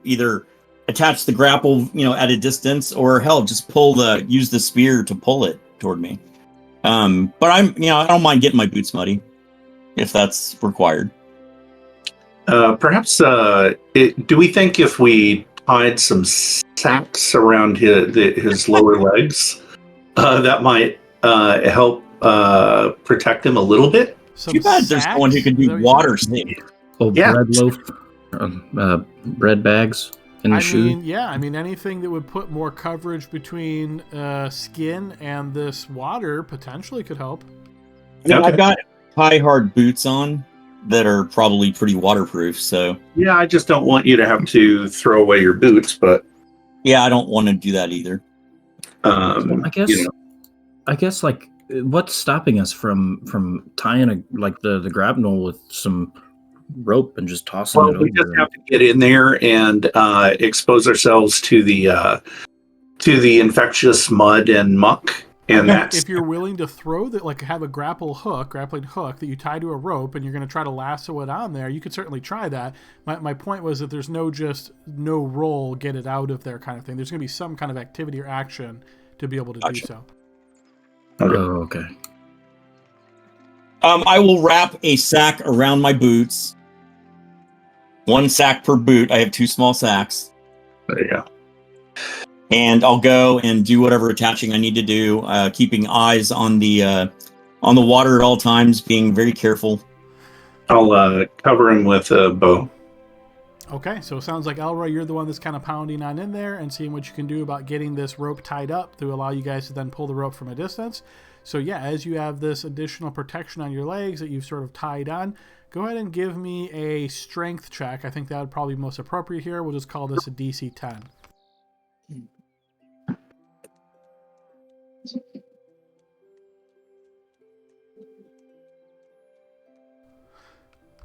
Speaker 2: either attach the grapple, at a distance, or hell, just use the spear to pull it toward me. But I don't mind getting my boots muddy if that's required.
Speaker 3: Perhaps, do we think if we tied some sacks around his lower legs, that might help protect him a little bit?
Speaker 2: Too bad there's no one who can do water singing.
Speaker 5: Oh,
Speaker 3: Yeah.
Speaker 5: bread loaf, bread bags in the shoe.
Speaker 1: I mean, anything that would put more coverage between skin and this water potentially could help.
Speaker 2: No, I've got high hard boots on that are probably pretty waterproof. So
Speaker 3: Yeah, I just don't want you to have to throw away your boots, but
Speaker 2: yeah, I don't want to do that either.
Speaker 5: I guess like what's stopping us from tying the grapnel with some rope and just tossing it over?
Speaker 3: We just have to get in there and expose ourselves to the infectious mud and muck. And
Speaker 1: if you're willing to throw that, like have a grappling hook that you tie to a rope, and you're going to try to lasso it on there, you could certainly try that. My point was that there's no roll, get it out of there kind of thing. There's going to be some kind of activity or action to be able to do so.
Speaker 5: Oh, okay.
Speaker 2: I will wrap a sack around my boots. 1 sack per boot. I have 2 small sacks.
Speaker 3: Yeah.
Speaker 2: And I'll go and do whatever attaching I need to do, keeping eyes on the water at all times, being very careful.
Speaker 3: I'll cover him with a bow.
Speaker 1: Okay, so it sounds like Elroy, you're the one that's kind of pounding on in there and seeing what you can do about getting this rope tied up to allow you guys to then pull the rope from a distance. So yeah, as you have this additional protection on your legs that you've sort of tied on, go ahead and give me a strength check. I think that would probably be most appropriate here. We'll just call this a DC 10.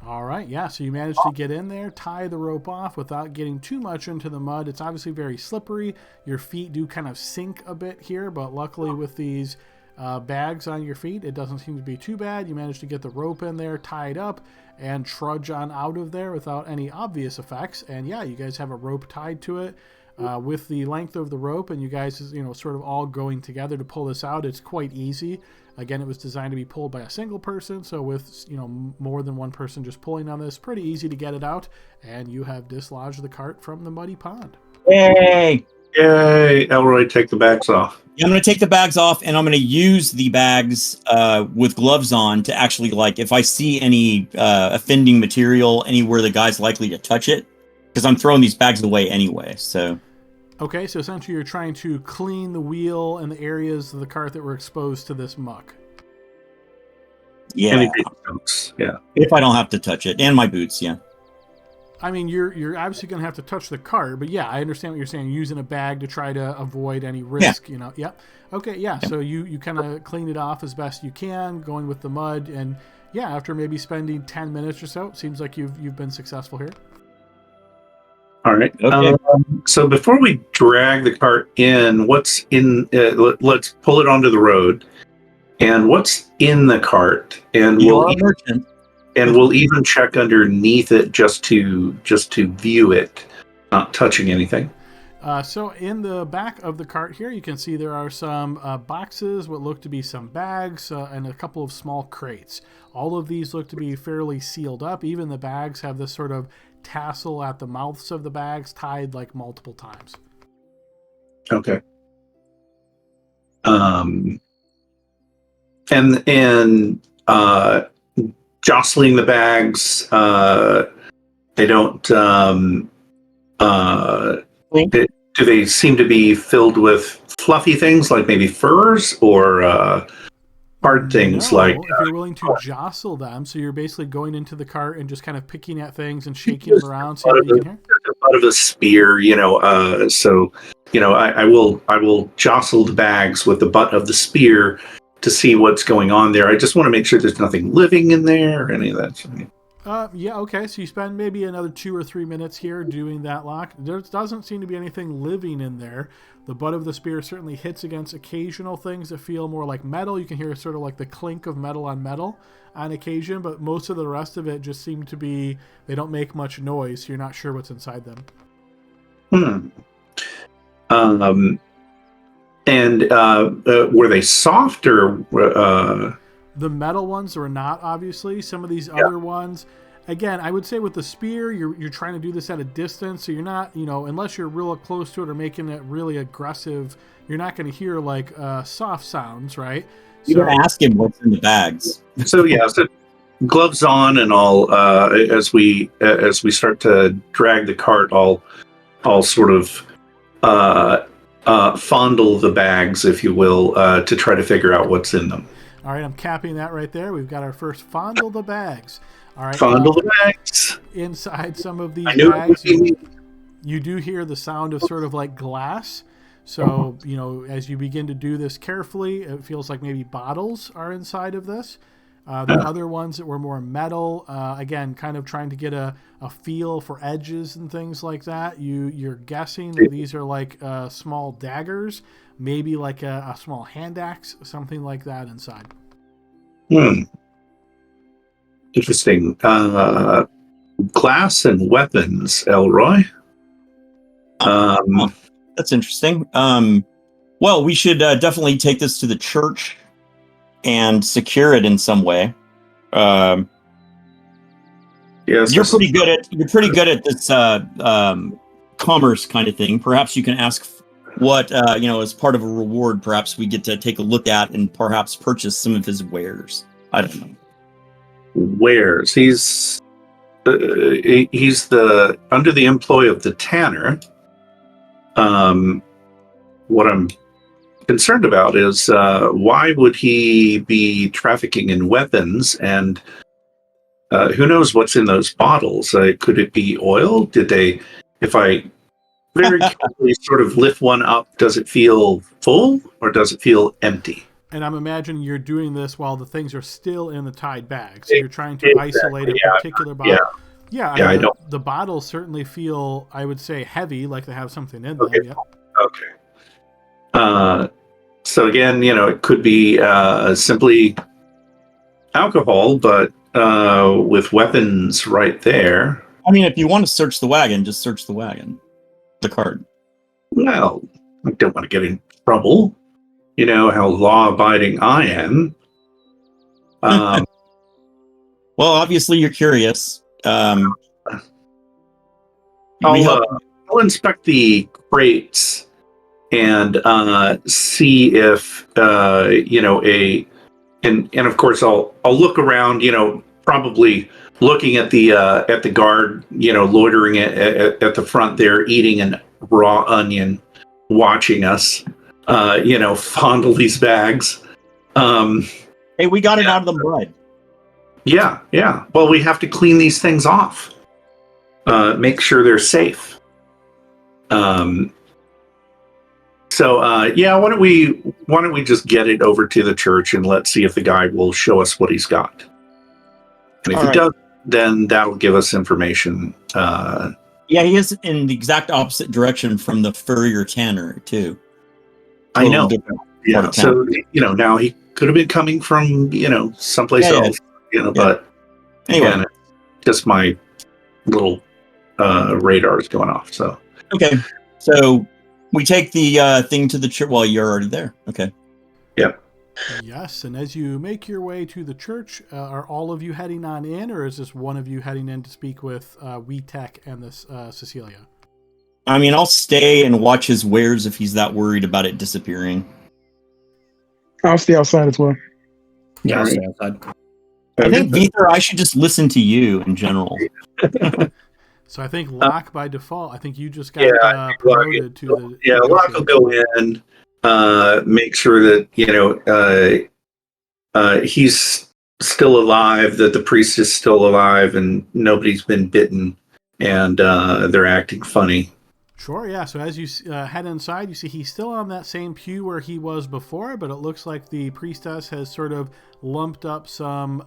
Speaker 1: All right, yeah, so you managed to get in there, tie the rope off without getting too much into the mud. It's obviously very slippery. Your feet do kind of sink a bit here, but luckily with these bags on your feet, it doesn't seem to be too bad. You managed to get the rope in there, tied up, and trudge on out of there without any obvious effects. And yeah, you guys have a rope tied to it with the length of the rope, and you guys, sort of all going together to pull this out. It's quite easy. Again, it was designed to be pulled by a single person, so with more than one person just pulling on this, pretty easy to get it out, and you have dislodged the cart from the muddy pond.
Speaker 2: Yay!
Speaker 3: Yay! Elroy, take the bags off.
Speaker 2: Yeah, I'm going to take the bags off, and I'm going to use the bags with gloves on to actually, if I see any offending material anywhere the guy's likely to touch it, because I'm throwing these bags away anyway, so...
Speaker 1: Okay, so essentially you're trying to clean the wheel and the areas of the cart that were exposed to this muck.
Speaker 2: Yeah.
Speaker 3: Yeah.
Speaker 2: If I don't have to touch it. And my boots, yeah.
Speaker 1: I mean, you're obviously going to have to touch the cart, but yeah, I understand what you're saying. You're using a bag to try to avoid any risk, Yeah. Okay, yeah, so you kind of clean it off as best you can, going with the mud, and yeah, after maybe spending 10 minutes or so, it seems like you've been successful here.
Speaker 3: All right.
Speaker 2: Okay.
Speaker 3: So before we drag the cart in, what's in? Let's pull it onto the road, and what's in the cart? And we'll even check underneath it just to view it, not touching anything.
Speaker 1: So in the back of the cart here, you can see there are some boxes, what look to be some bags, and a couple of small crates. All of these look to be fairly sealed up. Even the bags have this sort of tassel at the mouths of the bags tied multiple times.
Speaker 3: Okay. And jostling the bags, they don't do they seem to be filled with fluffy things like maybe furs or hard things
Speaker 1: if you're willing to jostle them, so you're basically going into the cart and just kind of picking at things and shaking them around, see what you can hear.
Speaker 3: The butt of a spear, I will jostle the bags with the butt of the spear to see what's going on there. I just want to make sure there's nothing living in there or any of that.
Speaker 1: Yeah, okay, so you spend maybe another 2 or 3 minutes here doing that lock. There doesn't seem to be anything living in there. The butt of the spear certainly hits against occasional things that feel more like metal. You can hear sort of like the clink of metal on metal on occasion, but most of the rest of it just seem to be, they don't make much noise, so you're not sure what's inside them.
Speaker 3: And were they soft or...
Speaker 1: The metal ones are not, obviously. Some of these other ones, again, I would say with the spear, you're trying to do this at a distance, so you're not, unless you're real close to it or making it really aggressive, you're not going to hear soft sounds, right?
Speaker 2: You can ask him what's in the bags.
Speaker 3: So gloves on, and I'll as we start to drag the cart, I'll sort of fondle the bags, if you will, to try to figure out what's in them.
Speaker 1: All right, I'm capping that right there. We've got our first fondle the bags. All right,
Speaker 3: Fondle the bags.
Speaker 1: Inside some of these
Speaker 3: I knew
Speaker 1: bags,
Speaker 3: it would be.
Speaker 1: you do hear the sound of sort of like glass. So, as you begin to do this carefully, it feels like maybe bottles are inside of this. The other ones that were more metal, again, kind of trying to get a feel for edges and things like that. You're guessing that these are like small daggers, maybe like a small hand axe, something like that inside.
Speaker 3: Interesting. Glass and weapons, Elroy.
Speaker 2: That's interesting. Well, we should definitely take this to the church and secure it in some way.
Speaker 3: Yes,
Speaker 2: you're pretty good at this commerce kind of thing. Perhaps you can ask what as part of a reward. Perhaps we get to take a look at and perhaps purchase some of his wares. I don't know.
Speaker 3: Wares. He's the under the employ of the tanner. What I'm concerned about is why would he be trafficking in weapons, and who knows what's in those bottles? Could it be oil? If I very carefully sort of lift one up, does it feel full or does it feel empty?
Speaker 1: And I'm imagining you're doing this while the things are still in the tied bag. So you're trying to isolate a particular bottle. I mean, the bottles certainly feel, I would say, heavy, like they have something in them. Yeah.
Speaker 3: Okay. So again, it could be simply alcohol, but with weapons right there.
Speaker 2: I mean, if you want to search the wagon, just search the wagon, the cart.
Speaker 3: Well, I don't want to get in trouble. You know how law-abiding I am.
Speaker 2: Well, obviously you're curious.
Speaker 3: I'll inspect the crates and see if and of course I'll look around. Probably looking at the guard. Loitering at the front there, eating a raw onion, watching us. Fondle these bags.
Speaker 2: Hey, we got it out of the mud.
Speaker 3: Yeah. Well, we have to clean these things off. Make sure they're safe. Why don't we just get it over to the church and let's see if the guy will show us what he's got. And if he does, then that'll give us information.
Speaker 2: Yeah, he is in the exact opposite direction from the furrier tanner too.
Speaker 3: I know. Yeah. So now he could have been coming from someplace else. But
Speaker 2: anyway,
Speaker 3: again, just my little radar is going off. So
Speaker 2: okay. So we take the thing to the church. Well, you're already there. Okay.
Speaker 3: Yep.
Speaker 1: Yes, and as you make your way to the church, are all of you heading on in, or is this one of you heading in to speak with Weetek and this Cecilia?
Speaker 2: I mean, I'll stay and watch his wares if he's that worried about it disappearing.
Speaker 4: I'll stay outside as well.
Speaker 5: Yeah, I'll stay outside.
Speaker 2: I think, Ether, I should just listen to you in general.
Speaker 1: So I think Locke, by default, I think you just got promoted to the...
Speaker 3: Yeah, Locke will go in, make sure that, he's still alive, that the priest is still alive, and nobody's been bitten, and they're acting funny.
Speaker 1: Sure, yeah. So as you head inside, you see he's still on that same pew where he was before, but it looks like the priestess has sort of lumped up some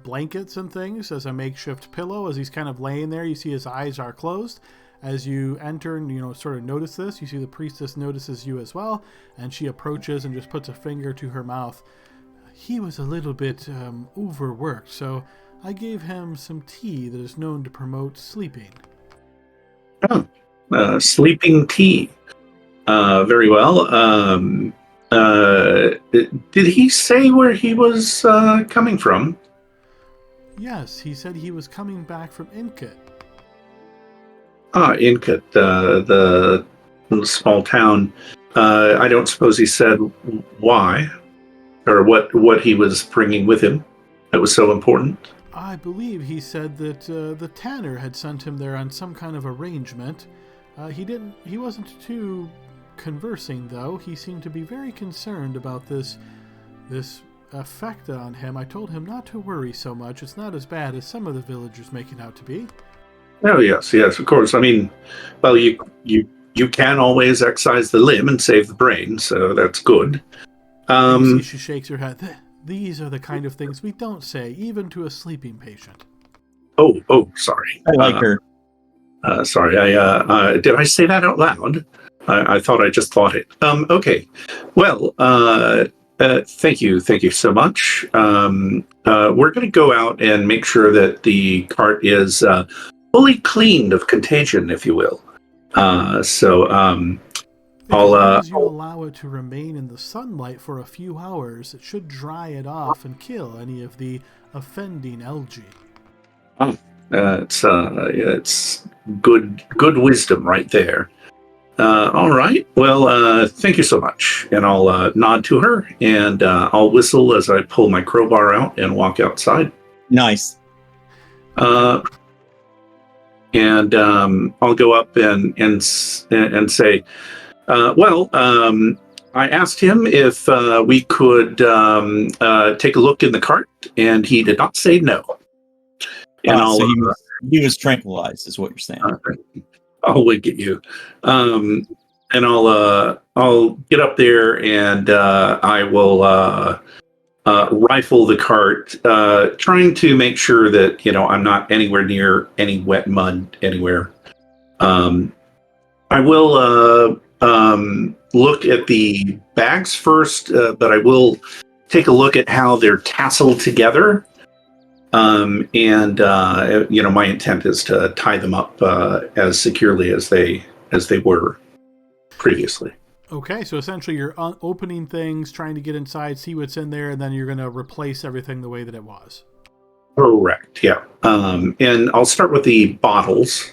Speaker 1: blankets and things as a makeshift pillow. As he's kind of laying there, you see his eyes are closed. As you enter and sort of notice this, you see the priestess notices you as well, and she approaches and just puts a finger to her mouth. He was a little bit overworked, so I gave him some tea that is known to promote sleeping.
Speaker 3: Oh. Sleeping tea. Very well. Did he say where he was coming from?
Speaker 1: Yes, he said he was coming back from Inkut.
Speaker 3: Inkut, the small town. I don't suppose he said why or what he was bringing with him that was so important.
Speaker 1: I believe he said that the tanner had sent him there on some kind of arrangement. He wasn't too conversing, though. He seemed to be very concerned about this effect on him. I told him not to worry so much. It's not as bad as some of the villagers make it out to be.
Speaker 3: Oh, yes, of course. I mean, well, you can always excise the limb and save the brain, so that's good.
Speaker 1: You see, she shakes her head. These are the kind of things we don't say, even to a sleeping patient.
Speaker 3: Oh, sorry.
Speaker 2: I like her.
Speaker 3: Sorry, did I say that out loud? I thought I just thought it. Okay. Well, thank you so much. We're going to go out and make sure that the cart is fully cleaned of contagion, if you will.
Speaker 1: As you allow it to remain in the sunlight for a few hours, it should dry it off and kill any of the offending algae.
Speaker 3: It's good wisdom right there. All right. Well, thank you so much. And I'll nod to her, and I'll whistle as I pull my crowbar out and walk outside.
Speaker 2: Nice.
Speaker 3: And I'll go up and say, I asked him if we could take a look in the cart, and he did not say no. And
Speaker 2: so he was tranquilized, is what you're saying.
Speaker 3: I'll wink at you, and I'll get up there and I will rifle the cart, trying to make sure that I'm not anywhere near any wet mud anywhere. I will look at the bags first, but I will take a look at how they're tasseled together. My intent is to tie them up as securely as they were previously.
Speaker 1: Okay, so essentially you're opening things, trying to get inside, see what's in there, and then you're going to replace everything the way that it was.
Speaker 3: Correct, yeah. And I'll start with the bottles.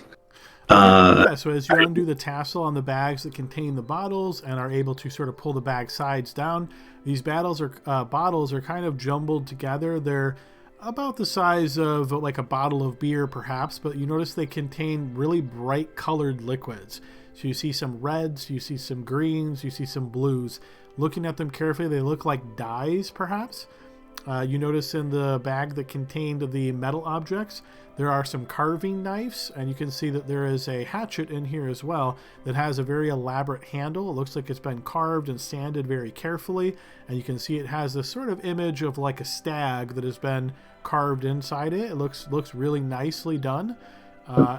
Speaker 1: So as you undo the tassel on the bags that contain the bottles and are able to sort of pull the bag sides down, these bottles are kind of jumbled together. They're about the size of like a bottle of beer, perhaps, but you notice they contain really bright colored liquids. So you see some reds, you see some greens, you see some blues. Looking at them carefully, they look like dyes, perhaps. You notice in the bag that contained the metal objects, there are some carving knives, and you can see that there is a hatchet in here as well that has a very elaborate handle. It looks like it's been carved and sanded very carefully, and you can see it has this sort of image of like a stag that has been carved inside it. It looks really nicely done.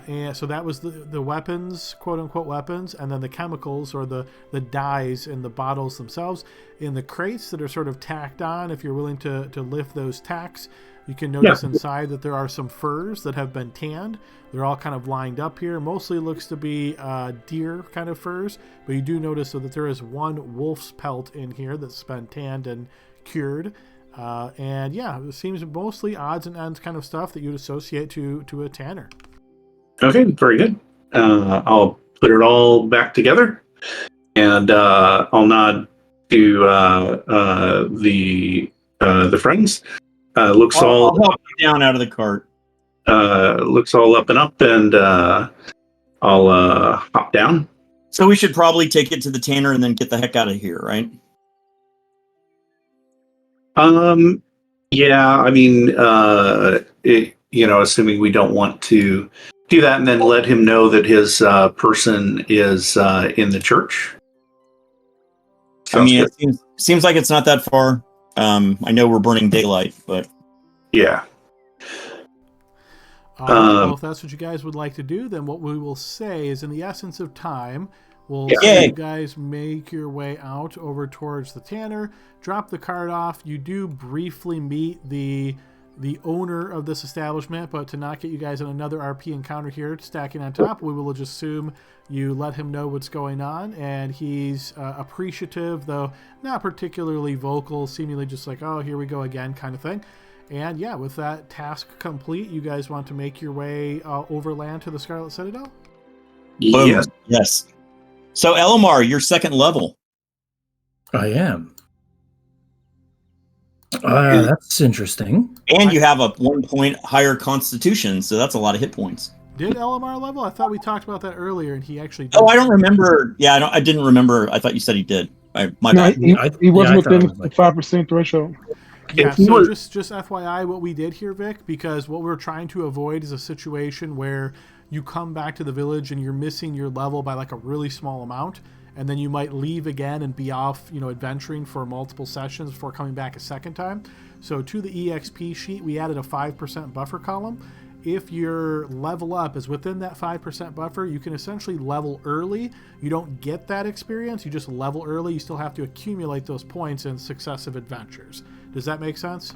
Speaker 1: And so that was the weapons, quote unquote weapons, and then the chemicals or the dyes in the bottles themselves. In the crates that are sort of tacked on, if you're willing to lift those tacks, you can notice inside that there are some furs that have been tanned. They're all kind of lined up here. Mostly looks to be deer kind of furs, but you do notice that there is one wolf's pelt in here that's been tanned and cured. It seems mostly odds and ends kind of stuff that you'd associate to a tanner.
Speaker 3: Okay, very good. I'll put it all back together, and I'll nod to the friends.
Speaker 2: I'll help you down out of the cart.
Speaker 3: Looks all up and up, and I'll hop down.
Speaker 2: So we should probably take it to the tanner and then get the heck out of here, right?
Speaker 3: Yeah. I mean, assuming we don't want to do that, and then let him know that his person is in the church.
Speaker 2: It seems like it's not that far. I know we're burning daylight, but
Speaker 3: yeah.
Speaker 1: Well, if that's what you guys would like to do, then what we will say is, in the essence of time, we'll see you guys make your way out over towards the tanner, drop the cart off. You do briefly meet the owner of this establishment, but to not get you guys in another RP encounter here, stacking on top, we will just assume you let him know what's going on, and he's appreciative, though not particularly vocal, seemingly just like, oh, here we go again kind of thing. And yeah, with that task complete, you guys want to make your way overland to the Scarlet Citadel?
Speaker 2: Yes. So Elmar, you're second level.
Speaker 5: I am. That's interesting.
Speaker 2: And you have a 1 point higher constitution, so that's a lot of hit points.
Speaker 1: Did LMR level? I thought we talked about that earlier, and he actually did.
Speaker 2: Oh, I don't remember. Yeah, I didn't remember. I thought you said he did. My
Speaker 4: No,
Speaker 2: bad.
Speaker 4: he wasn't
Speaker 5: I thought it
Speaker 4: within
Speaker 5: was like-
Speaker 4: the 5% threshold.
Speaker 1: Yeah, so just FYI what we did here, Vic, because what we're trying to avoid is a situation where you come back to the village and you're missing your level by like a really small amount, and then you might leave again and be off, adventuring for multiple sessions before coming back a second time. So to the EXP sheet, we added a 5% buffer column. If your level up is within that 5% buffer, you can essentially level early. You don't get that experience, you just level early. You still have to accumulate those points in successive adventures. Does that make sense?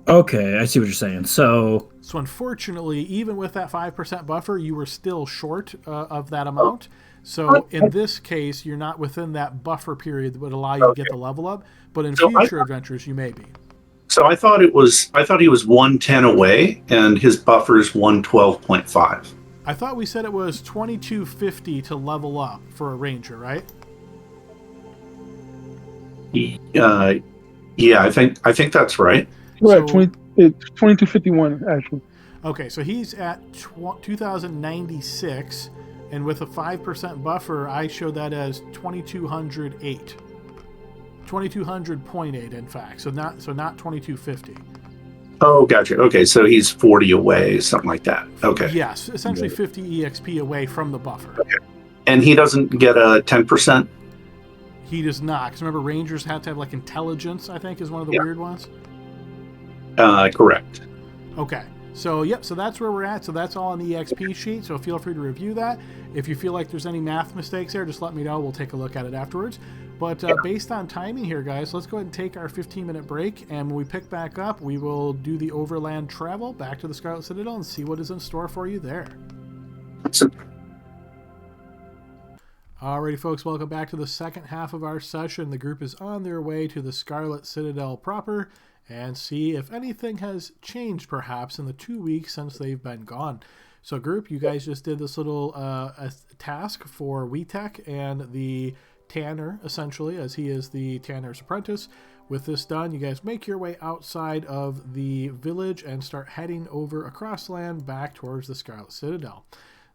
Speaker 5: Okay, I see what you're saying. So
Speaker 1: unfortunately, even with that 5% buffer, you were still short of that amount. So in this case, you're not within that buffer period that would allow you to get the level up. But in future adventures, you may be.
Speaker 3: So I thought he was 110 away, and his buffer is 112.5.
Speaker 1: I thought we said it was 2250 to level up for a ranger, right?
Speaker 3: Yeah, I think that's right.
Speaker 4: Right,
Speaker 1: So-
Speaker 4: it's 2251 actually.
Speaker 1: Okay, so he's at 2096, and with a 5% buffer, I show that as 2208. 2200.8, in fact. So not 2250.
Speaker 3: Oh, gotcha. Okay, so he's 40 away, something like that. Okay.
Speaker 1: Yes, essentially 50 EXP away from the buffer.
Speaker 3: Okay. And he doesn't get a 10%?
Speaker 1: He does not. Because remember, rangers have to have like intelligence, I think, is one of the weird ones.
Speaker 3: Correct.
Speaker 1: Okay. So, yep, so that's where we're at. So that's all on the EXP sheet. So feel free to review that. If you feel like there's any math mistakes there, just let me know. We'll take a look at it afterwards. But based on timing here, guys, let's go ahead and take our 15-minute break. And when we pick back up, we will do the overland travel back to the Scarlet Citadel and see what is in store for you there. Alrighty, folks, welcome back to the second half of our session. The group is on their way to the Scarlet Citadel proper and see if anything has changed, perhaps, in the 2 weeks since they've been gone. So, group, you guys just did this little task for Weetek and the Tanner, essentially, as he is the Tanner's apprentice. With this done, you guys make your way outside of the village and start heading over across land back towards the Scarlet Citadel.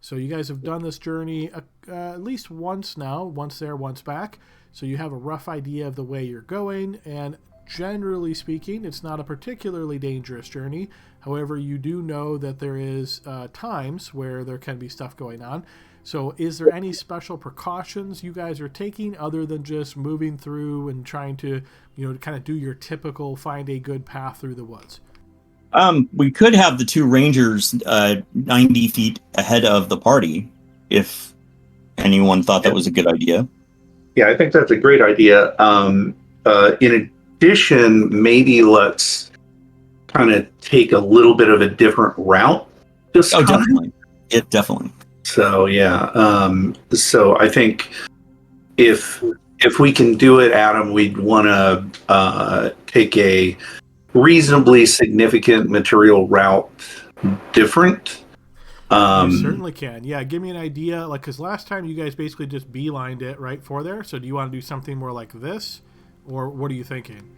Speaker 1: So you guys have done this journey at least once now, once there, once back. So you have a rough idea of the way you're going, and generally speaking, it's not a particularly dangerous journey. However, you do know that there is times where there can be stuff going on. So is there any special precautions you guys are taking other than just moving through and trying to, kind of do your typical find a good path through the woods?
Speaker 2: We could have the two rangers 90 feet ahead of the party if anyone thought that was a good idea.
Speaker 3: Yeah, I think that's a great idea. In addition, maybe let's kind of take a little bit of a different route this time.
Speaker 2: Definitely. Definitely.
Speaker 3: So, yeah. So I think if we can do it, Adam, we'd want to take a reasonably significant material route different.
Speaker 1: You certainly can. Yeah, give me an idea. Like, because last time you guys basically just beelined it right for there. So do you want to do something more like this? Or what are you thinking?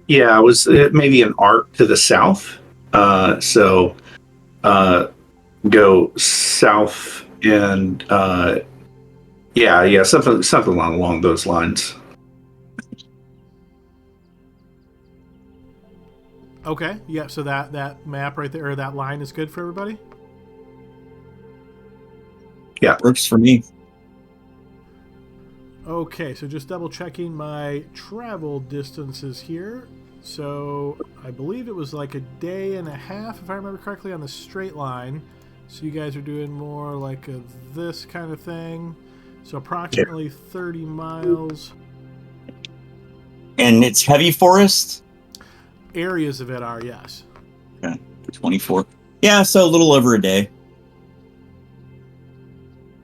Speaker 3: Yeah, it was maybe an arc to the south. So go south and something along those lines.
Speaker 1: Okay, yeah, so that map right there, or that line is good for everybody?
Speaker 3: Yeah.
Speaker 2: Works for me.
Speaker 1: Okay, so just double checking my travel distances here. So I believe it was like a day and a half, if I remember correctly, on the straight line. So you guys are doing more like this kind of thing. So approximately 30 miles.
Speaker 2: And it's heavy forest?
Speaker 1: Areas of it are, yes.
Speaker 2: Okay, 24. Yeah, so a little over a day.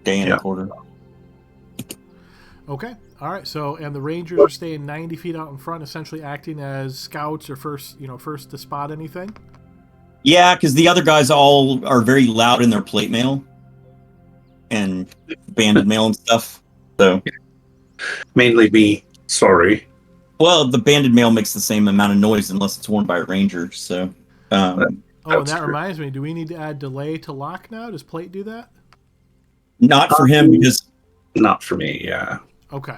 Speaker 2: Day and a quarter.
Speaker 1: Okay. All right. So, and the Rangers are staying 90 feet out in front, essentially acting as scouts or first to spot anything.
Speaker 2: Yeah, because the other guys all are very loud in their plate mail and banded mail and stuff. So
Speaker 3: mainly me. Sorry.
Speaker 2: Well, the banded mail makes the same amount of noise unless it's worn by a ranger. So,
Speaker 1: and that
Speaker 3: true.
Speaker 1: reminds me. Do we need to add delay to lock now? Does plate do that?
Speaker 2: not for him because
Speaker 3: Not for me. Yeah.
Speaker 1: Okay.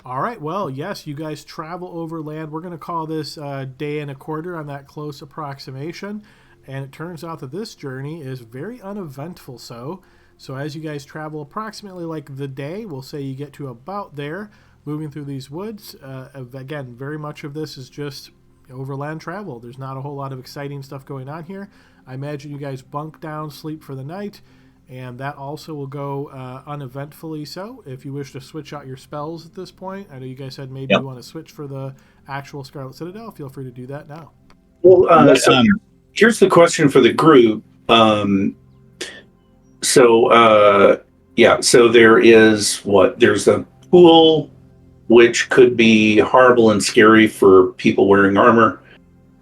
Speaker 1: All right. Well, yes, you guys travel overland. We're going to call this day and a quarter on that close approximation. And it turns out that this journey is very uneventful. So as you guys travel approximately like the day, we'll say you get to about there, moving through these woods. Again, very much of this is just overland travel. There's not a whole lot of exciting stuff going on here. I imagine you guys bunk down, sleep for the night. And that also will go uneventfully. So if you wish to switch out your spells at this point, I know you guys said maybe you want to switch for the actual Scarlet Citadel. Feel free to do that now.
Speaker 3: Well, here's the question for the group. So there is there's a pool, which could be horrible and scary for people wearing armor.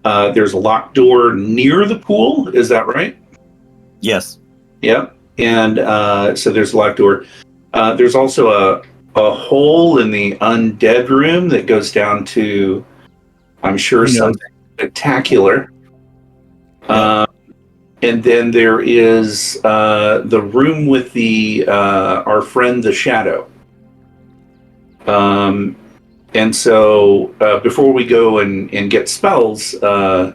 Speaker 3: There's a locked door near the pool. Is that right?
Speaker 2: yes.
Speaker 3: Yep. And so there's a locked door. There's also a hole in the undead room that goes down to, I'm sure, something spectacular. And then there is the room with the our friend the Shadow. And so before we go and get spells, do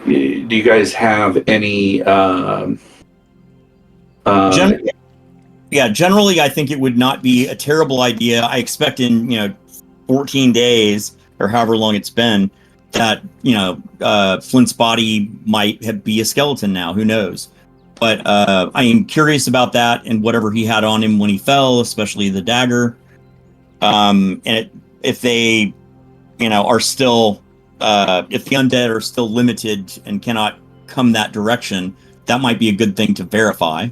Speaker 3: you guys have any?
Speaker 2: Generally, I think it would not be a terrible idea. I expect in 14 days or however long it's been that Flint's body might be a skeleton now. Who knows? But I am curious about that and whatever he had on him when he fell, especially the dagger. If they, are still, if the undead are still limited and cannot come that direction, that might be a good thing to verify.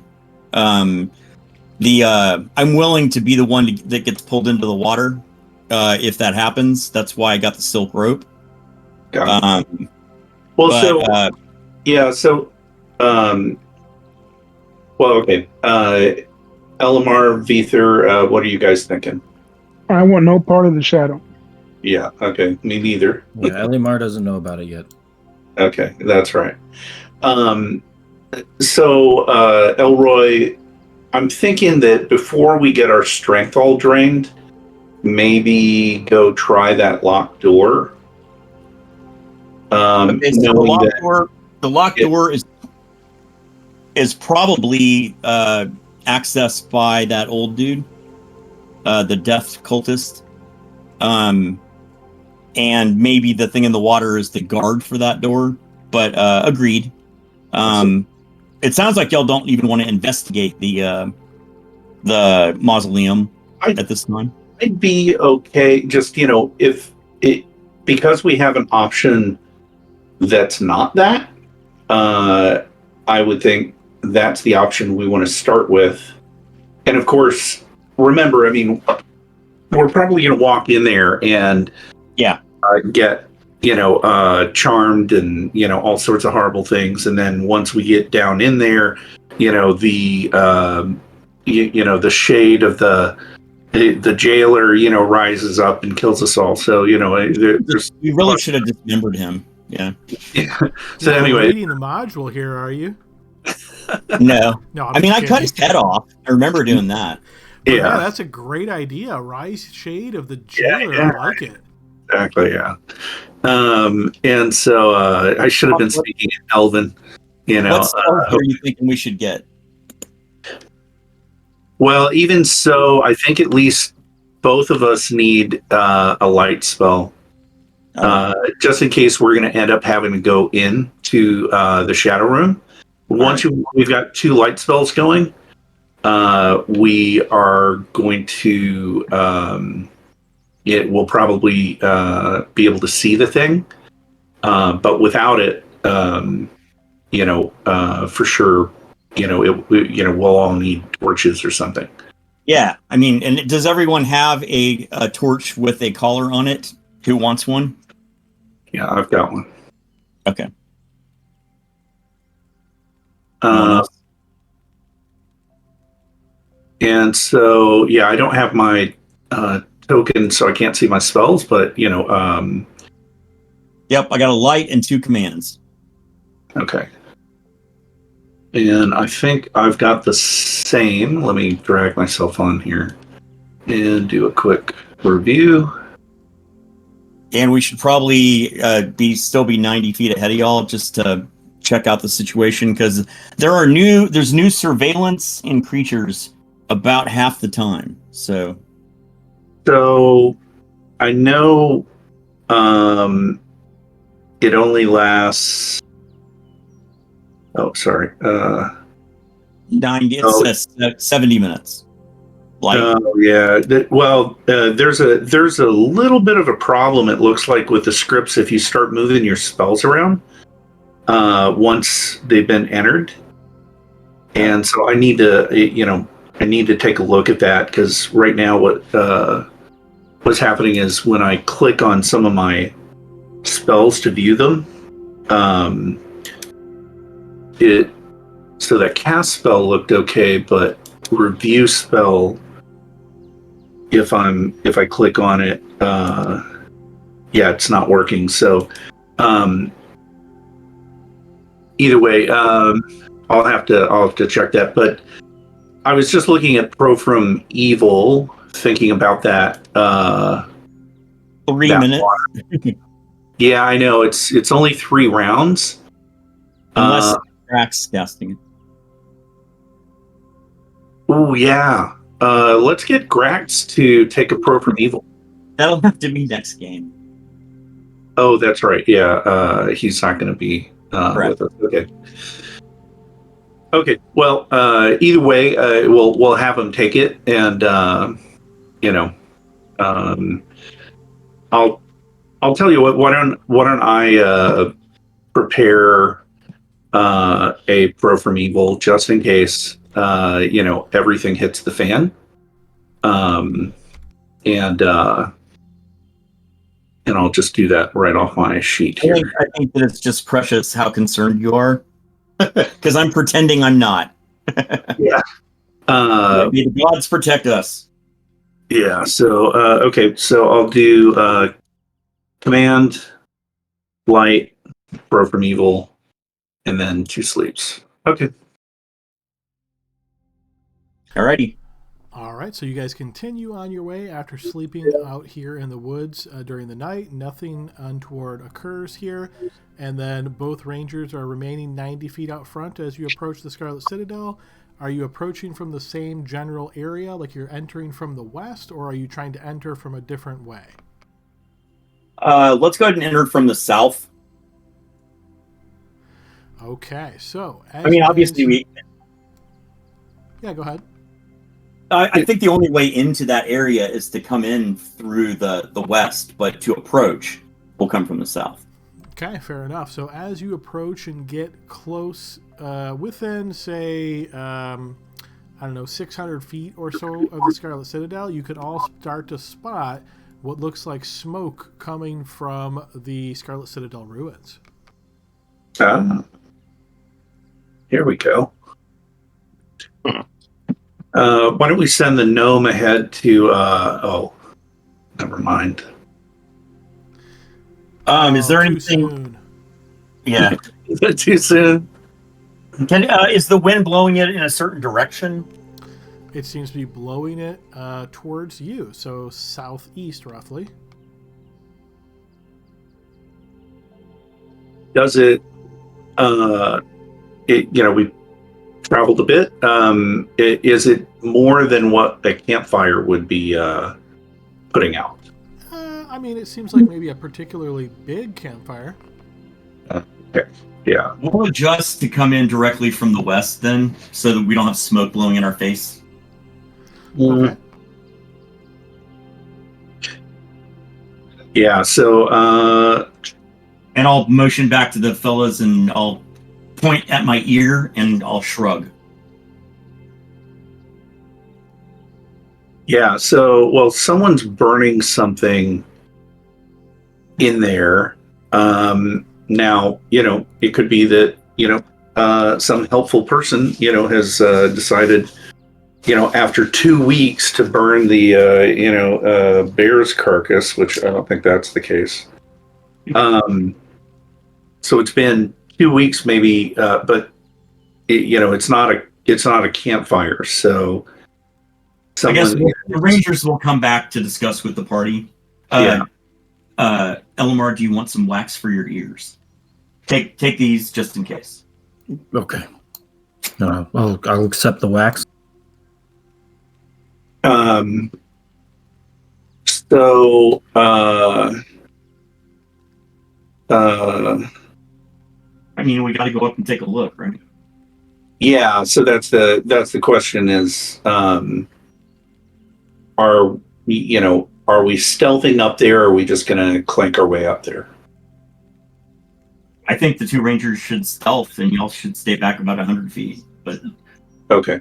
Speaker 2: I'm willing to be the one that gets pulled into the water if that happens. That's why I got the silk rope.
Speaker 3: Yeah. Okay. Elamar, Vether, what are you guys thinking?
Speaker 4: I want no part of the shadow.
Speaker 3: Yeah, okay. Me neither.
Speaker 5: Yeah, Elimar doesn't know about it yet.
Speaker 3: Okay, that's right. Elroy, I'm thinking that before we get our strength all drained, maybe go try that locked door.
Speaker 2: The locked door is probably accessed by that old dude, the death cultist. And maybe the thing in the water is the guard for that door. But agreed. It sounds like y'all don't even want to investigate the mausoleum at this time.
Speaker 3: I'd be okay. Just because we have an option that's not that. I would think that's the option we want to start with. And of course, remember, we're probably going to walk in there and get charmed and all sorts of horrible things. And then once we get down in there, the shade of the jailer rises up and kills us all. So
Speaker 2: we really should have dismembered him. Yeah.
Speaker 3: So anyway,
Speaker 1: reading the module here, are you?
Speaker 2: No.
Speaker 1: I
Speaker 2: cut his head off. I remember doing that.
Speaker 1: But yeah, that's a great idea. Rise shade of the jailer. I like it.
Speaker 3: Exactly. Yeah. And so I should have been speaking in Elven.
Speaker 2: What spells are you thinking we should get?
Speaker 3: Well, even so, I think at least both of us need a light spell. Just in case we're going to end up having to go into the shadow room. Once we've got 2 light spells going, we are going to we'll probably be able to see the thing, but without it, for sure, we'll all need torches or something.
Speaker 2: Yeah, and does everyone have a torch with a collar on it? Who wants one?
Speaker 3: Yeah, I've got one.
Speaker 2: Okay.
Speaker 3: And so, I don't have my token, so I can't see my spells, but
Speaker 2: Yep, I got a light and 2 commands.
Speaker 3: Okay. And I think I've got the same. Let me drag myself on here and do a quick review.
Speaker 2: And we should probably still be 90 feet ahead of y'all just to check out the situation, because there's new surveillance and creatures about half the time. So
Speaker 3: I know it only lasts. Oh, sorry.
Speaker 2: 90. It says 70 minutes.
Speaker 3: Yeah. There's a little bit of a problem. It looks like with the scripts if you start moving your spells around once they've been entered, and so I need to take a look at that, because right now what's happening is when I click on some of my spells to view them, so that cast spell looked okay, but review spell, if I click on it, it's not working. So either way, I'll have to check that. But I was just looking at Pro from Evil, thinking about that.
Speaker 2: 3 minutes.
Speaker 3: Yeah, I know. It's only 3 rounds.
Speaker 2: Unless Drax casting it.
Speaker 3: Oh yeah. Let's get Grax to take a Pro from Evil.
Speaker 2: That'll have to be next game.
Speaker 3: Oh, that's right. Yeah, he's not going to be with us. Okay. Okay. Well, either way, we'll have him take it, and I'll tell you what. Why don't I prepare a Pro from Evil just in case everything hits the fan, and I'll just do that right off my sheet here.
Speaker 2: I think that it's just precious how concerned you are, because I'm pretending I'm not.
Speaker 3: Yeah.
Speaker 2: May the gods protect us.
Speaker 3: Yeah. So okay. So I'll do command, light, Pro from Evil, and then 2 sleeps. Okay.
Speaker 2: Alrighty.
Speaker 1: All right, so you guys continue on your way after sleeping out here in the woods during the night. Nothing untoward occurs here. And then both rangers are remaining 90 feet out front as you approach the Scarlet Citadel. Are you approaching from the same general area, like you're entering from the west, or are you trying to enter from a different way?
Speaker 2: Let's go ahead and enter from the south.
Speaker 1: Okay, so...
Speaker 2: obviously
Speaker 1: Yeah, go ahead.
Speaker 2: I think the only way into that area is to come in through the west, but to approach, we'll come from the south.
Speaker 1: Okay, fair enough. So as you approach and get close, within, say, 600 feet or so of the Scarlet Citadel, you could all start to spot what looks like smoke coming from the Scarlet Citadel ruins.
Speaker 3: Here we go. Why don't we send the gnome ahead to never mind.
Speaker 2: Is there anything?
Speaker 1: Soon.
Speaker 2: Yeah.
Speaker 3: Is that too soon?
Speaker 2: Is the wind blowing it in a certain direction?
Speaker 1: It seems to be blowing it towards you, so southeast roughly.
Speaker 3: Does it? We traveled a bit. Is it more than what a campfire would be putting out?
Speaker 1: It seems like maybe a particularly big campfire.
Speaker 3: Okay. Yeah.
Speaker 2: We'll adjust to come in directly from the west then, so that we don't have smoke blowing in our face.
Speaker 1: Okay.
Speaker 3: Yeah, so
Speaker 2: and I'll motion back to the fellas and I'll point at my ear and I'll shrug.
Speaker 3: Yeah, so someone's burning something in there. Now, it could be that, some helpful person, has decided after 2 weeks to burn the bear's carcass, which I don't think that's the case. So it's been 2 weeks maybe, but it's not a campfire. So
Speaker 2: I guess the Rangers will come back to discuss with the party. Elamar, do you want some wax for your ears? Take these just in case.
Speaker 5: Okay. I'll accept the wax.
Speaker 3: So
Speaker 2: I mean, we got to go up and take a look, right?
Speaker 3: Yeah. So that's the question: is are we stealthing up there, or are we just going to clank our way up there?
Speaker 2: I think the 2 Rangers should stealth, and y'all should stay back about 100 feet. But
Speaker 3: okay.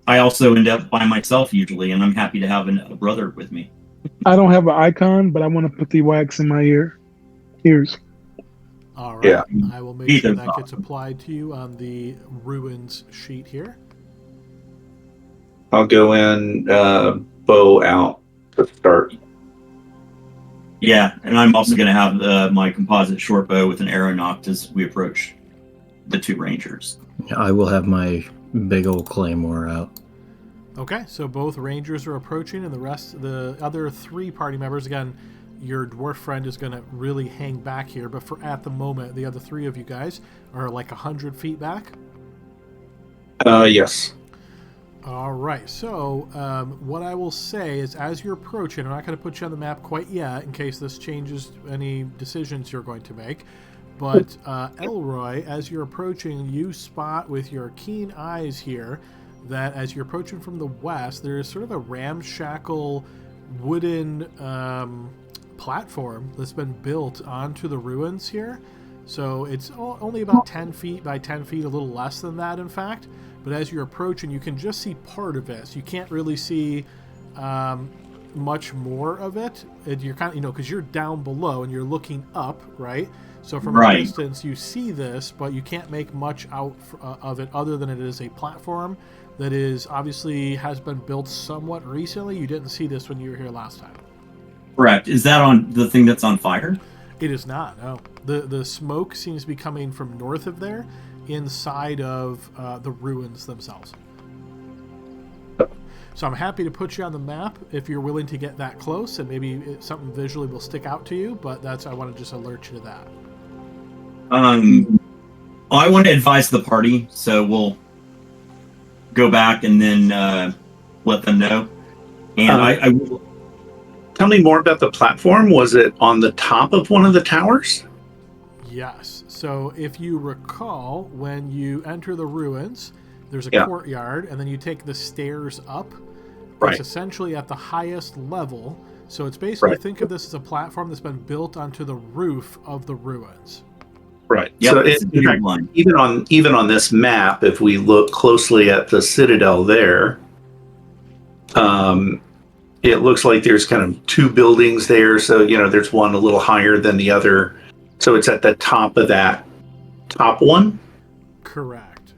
Speaker 2: I also end up by myself usually, and I'm happy to have a brother with me.
Speaker 4: I don't have an icon, but I want to put the wax in my ears.
Speaker 1: All right. Yeah. I will make sure that gets applied to you on the ruins sheet here.
Speaker 3: I'll go in, bow out to start.
Speaker 2: Yeah, and I'm also going to have my composite short bow with an arrow nocked as we approach the 2 Rangers.
Speaker 5: Yeah, I will have my big old claymore out.
Speaker 1: Okay, so both Rangers are approaching, and the other 3 party members, again, your dwarf friend is going to really hang back here, but for at the moment, the other 3 of you guys are like 100 feet back?
Speaker 3: Yes.
Speaker 1: All right, so what I will say is as you're approaching, I'm not going to put you on the map quite yet in case this changes any decisions you're going to make, but Elroy, as you're approaching, you spot with your keen eyes here that as you're approaching from the west, there is sort of a ramshackle wooden platform that's been built onto the ruins here. So it's only about 10 feet by 10 feet, a little less than that, in fact. But as you're approaching, you can just see part of it. So you can't really see much more of it. You're kind of, because you're down below and you're looking up, right? So from a distance, you see this, but you can't make much out of it other than it is a platform that is obviously has been built somewhat recently. You didn't see this when you were here last time.
Speaker 2: Correct. Is that on the thing that's on fire?
Speaker 1: It is not, no. The smoke seems to be coming from north of there, inside of the ruins themselves. So I'm happy to put you on the map if you're willing to get that close, and maybe something visually will stick out to you, but I want to just alert you to that.
Speaker 2: I want to advise the party, so we'll go back and then let them know. And I will...
Speaker 3: Tell me more about the platform. Was it on the top of one of the towers?
Speaker 1: Yes. So if you recall, when you enter the ruins, there's a courtyard, and then you take the stairs up. Right. It's essentially at the highest level. So it's basically, think of this as a platform that's been built onto the roof of the ruins.
Speaker 3: Right. Yep, so even on this map, if we look closely at the Citadel there, it looks like there's kind of 2 buildings there. So, there's one a little higher than the other. So it's at the top of that top one?
Speaker 1: Correct.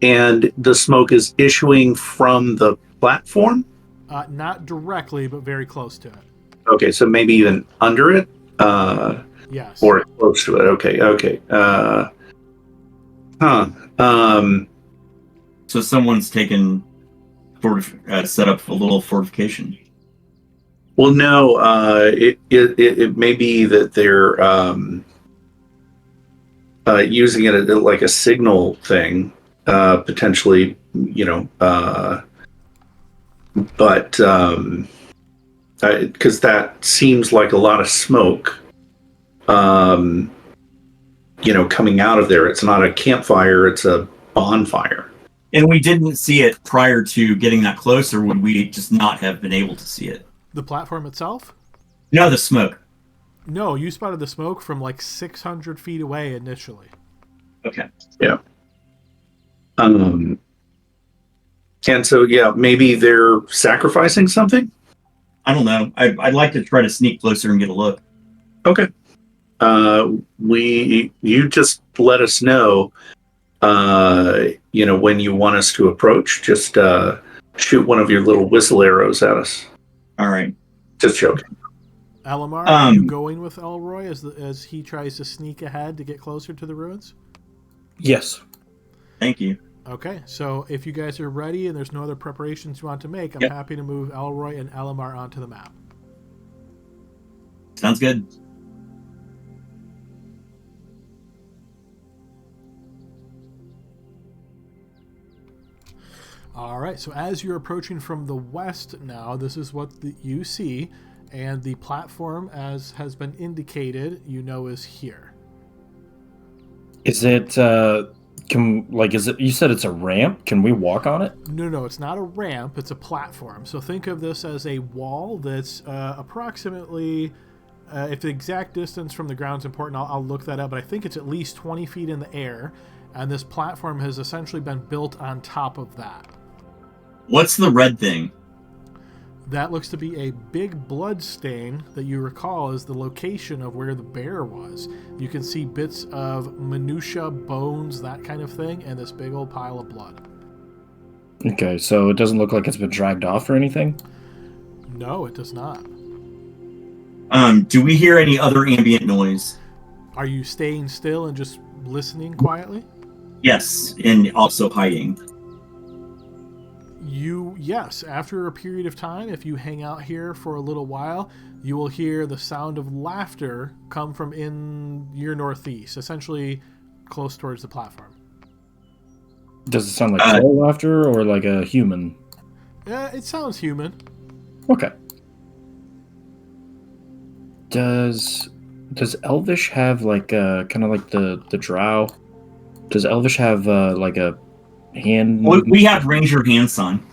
Speaker 3: And the smoke is issuing from the platform?
Speaker 1: Not directly, but very close to it.
Speaker 3: Okay, so maybe even under it?
Speaker 1: Yes.
Speaker 3: Or close to it. Okay.
Speaker 2: So someone's taken set up a little fortification.
Speaker 3: Well, no. It may be that they're using it like a signal thing, potentially. But because that seems like a lot of smoke, coming out of there. It's not a campfire; it's a bonfire.
Speaker 2: And we didn't see it prior to getting that close, or would we just not have been able to see it?
Speaker 1: The platform itself?
Speaker 2: No, the smoke.
Speaker 1: No, you spotted the smoke from like 600 feet away initially.
Speaker 2: Okay.
Speaker 3: Yeah. And so, maybe they're sacrificing something?
Speaker 2: I don't know. I'd like to try to sneak closer and get a look.
Speaker 3: Okay. You just let us know when you want us to approach, just shoot one of your little whistle arrows at us.
Speaker 2: All right.
Speaker 3: Just joking.
Speaker 1: Alamar, are you going with Elroy as he tries to sneak ahead to get closer to the ruins?
Speaker 5: Yes.
Speaker 2: Thank you.
Speaker 1: Okay, so if you guys are ready and there's no other preparations you want to make, I'm happy to move Elroy and Alamar onto the map.
Speaker 2: Sounds good.
Speaker 1: All right, so as you're approaching from the west now, this is what you see, and the platform, as has been indicated, is here.
Speaker 5: Is it, you said it's a ramp? Can we walk on it?
Speaker 1: No, it's not a ramp, it's a platform. So think of this as a wall that's approximately, if the exact distance from the ground is important, I'll look that up, but I think it's at least 20 feet in the air, and this platform has essentially been built on top of that.
Speaker 2: What's the red thing?
Speaker 1: That looks to be a big blood stain that you recall is the location of where the bear was. You can see bits of minutia, bones, that kind of thing, and this big old pile of blood.
Speaker 5: Okay, so it doesn't look like it's been dragged off or anything?
Speaker 1: No, it does not.
Speaker 2: Do we hear any other ambient noise?
Speaker 1: Are you staying still and just listening quietly?
Speaker 2: Yes, and also hiding.
Speaker 1: Yes, after a period of time, if you hang out here for a little while, you will hear the sound of laughter come from in your northeast, essentially close towards the platform.
Speaker 5: Does it sound like troll laughter or like a human?
Speaker 1: It sounds human.
Speaker 5: Okay. Does Elvish have like kind of like the drow? Does Elvish have like a hand?
Speaker 2: We have Ranger hand sign.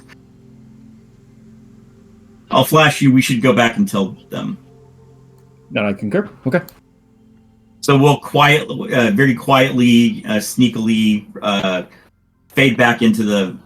Speaker 2: I'll flash you. We should go back and tell them.
Speaker 5: And I concur. Okay.
Speaker 2: So we'll very quietly, sneakily fade back into the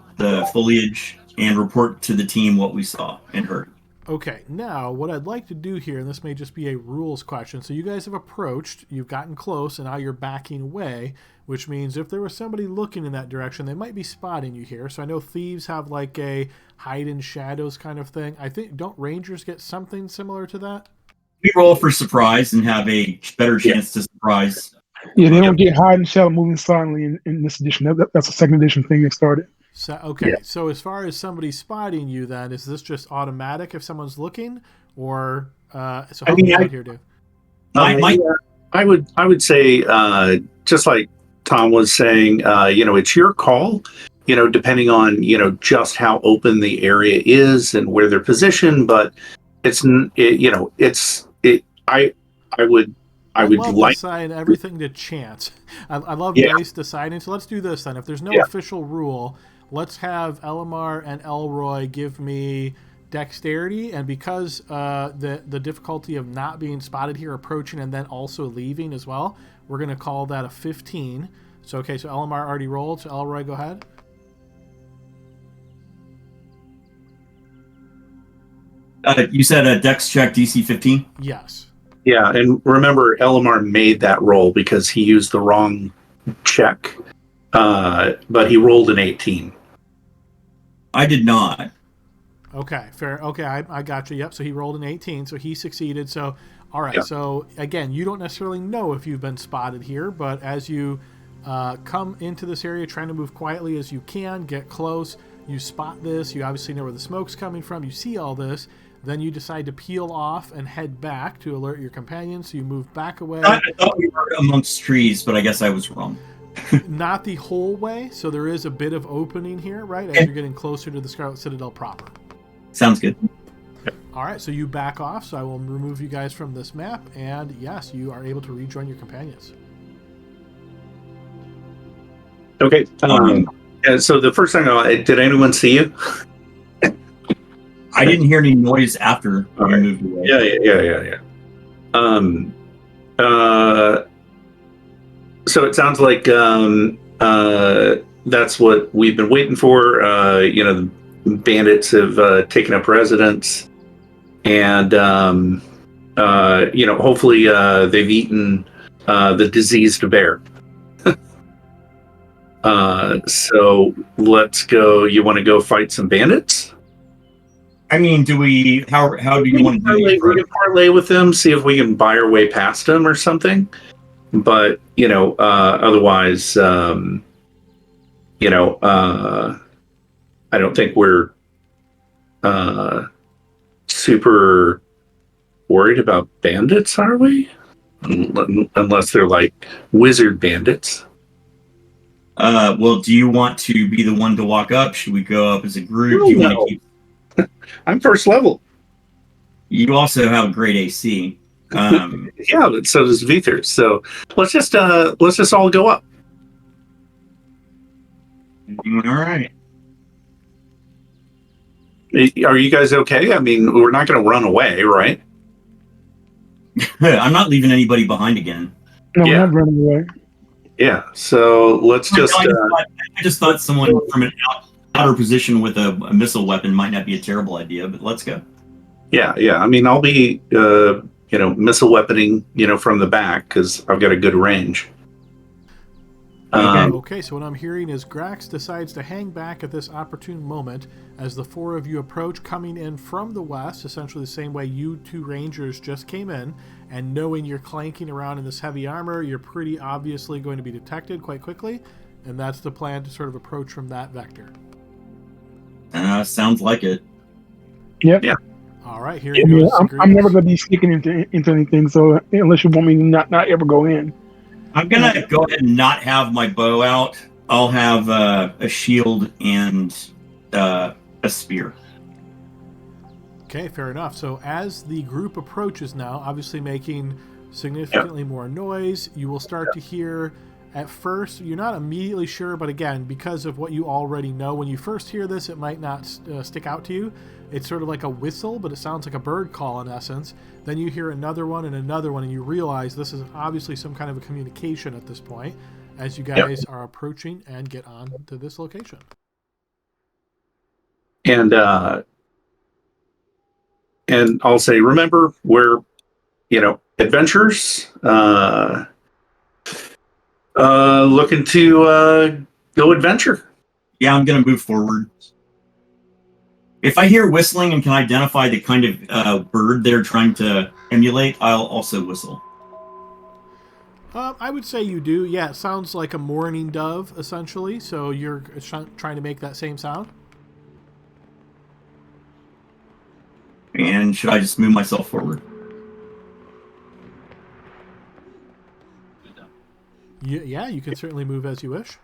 Speaker 2: foliage and report to the team what we saw and heard.
Speaker 1: Okay, now what I'd like to do here, and this may just be a rules question, so you guys have approached, you've gotten close, and now you're backing away, which means if there was somebody looking in that direction, they might be spotting you here. So I know thieves have like a hide in shadows kind of thing. I think, don't rangers get something similar to that?
Speaker 2: We roll for surprise and have a better chance to surprise.
Speaker 4: Yeah, they don't get hide and shadow moving silently in this edition. That's a second edition thing that started.
Speaker 1: So, okay, So as far as somebody spotting you, then is this just automatic if someone's looking, or so how many out here do?
Speaker 3: I would say just like Tom was saying, it's your call. Depending on just how open the area is and where they're positioned, but I would like
Speaker 1: to assign everything to chance. I love dice deciding. So let's do this then. If there's no official rule, let's have Elamar and Elroy give me dexterity, and because the difficulty of not being spotted here, approaching, and then also leaving as well, we're going to call that a 15. So okay, so Elamar already rolled. So Elroy, go ahead.
Speaker 2: You said a dex check DC 15?
Speaker 1: Yes.
Speaker 3: Yeah, and remember, Elamar made that roll because he used the wrong check, but he rolled an 18.
Speaker 2: I did not.
Speaker 1: Okay, fair. Okay, I got you. Yep, so he rolled an 18, so he succeeded. So, all right, So again, you don't necessarily know if you've been spotted here, but as you come into this area, trying to move quietly as you can, get close, you spot this, you obviously know where the smoke's coming from, you see all this, then you decide to peel off and head back to alert your companions, so you move back away.
Speaker 2: I thought we were amongst trees, but I guess I was wrong.
Speaker 1: Not the whole way, so there is a bit of opening here, right, as you're getting closer to the Scarlet Citadel proper.
Speaker 2: Sounds good.
Speaker 1: All right, so you back off, so I will remove you guys from this map, and yes, you are able to rejoin your companions.
Speaker 3: Okay. So the first thing, did anyone see you?
Speaker 2: I didn't hear any noise after you moved away.
Speaker 3: Yeah. So it sounds like that's what we've been waiting for. The bandits have taken up residence, and hopefully they've eaten the diseased bear. So let's go. You want to go fight some bandits?
Speaker 2: I mean, do we? How do you want to do
Speaker 3: We
Speaker 2: it?
Speaker 3: can parlay with them, see if we can buy our way past them or something. But otherwise, I don't think we're super worried about bandits, are we? Unless they're like wizard bandits.
Speaker 2: Well, do you want to be the one to walk up? Should we go up as a group?
Speaker 3: Oh,
Speaker 2: Do you
Speaker 3: no.
Speaker 2: want to keep?
Speaker 3: I'm first level.
Speaker 2: You also have a great AC.
Speaker 3: Yeah, but so does Vither. So let's just all go up.
Speaker 2: All right.
Speaker 3: Are you guys okay? I mean, we're not going to run away, right?
Speaker 2: I'm not leaving anybody behind again.
Speaker 4: No,
Speaker 3: Yeah.
Speaker 4: we're not running away.
Speaker 3: Yeah. So let's just.
Speaker 2: I just thought someone from an outer position with a missile weapon might not be a terrible idea, but let's go.
Speaker 3: Yeah. I mean, I'll be, missile weaponing, from the back because I've got a good range.
Speaker 1: Okay, so what I'm hearing is Grax decides to hang back at this opportune moment as the four of you approach, coming in from the west, essentially the same way you two rangers just came in, and knowing you're clanking around in this heavy armor, you're pretty obviously going to be detected quite quickly, and that's the plan, to sort of approach from that vector.
Speaker 2: Sounds like it.
Speaker 4: Yep.
Speaker 3: Yeah.
Speaker 1: All right, here you go.
Speaker 4: I'm never going to be sneaking into anything, so unless you want me to not ever go in.
Speaker 2: I'm gonna go ahead and not have my bow out. I'll have a shield and a spear.
Speaker 1: Okay, fair enough. So as the group approaches now, obviously making significantly more noise, you will start to hear, at first, you're not immediately sure, but again, because of what you already know, when you first hear this, it might not stick out to you. It's sort of like a whistle, but it sounds like a bird call in essence. Then you hear another one, and you realize this is obviously some kind of a communication at this point, as you guys are approaching and get on to this location.
Speaker 3: And I'll say, remember, we're, adventurers, looking to go adventure.
Speaker 2: Yeah, I'm gonna move forward. If I hear whistling and can identify the kind of bird they're trying to emulate, I'll also whistle.
Speaker 1: I would say you do. Yeah, it sounds like a mourning dove, essentially. So you're trying to make that same sound?
Speaker 2: And should I just move myself forward?
Speaker 1: Yeah, you can certainly move as you wish.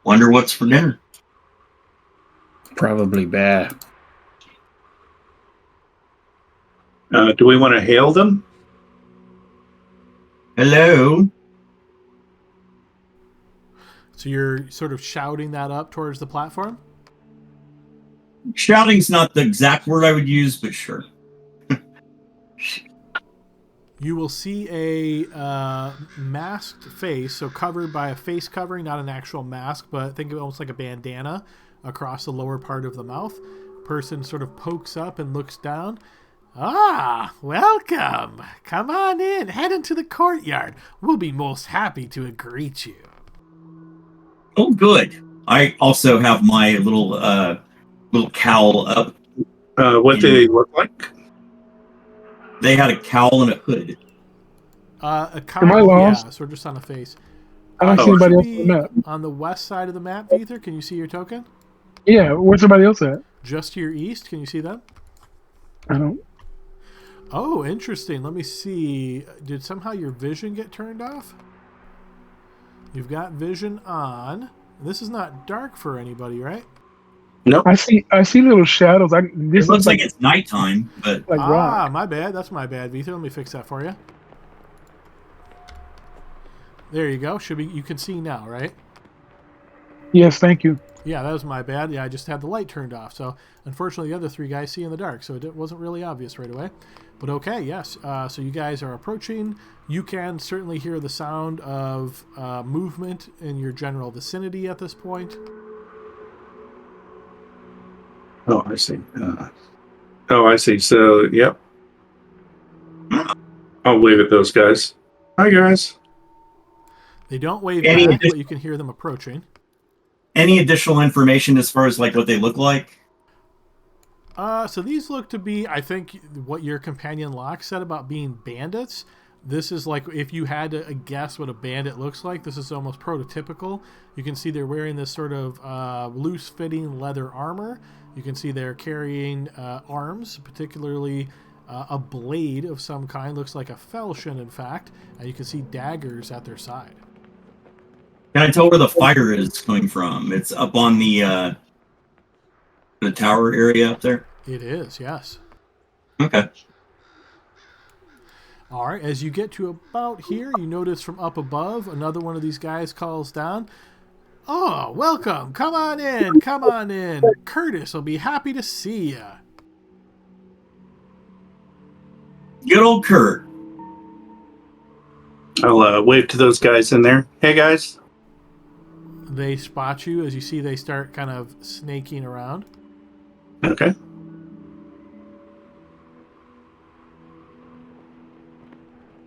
Speaker 2: Wonder what's for dinner.
Speaker 5: Probably bad.
Speaker 3: Do we want to hail them?
Speaker 2: Hello.
Speaker 1: So you're sort of shouting that up towards the platform?
Speaker 2: Shouting's not the exact word I would use, but sure.
Speaker 1: You will see a masked face, so covered by a face covering, not an actual mask, but think of it almost like a bandana across the lower part of the mouth. Person sort of pokes up and looks down. Ah, welcome. Come on in. Head into the courtyard. We'll be most happy to greet you.
Speaker 2: Oh, good. I also have my little cowl up.
Speaker 3: What do they look like?
Speaker 2: They had a cowl and a hood.
Speaker 1: A
Speaker 4: Am I
Speaker 1: cowl,
Speaker 4: lost?
Speaker 1: yeah, so just on a face.
Speaker 4: I don't see anybody else on the map.
Speaker 1: On the west side of the map, Ether, can you see your token?
Speaker 4: Yeah, where's everybody else at?
Speaker 1: Just to your east, can you see them?
Speaker 4: I don't.
Speaker 1: Oh, interesting. Let me see. Did somehow your vision get turned off? You've got vision on. This is not dark for anybody, right?
Speaker 3: Nope.
Speaker 4: I see little shadows.
Speaker 2: This looks like it's nighttime, but
Speaker 4: like rock.
Speaker 1: My bad. That's my bad, Ether. Let me fix that for you. There you go. You can see now, right?
Speaker 4: Yes, thank you.
Speaker 1: Yeah, that was my bad. Yeah, I just had the light turned off. So, unfortunately, the other three guys see in the dark, so it wasn't really obvious right away. But okay, yes. So you guys are approaching. You can certainly hear the sound of movement in your general vicinity at this point.
Speaker 3: Oh, I see. I see. So, yep. I'll wave at those guys. Hi, guys.
Speaker 1: They don't wave
Speaker 2: Any
Speaker 1: back, but you can hear them approaching.
Speaker 2: Any additional information as far as like what they look like?
Speaker 1: So these look to be, I think, what your companion Locke said about being bandits. This is like, if you had to guess what a bandit looks like, this is almost prototypical. You can see they're wearing this sort of loose-fitting leather armor. You can see they're carrying arms, particularly a blade of some kind. Looks like a falchion, in fact. And you can see daggers at their side.
Speaker 2: Can I tell where the fire is coming from? It's up on the tower area up there?
Speaker 1: It is, yes.
Speaker 2: Okay.
Speaker 1: All right, as you get to about here, you notice from up above, another one of these guys calls down, "Oh, welcome. Come on in. Come on in. Curtis will be happy to see you."
Speaker 2: Good old Kurt.
Speaker 3: I'll wave to those guys in there. Hey, guys.
Speaker 1: They spot you as you see they start kind of snaking around.
Speaker 3: Okay.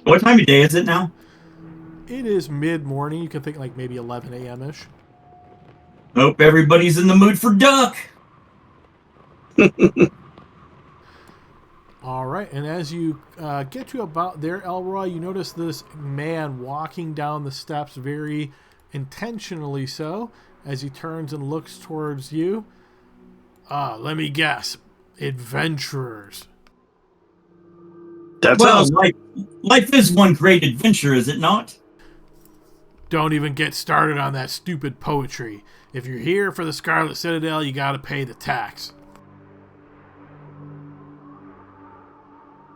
Speaker 2: What time of day is it now?
Speaker 1: It is mid-morning. You can think like maybe 11 a.m.-ish.
Speaker 2: Hope everybody's in the mood for duck.
Speaker 1: All right, and as you get to about there, Elroy, you notice this man walking down the steps very intentionally so as he turns and looks towards you. Let me guess. Adventurers.
Speaker 3: That's
Speaker 2: Well,
Speaker 3: us.
Speaker 2: life is one great adventure, is it not?
Speaker 1: Don't even get started on that stupid poetry. If you're here for the Scarlet Citadel, you gotta pay the tax.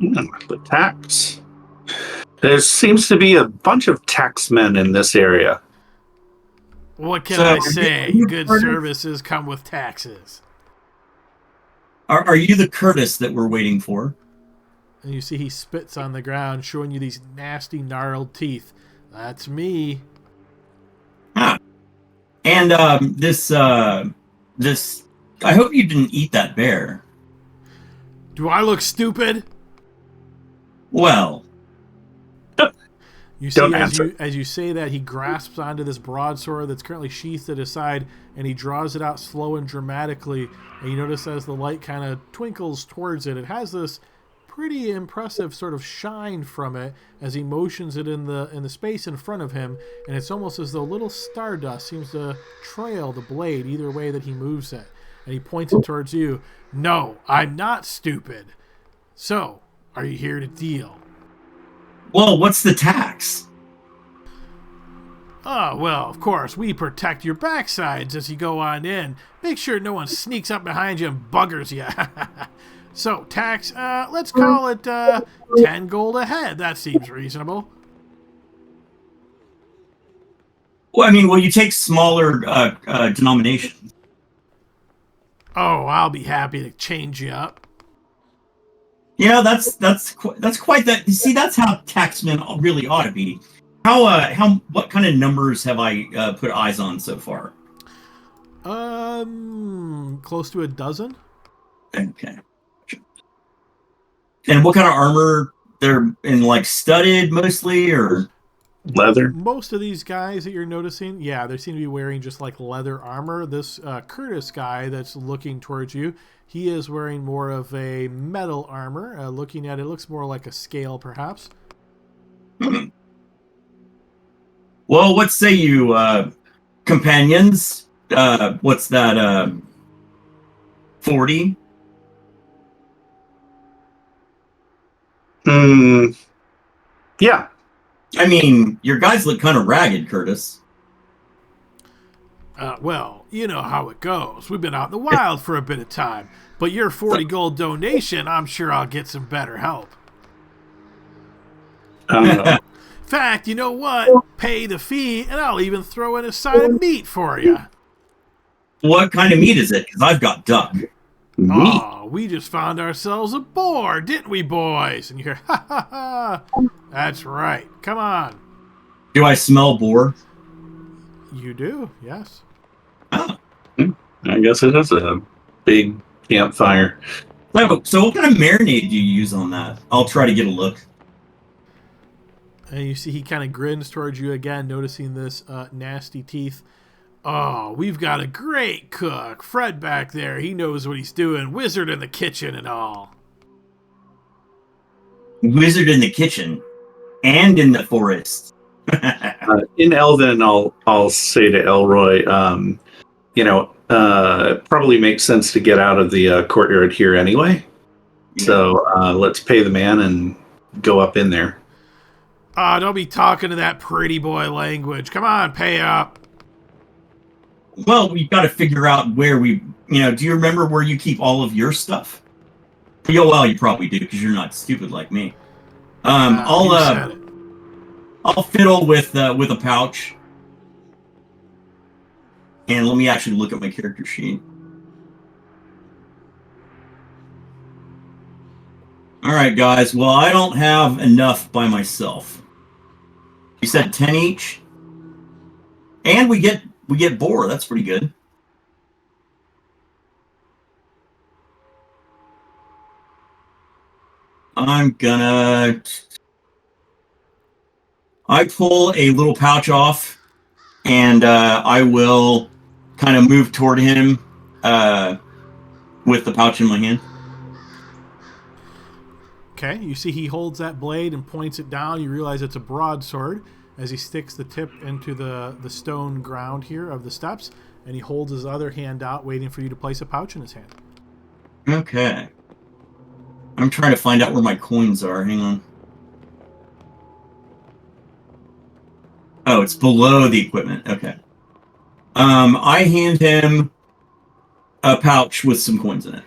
Speaker 3: The tax. There seems to be a bunch of taxmen in this area.
Speaker 1: What can
Speaker 2: So,
Speaker 1: I
Speaker 2: are
Speaker 1: say?
Speaker 2: you
Speaker 1: Good
Speaker 2: part of-
Speaker 1: services come with taxes.
Speaker 2: Are you the Curtis that we're waiting for?
Speaker 1: And you see he spits on the ground, showing you these nasty, gnarled teeth. That's me.
Speaker 2: Ah. And this I hope you didn't eat that bear.
Speaker 1: Do I look stupid?
Speaker 2: Well,
Speaker 1: You see,
Speaker 3: Don't
Speaker 1: as
Speaker 3: answer.
Speaker 1: you say that, he grasps onto this broadsword that's currently sheathed at his side, and he draws it out slow and dramatically. And you notice as the light kind of twinkles towards it, it has this pretty impressive sort of shine from it as he motions it in the space in front of him, and it's almost as though little stardust seems to trail the blade either way that he moves it. And he points it towards you. "No, I'm not stupid. So, are you here to deal?"
Speaker 2: well, what's the tax?
Speaker 1: "Oh, well, of course, we protect your backsides as you go on in. Make sure no one sneaks up behind you and buggers you." So, tax, let's call it 10 gold a head. That seems reasonable.
Speaker 2: Well, I mean, will you take smaller denominations?
Speaker 1: Oh, I'll be happy to change you up.
Speaker 2: You know, that's quite that. You see, that's how taxmen really ought to be. What kind of numbers have I put eyes on so far?
Speaker 1: Close to a dozen.
Speaker 2: Okay. And what kind of armor? They're in like studded mostly, or
Speaker 3: Leather.
Speaker 1: Most of these guys that you're noticing, yeah, they seem to be wearing just like leather armor. This Curtis guy that's looking towards you, he is wearing more of a metal armor. Looking at it, looks more like a scale, perhaps.
Speaker 2: well, what say you, companions? What's that? 40?
Speaker 3: Yeah.
Speaker 2: I mean, your guys look kind of ragged, Curtis.
Speaker 1: Well, you know how it goes. We've been out in the wild for a bit of time. But your 40 gold donation, I'm sure I'll get some better help.
Speaker 3: Uh,
Speaker 1: Fact, you know what? Pay the fee, and I'll even throw in a side of meat for you.
Speaker 2: What kind of meat is it? Because I've got duck.
Speaker 3: meat.
Speaker 1: Oh, we just found ourselves a boar, didn't we, boys? And you hear, "Ha ha ha." That's right. Come on.
Speaker 2: Do I smell boar?
Speaker 1: You do, yes.
Speaker 2: Oh.
Speaker 3: I guess it is a big campfire.
Speaker 2: So what kind of marinade do you use on that? I'll try to get a look.
Speaker 1: And you see he kind of grins towards you again, noticing this nasty teeth. Oh, we've got a great cook. Fred back there, he knows what he's doing. Wizard in the kitchen and all.
Speaker 2: Wizard in the kitchen and in the forest.
Speaker 3: In Elven, I'll say to Elroy, probably makes sense to get out of the courtyard here anyway. Yeah. So let's pay the man and go up in there.
Speaker 1: Don't be talking to that pretty boy language. Come on, pay up.
Speaker 2: Well, we've got to figure out where do you remember where you keep all of your stuff? Well, you probably do because you're not stupid like me. I'll fiddle with a pouch. And let me actually look at my character sheet. All right, guys. Well, I don't have enough by myself. You said 10 each? And we get boar. That's pretty good. I pull a little pouch off, and I will kind of move toward him with the pouch in my hand.
Speaker 1: Okay, you see he holds that blade and points it down. You realize it's a broadsword as he sticks the tip into the stone ground here of the steps, and he holds his other hand out, waiting for you to place a pouch in his hand.
Speaker 2: Okay. I'm trying to find out where my coins are. Hang on. Oh, it's below the equipment. Okay. I hand him a pouch with some coins in it.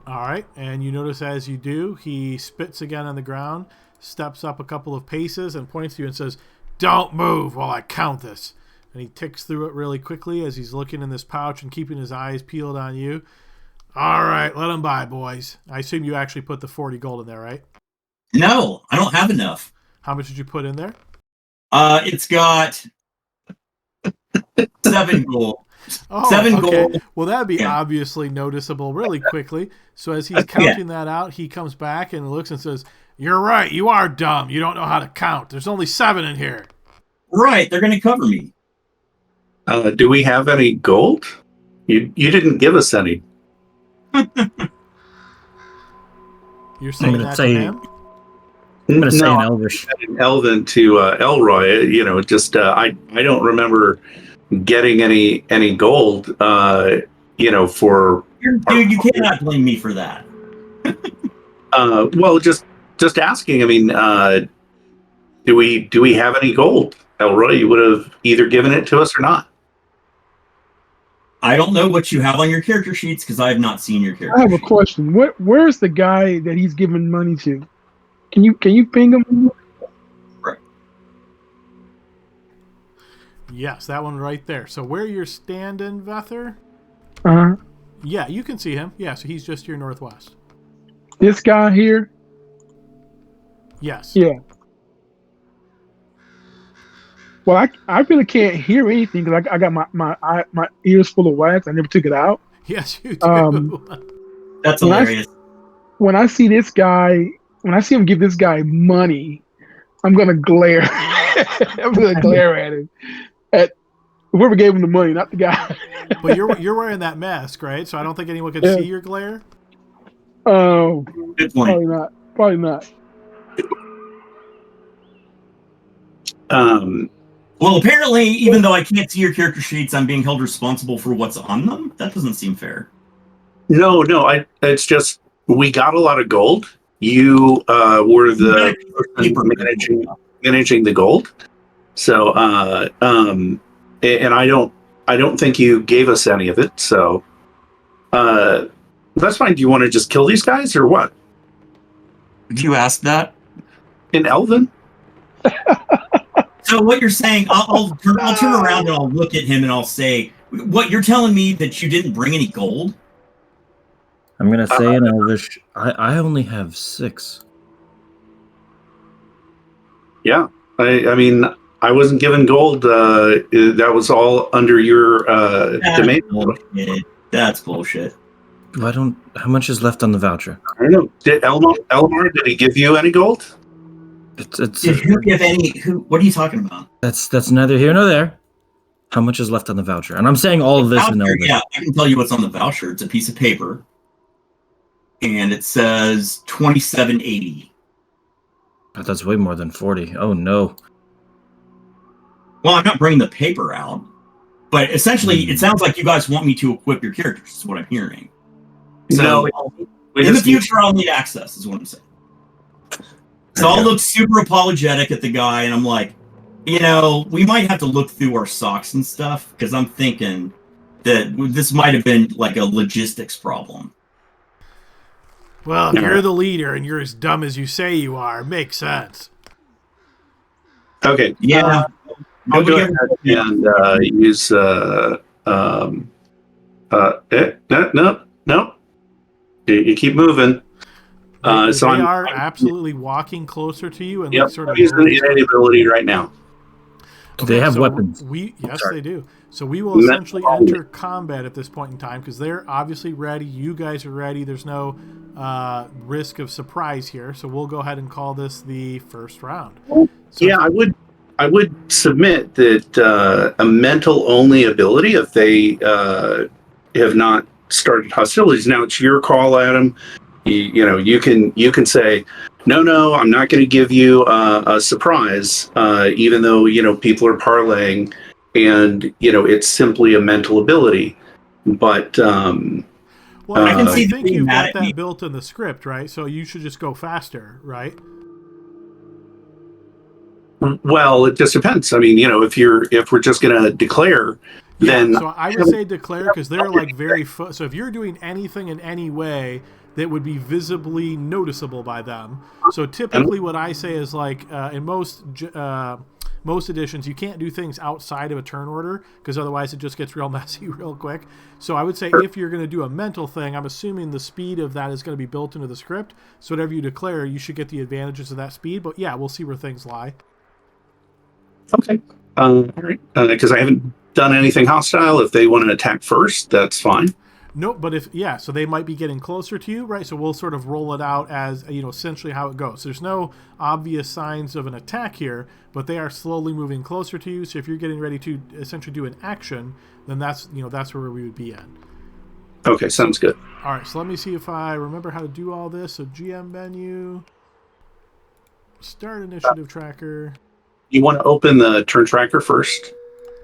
Speaker 1: All right, and you notice as you do, he spits again on the ground, steps up a couple of paces, and points to you and says, "Don't move while I count this." And he ticks through it really quickly as he's looking in this pouch and keeping his eyes peeled on you. All right, let him by, boys. I assume you actually put the 40 gold in there, right?
Speaker 2: No, I don't have enough.
Speaker 1: How much did you put in there?
Speaker 2: It's got 7 gold.
Speaker 1: Oh,
Speaker 2: 7
Speaker 1: okay.
Speaker 2: gold.
Speaker 1: Well, that'd be obviously noticeable really quickly. So as he's counting that out, he comes back and looks and says, "You're right. You are dumb. You don't know how to count. There's only 7 in here."
Speaker 2: Right. They're going to cover me.
Speaker 3: Do we have any gold? You didn't give us any.
Speaker 1: You're saying that to him?
Speaker 5: I'm going to say in Elvish.
Speaker 3: Elven to Elroy. I don't remember getting any gold. For
Speaker 2: dude, you cannot blame me for that.
Speaker 3: Well, just asking. I mean, do we have any gold, Elroy? You would have either given it to us or not.
Speaker 2: I don't know what you have on your character sheets because I have not seen your character.
Speaker 4: I have a question. Where's the guy that he's giving money to? Can you ping him?
Speaker 2: Right.
Speaker 1: Yes, that one right there. So where you're standing, Vether?
Speaker 4: Uh-huh.
Speaker 1: Yeah, you can see him. Yeah, so he's just to your northwest.
Speaker 4: This guy here?
Speaker 1: Yes.
Speaker 4: Yeah. Well, I really can't hear anything because I got my ears full of wax. I never took it out.
Speaker 1: Yes, you do.
Speaker 2: That's hilarious.
Speaker 4: When I see this guy, when I see him give this guy money, I'm gonna glare. I'm gonna glare at him. At whoever gave him the money, not the guy.
Speaker 1: But you're wearing that mask, right? So I don't think anyone can see your glare.
Speaker 4: Oh,
Speaker 2: good point.
Speaker 4: Probably not.
Speaker 2: Well, apparently, even though I can't see your character sheets, I'm being held responsible for what's on them. That doesn't seem fair.
Speaker 3: No, it's just we got a lot of gold. You were the person managing the gold. So, and I don't think you gave us any of it. So, that's fine. Do you want to just kill these guys or what?
Speaker 2: Did you ask that?
Speaker 3: In Elven?
Speaker 2: So what you're saying, I'll turn around and I'll look at him and I'll say, what, you're telling me that you didn't bring any gold?
Speaker 5: I'm going to say in Elvish, I only have 6.
Speaker 3: Yeah. I mean, I wasn't given gold. That was all under your domain.
Speaker 2: Bullshit. That's bullshit.
Speaker 5: How much is left on the voucher?
Speaker 3: I don't know. Did Elmar, did he give you any gold?
Speaker 2: What are you talking about?
Speaker 5: That's neither here nor there. How much is left on the voucher? And I'm saying all of this in the
Speaker 2: Yeah, I can tell you what's on the voucher. It's a piece of paper, and it says $27.80.
Speaker 5: That's way more than 40. Oh no.
Speaker 2: Well, I'm not bringing the paper out, but essentially, it sounds like you guys want me to equip your characters. Is what I'm hearing. So in the future, I'll need access. Is what I'm saying. So I'll look super apologetic at the guy, and I'm like, we might have to look through our socks and stuff, because I'm thinking that this might have been like a logistics problem.
Speaker 1: Well, if you're the leader and you're as dumb as you say you are, it makes sense.
Speaker 3: Okay.
Speaker 2: Yeah.
Speaker 3: I'll go ahead and use no. You keep moving.
Speaker 1: They are absolutely walking closer to you, and
Speaker 3: I'm using the innate ability right now.
Speaker 5: Do they have weapons?
Speaker 1: Yes, they do. So we will essentially enter combat at this point in time, because they're obviously ready. You guys are ready. There's no risk of surprise here. So we'll go ahead and call this the first round. So,
Speaker 3: I would submit that a mental only ability, if they have not started hostilities. Now it's your call, Adam. You can say, no, I'm not going to give you a surprise, even though people are parlaying, and it's simply a mental ability. But
Speaker 1: I think you've got that built in the script, right? So you should just go faster, right?
Speaker 3: Well, it just depends. I mean, if we're just going to declare, then
Speaker 1: so I would say declare, because they're like very so if you're doing anything in any way that would be visibly noticeable by them. So typically what I say is like in most editions, you can't do things outside of a turn order, because otherwise it just gets real messy real quick. So I would say if you're going to do a mental thing, I'm assuming the speed of that is going to be built into the script. So whatever you declare, you should get the advantages of that speed. But yeah, we'll see where things lie.
Speaker 3: Okay. All right. Because I haven't done anything hostile. If they want to attack first, that's fine.
Speaker 1: Nope, but so they might be getting closer to you, right? So we'll sort of roll it out as, essentially how it goes. There's no obvious signs of an attack here, but they are slowly moving closer to you. So if you're getting ready to essentially do an action, then that's where we would be at.
Speaker 3: Okay, sounds good.
Speaker 1: All right, so let me see if I remember how to do all this. So GM menu, start initiative tracker.
Speaker 3: You want to open the turn tracker first?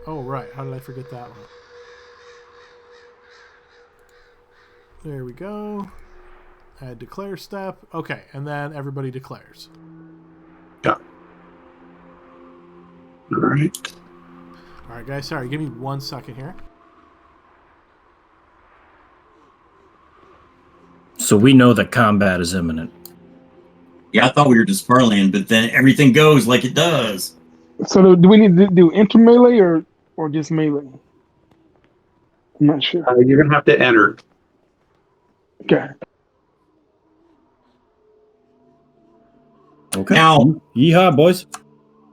Speaker 1: Oh, right. How did I forget that one? There we go. Add declare step. Okay, and then everybody declares.
Speaker 3: Yeah. All right.
Speaker 1: All right, guys. Sorry, give me 1 second here.
Speaker 5: So we know that combat is imminent.
Speaker 2: Yeah, I thought we were just parlaying, but then everything goes like it does.
Speaker 4: So do we need to do inter-melee or just melee? I'm not sure.
Speaker 3: You're going to have to enter.
Speaker 4: Okay.
Speaker 2: Now,
Speaker 5: yeehaw, boys.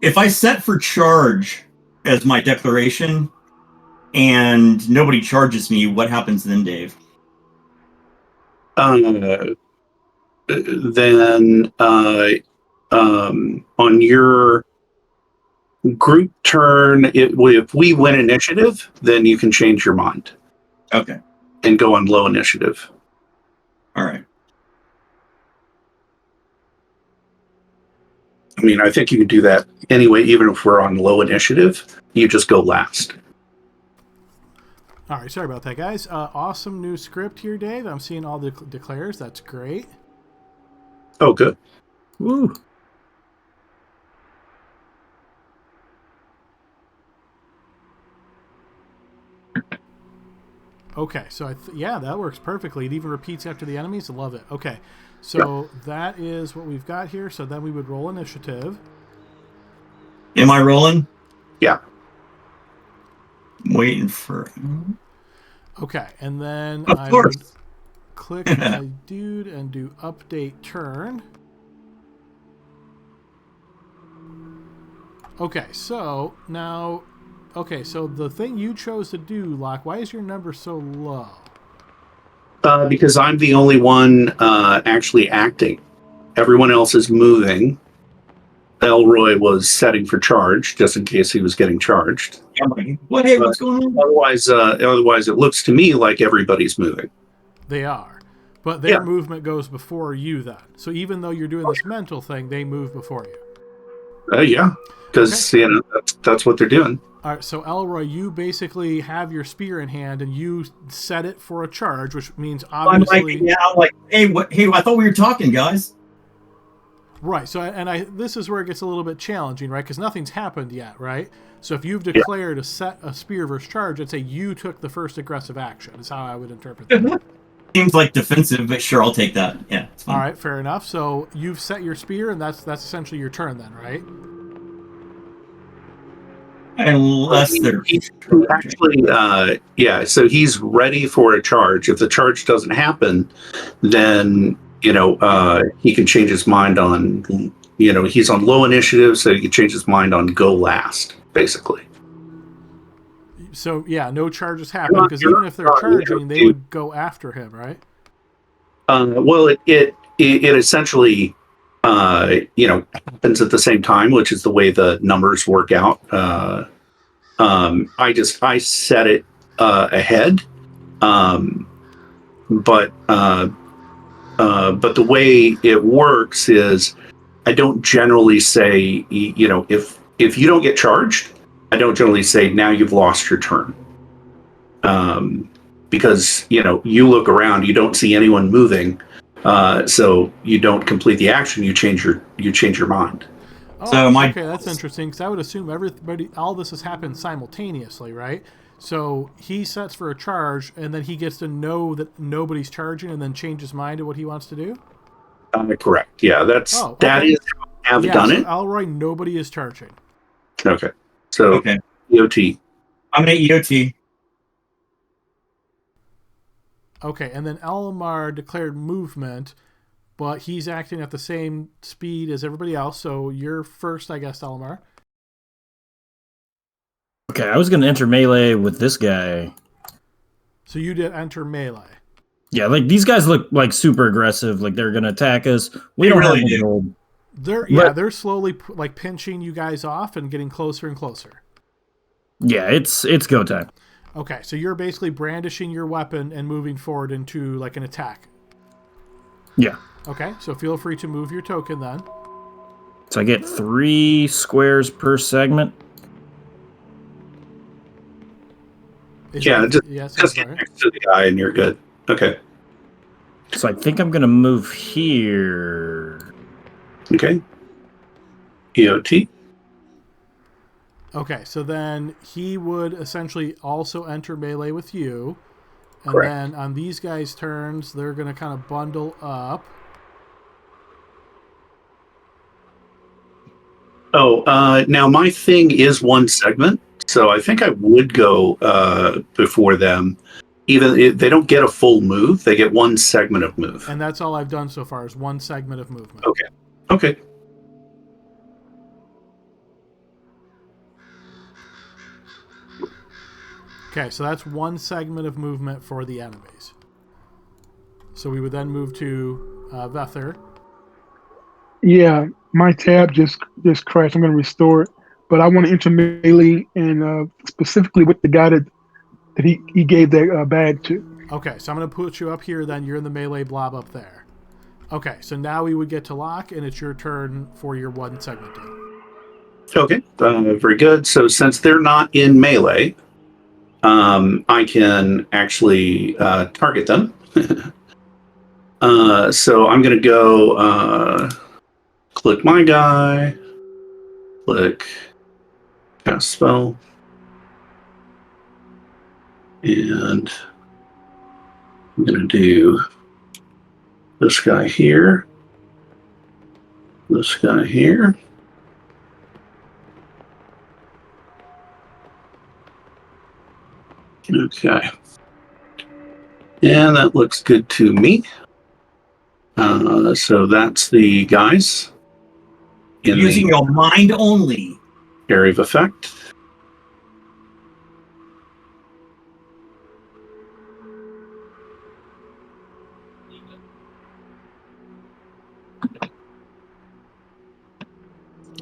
Speaker 2: If I set for charge as my declaration and nobody charges me, what happens then, Dave?
Speaker 3: Then on your group turn, if we win initiative, then you can change your mind.
Speaker 2: Okay.
Speaker 3: And go on low initiative.
Speaker 2: All right.
Speaker 3: I mean, I think you can do that anyway, even if we're on low initiative. You just go last.
Speaker 1: All right, sorry about that, guys. Awesome new script here, Dave. I'm seeing all the declares. That's great.
Speaker 3: Oh, good.
Speaker 5: Woo.
Speaker 1: Okay, so that works perfectly. It even repeats after the enemies. I love it. Okay, so that is what we've got here. So then we would roll initiative.
Speaker 2: Am I rolling?
Speaker 3: Yeah.
Speaker 2: I'm waiting for.
Speaker 1: Okay, and then
Speaker 2: of course.
Speaker 1: Would click my dude and do update turn. Okay, so now. Okay, so the thing you chose to do, Locke, why is your number so low?
Speaker 3: Because I'm the only one actually acting. Everyone else is moving. Elroy was setting for charge, just in case he was getting charged.
Speaker 2: Yeah, I'm like, what? Hey, what's going on?
Speaker 3: Otherwise, it looks to me like everybody's moving.
Speaker 1: They are. But their movement goes before you then. So even though you're doing this mental thing, they move before you.
Speaker 3: Yeah, because that's what they're doing.
Speaker 1: All right, so Elroy, you basically have your spear in hand and you set it for a charge, which means obviously.
Speaker 2: I'm like, hey, what? Hey, I thought we were talking, guys.
Speaker 1: Right. So, this is where it gets a little bit challenging, right? Because nothing's happened yet, right? So if you've declared a spear versus charge, I'd say you took the first aggressive action. Is how I would interpret that.
Speaker 2: Seems like defensive, but sure, I'll take that. Yeah.
Speaker 1: All right, fair enough. So you've set your spear, and that's essentially your turn then, right?
Speaker 2: Unless they're
Speaker 3: actually, so he's ready for a charge. If the charge doesn't happen, then he can change his mind on. He's on low initiative, so he can change his mind on go last, basically.
Speaker 1: So no charges happen because even if they're charging, they would go after him, right?
Speaker 3: Well, it essentially happens at the same time, which is the way the numbers work out. I set it ahead, but the way it works is I don't generally say if you don't get charged. I don't generally say now you've lost your turn, because you look around, you don't see anyone moving, so you don't complete the action. You change your mind.
Speaker 1: Oh, okay, that's interesting because I would assume all this has happened simultaneously, right? So he sets for a charge, and then he gets to know that nobody's charging, and then change his mind to what he wants to do.
Speaker 3: Correct. Yeah, that is how I've done it.
Speaker 1: Elroy, nobody is charging.
Speaker 3: Okay. So EOT.
Speaker 2: I'm an EOT.
Speaker 1: Okay, and then Elmar declared movement, but he's acting at the same speed as everybody else. So you're first, I guess, Elmar.
Speaker 5: Okay, I was going to enter melee with this guy.
Speaker 1: So you did enter melee.
Speaker 5: Yeah, like these guys look like super aggressive. Like they're going to attack us. We don't really have gold.
Speaker 1: They're slowly like pinching you guys off and getting closer and closer.
Speaker 5: Yeah, it's go time.
Speaker 1: Okay, so you're basically brandishing your weapon and moving forward into like an attack.
Speaker 5: Yeah.
Speaker 1: Okay, so feel free to move your token then.
Speaker 5: So I get 3 squares per segment.
Speaker 3: Just get next to the guy and you're good. Okay.
Speaker 5: So I think I'm going to move here.
Speaker 3: Okay. EOT.
Speaker 1: Okay, so then he would essentially also enter melee with you. And
Speaker 3: Correct.
Speaker 1: Then on these guys' turns, they're going to kind of bundle up.
Speaker 3: Now my thing is one segment, so I think I would go before them. Even if they don't get a full move, they get one segment of move.
Speaker 1: And that's all I've done so far is one segment of movement.
Speaker 3: Okay.
Speaker 1: Okay, so that's one segment of movement for the enemies. So we would then move to Vether.
Speaker 4: Yeah, my tab just crashed. I'm going to restore it, but I want to enter melee and specifically with the guy that he gave that bag to.
Speaker 1: Okay, so I'm going to put you up here. Then you're in the melee blob up there. Okay, so now we would get to lock, and it's your turn for your one segment deal.
Speaker 3: Okay, very good. So since they're not in melee, I can actually target them. So I'm going to go click my guy, click cast spell, and I'm going to do this guy here, this guy here. Okay. And that looks good to me. So that's the guys.
Speaker 2: Using your mind only.
Speaker 3: Area of effect.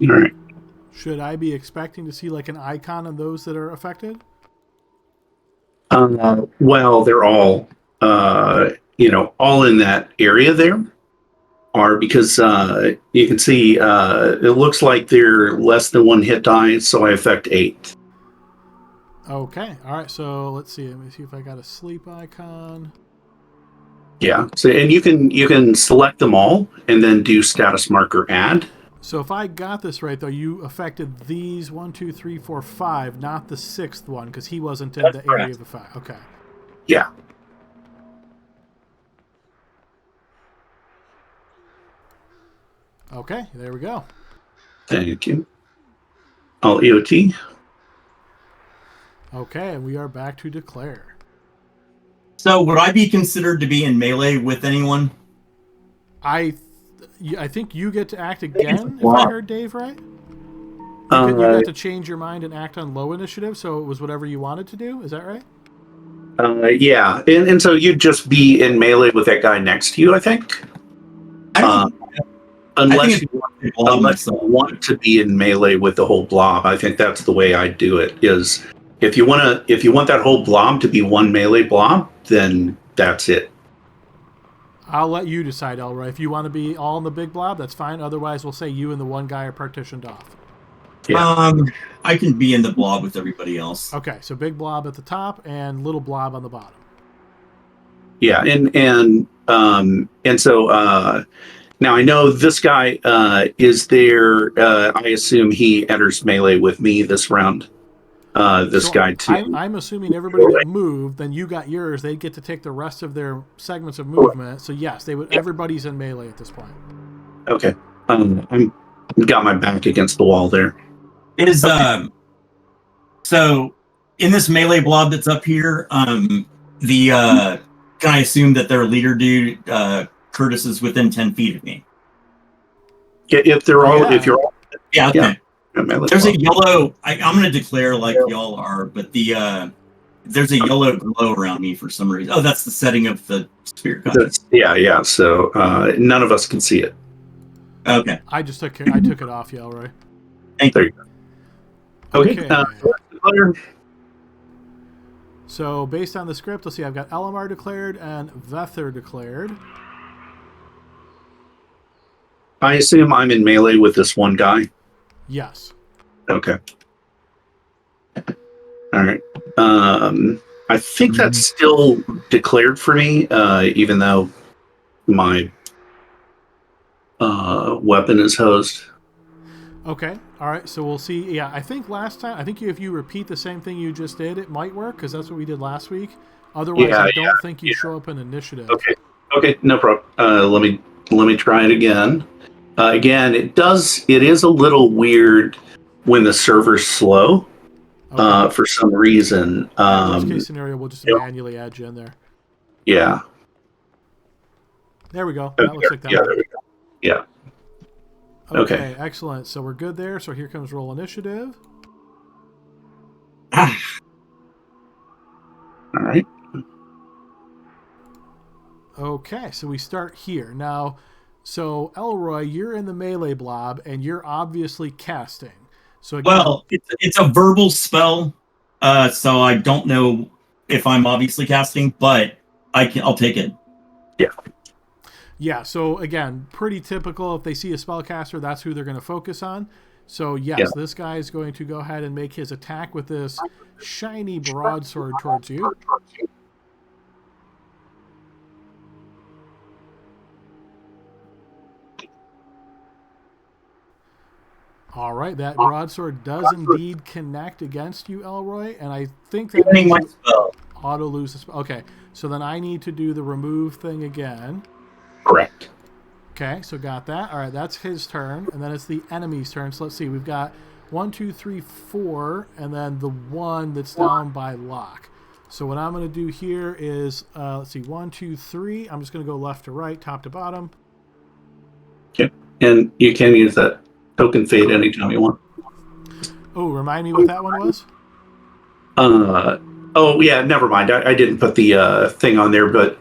Speaker 3: All right.
Speaker 1: Should I be expecting to see like an icon on those that are affected?
Speaker 3: Well, they're all, all in that area there. Are because you can see it looks like they're less than 1 hit die, so I affect 8.
Speaker 1: Okay. All right. So let's see. Let me see if I got a sleep icon.
Speaker 3: Yeah. So and you can select them all and then do status marker add.
Speaker 1: So if I got this right, though, you affected these 1, 2, 3, 4, 5, not the 6th one, because he wasn't in the area of the 5. Okay.
Speaker 3: Yeah.
Speaker 1: Okay. There we go.
Speaker 3: Thank you. All EOT.
Speaker 1: Okay, and we are back to declare.
Speaker 2: So would I be considered to be in melee with anyone?
Speaker 1: I think you get to act again, if I heard Dave right. You got to change your mind and act on low initiative, so it was whatever you wanted to do. Is that right?
Speaker 3: Yeah, and so you'd just be in melee with that guy next to you, I think. Unless you want to be in melee with the whole blob. I think that's the way I do it. Is if you want that whole blob to be one melee blob, then that's it.
Speaker 1: I'll let you decide, Elroy. If you want to be all in the big blob, that's fine. Otherwise, we'll say you and the one guy are partitioned off.
Speaker 2: Yeah. I can be in the blob with everybody else.
Speaker 1: Okay, so big blob at the top and little blob on the bottom.
Speaker 3: Yeah, and so now I know this guy is there. I assume he enters melee with me this round. This guy too.
Speaker 1: I'm assuming everybody that moved, then you got yours. They'd get to take the rest of their segments of movement. So yes, they would. Everybody's in melee at this point.
Speaker 3: Okay, I'm got my back against the wall there.
Speaker 2: Is so in this melee blob that's up here, can I assume that their leader dude Curtis is within 10 feet of me?
Speaker 3: If they're all, if you're all,
Speaker 2: okay.
Speaker 3: Yeah.
Speaker 2: There's a yellow. I'm going to declare like y'all are, but there's a yellow glow around me for some reason. Oh, that's the setting of the spirit gun.
Speaker 3: Yeah. So none of us can see it.
Speaker 2: Okay.
Speaker 1: I took it off, Elroy.
Speaker 2: Thank you.
Speaker 3: Okay.
Speaker 1: So based on the script, let's see. I've got Elamar declared and Vether declared.
Speaker 3: I assume I'm in melee with this one guy.
Speaker 1: Yes.
Speaker 3: Okay. All right. I think that's still declared for me, even though my weapon is hosed.
Speaker 1: Okay. All right. So we'll see. Yeah, I think last time, if you repeat the same thing you just did, it might work because that's what we did last week. Otherwise, I don't think you show up in initiative.
Speaker 3: Okay. No problem. Let me try it again. Again, it is a little weird when the server's slow.
Speaker 1: Okay.
Speaker 3: For some reason.
Speaker 1: Worst case scenario, we'll just manually add you in there.
Speaker 3: Yeah.
Speaker 1: There we go. That looks like that.
Speaker 3: Yeah, there we go. Yeah.
Speaker 1: Okay, excellent. So we're good there. So here comes roll initiative.
Speaker 3: All right.
Speaker 1: Okay, so we start here. Now, so Elroy, you're in the melee blob, and you're obviously casting. So again,
Speaker 2: it's a verbal spell, so I don't know if I'm obviously casting, but I'll take it.
Speaker 3: Yeah.
Speaker 1: Yeah, so again, pretty typical. If they see a spellcaster, that's who they're going to focus on. So yes, This guy is going to go ahead and make his attack with this shiny broadsword towards you. All right, that broadsword does indeed connect against you, Elroy, and I think that means you auto lose the spell. Okay, so then I need to do the remove thing again.
Speaker 3: Correct.
Speaker 1: Okay, so got that. All right, that's his turn, and then it's the enemy's turn. So let's see, we've got 1, 2, 3, 4, and then the one that's down by lock. So what I'm going to do here is, let's see, 1, 2, 3. I'm just going to go left to right, top to bottom.
Speaker 3: Okay, and you can use that token fade anytime you want.
Speaker 1: Oh, remind me what that one was?
Speaker 3: Oh yeah, never mind. I didn't put the thing on there, but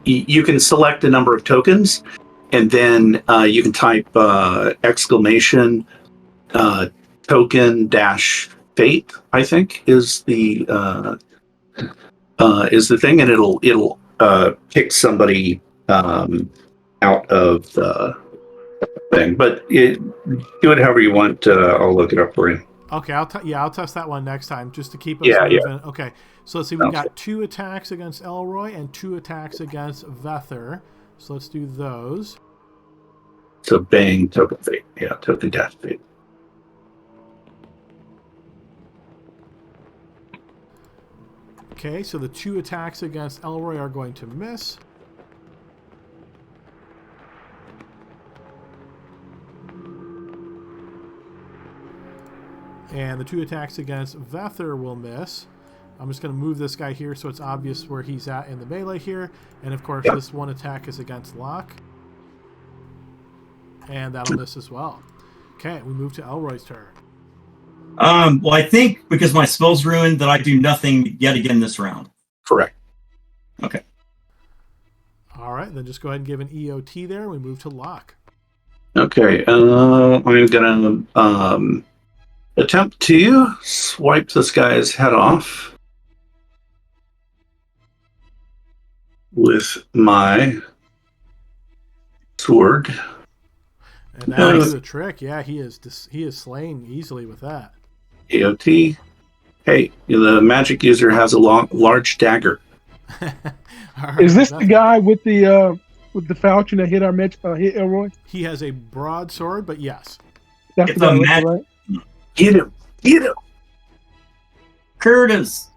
Speaker 3: you can select a number of tokens, and then you can type exclamation token dash fate, I think is the thing, and it'll kick somebody out of the thing. But do it however you want. I'll look it up for you.
Speaker 1: Okay, I'll test that one next time just to keep us
Speaker 3: Yeah.
Speaker 1: moving. Okay, so let's see. We've got 2 attacks against Elroy and 2 attacks against Vether. So let's do those.
Speaker 3: So bang, token fate. Yeah, token dash fate.
Speaker 1: Okay, so the 2 attacks against Elroy are going to miss. And the 2 attacks against Vether will miss. I'm just going to move this guy here so it's obvious where he's at in the melee here. And of course, this 1 attack is against Locke. And that'll miss as well. Okay, we move to Elroy's turn.
Speaker 2: Well, I think because my spell's ruined that I do nothing yet again this round.
Speaker 3: Correct.
Speaker 2: Okay.
Speaker 1: All right, then just go ahead and give an EOT there. We move to Locke.
Speaker 3: Okay, I'm going to attempt to swipe this guy's head off with my sword.
Speaker 1: And that is the trick. Yeah, he is slain easily with that.
Speaker 3: EOT. Hey, the magic user has a large dagger.
Speaker 1: Right,
Speaker 4: is this the guy with the falchion that hit hit Elroy?
Speaker 1: He has a broadsword, but yes.
Speaker 4: That's the guy, right?
Speaker 3: Get him! Get him!
Speaker 2: Curtis!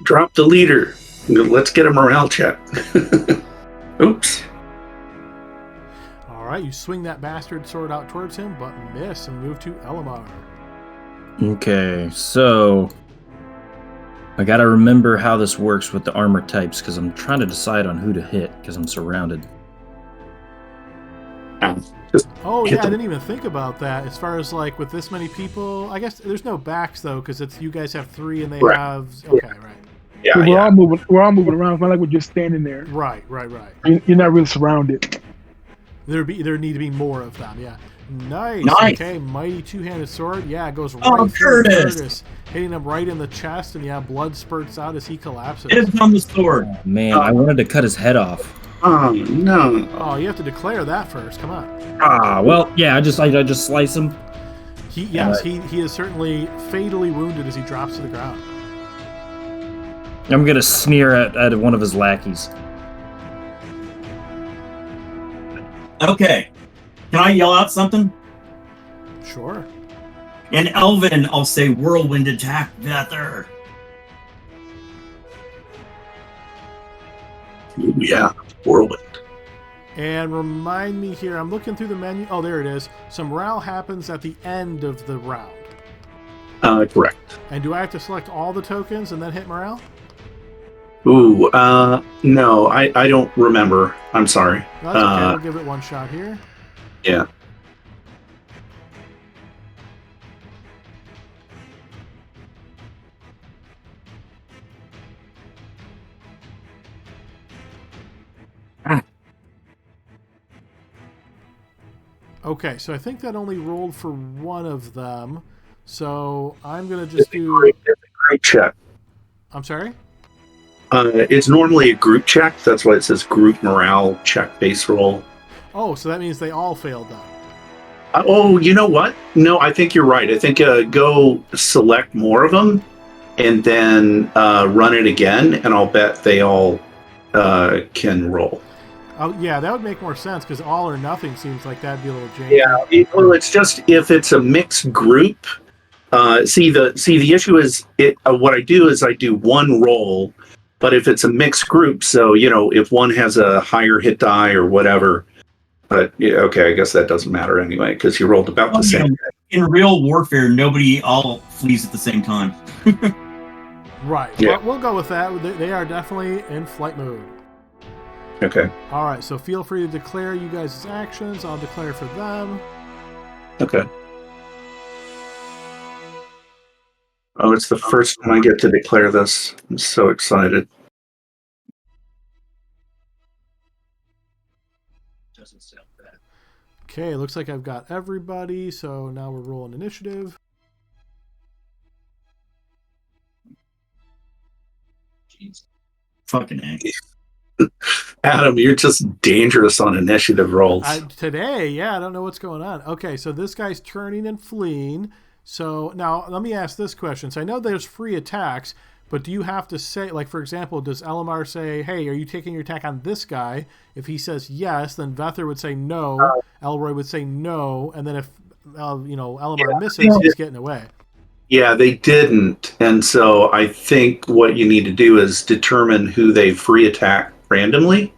Speaker 3: Drop the leader. Let's get a morale check. Oops.
Speaker 1: All right, you swing that bastard sword out towards him, but miss and move to Elamar.
Speaker 5: Okay, so I gotta remember how this works with the armor types because I'm trying to decide on who to hit because I'm surrounded.
Speaker 1: Oh yeah, I didn't even think about that. As far as like with this many people, I guess there's no backs though because it's you guys have 3 and they have. Okay, right.
Speaker 3: Yeah,
Speaker 4: we're all moving. We're all moving around. It's not like we're just standing there.
Speaker 1: Right.
Speaker 4: You're not really surrounded.
Speaker 1: There need to be more of them. Yeah. Nice. Okay, mighty 2-handed sword. Yeah, it goes right through Curtis, hitting him right in the chest, and yeah, blood spurts out as he collapses.
Speaker 2: Hit him on the sword.
Speaker 5: Oh, man, I wanted to cut his head off.
Speaker 3: Oh no!
Speaker 1: Oh, you have to declare that first. Come on.
Speaker 5: Well, yeah, I just slice him.
Speaker 1: He is certainly fatally wounded as he drops to the ground.
Speaker 5: I'm gonna sneer at one of his lackeys.
Speaker 2: Okay. Can I yell out something?
Speaker 1: Sure.
Speaker 2: In Elven, I'll say whirlwind attack, Vether.
Speaker 3: Yeah, whirlwind.
Speaker 1: And remind me here, I'm looking through the menu. Oh, there it is. Some morale happens at the end of the round.
Speaker 3: Correct.
Speaker 1: And do I have to select all the tokens and then hit morale?
Speaker 3: Ooh, no, I don't remember. I'm sorry.
Speaker 1: No, that's okay. We'll give it one shot here.
Speaker 3: Yeah.
Speaker 1: Okay, so I think that only rolled for one of them. So I'm going to just do...
Speaker 3: It's a group check.
Speaker 1: I'm sorry?
Speaker 3: It's normally a group check. That's why it says group morale check base roll.
Speaker 1: Oh, so that means they all failed then.
Speaker 3: Oh, you know what? No, I think you're right. I think go select more of them and then run it again, and I'll bet they all can roll.
Speaker 1: Oh, yeah, that would make more sense because all or nothing seems like that'd be a little janky.
Speaker 3: Yeah, well, it's just if it's a mixed group. The issue is what I do is I do one roll, but if it's a mixed group, so if one has a higher hit die or whatever. But yeah, okay, I guess that doesn't matter anyway because he rolled about the same.
Speaker 2: In real warfare, nobody all flees at the same time.
Speaker 1: Right.
Speaker 3: Yeah.
Speaker 1: But we'll go with that. They are definitely in flight mode.
Speaker 3: Okay.
Speaker 1: All right. So feel free to declare you guys' actions. I'll declare for them.
Speaker 3: Okay. Oh, it's the first time I get to declare this. I'm so excited.
Speaker 1: Okay, looks like I've got everybody, so now we're rolling initiative.
Speaker 2: Jeez. Fucking A.
Speaker 3: Adam, you're just dangerous on initiative rolls.
Speaker 1: Today, I don't know what's going on. Okay, so this guy's turning and fleeing. So now let me ask this question. So I know there's free attacks, but do you have to say, like, for example, does Elamar say, hey, are you taking your attack on this guy? If he says yes, then Vether would say no, Elroy would say no, and then if Elamar misses, he's getting away.
Speaker 3: Yeah, they didn't. And so I think what you need to do is determine who they free attack randomly.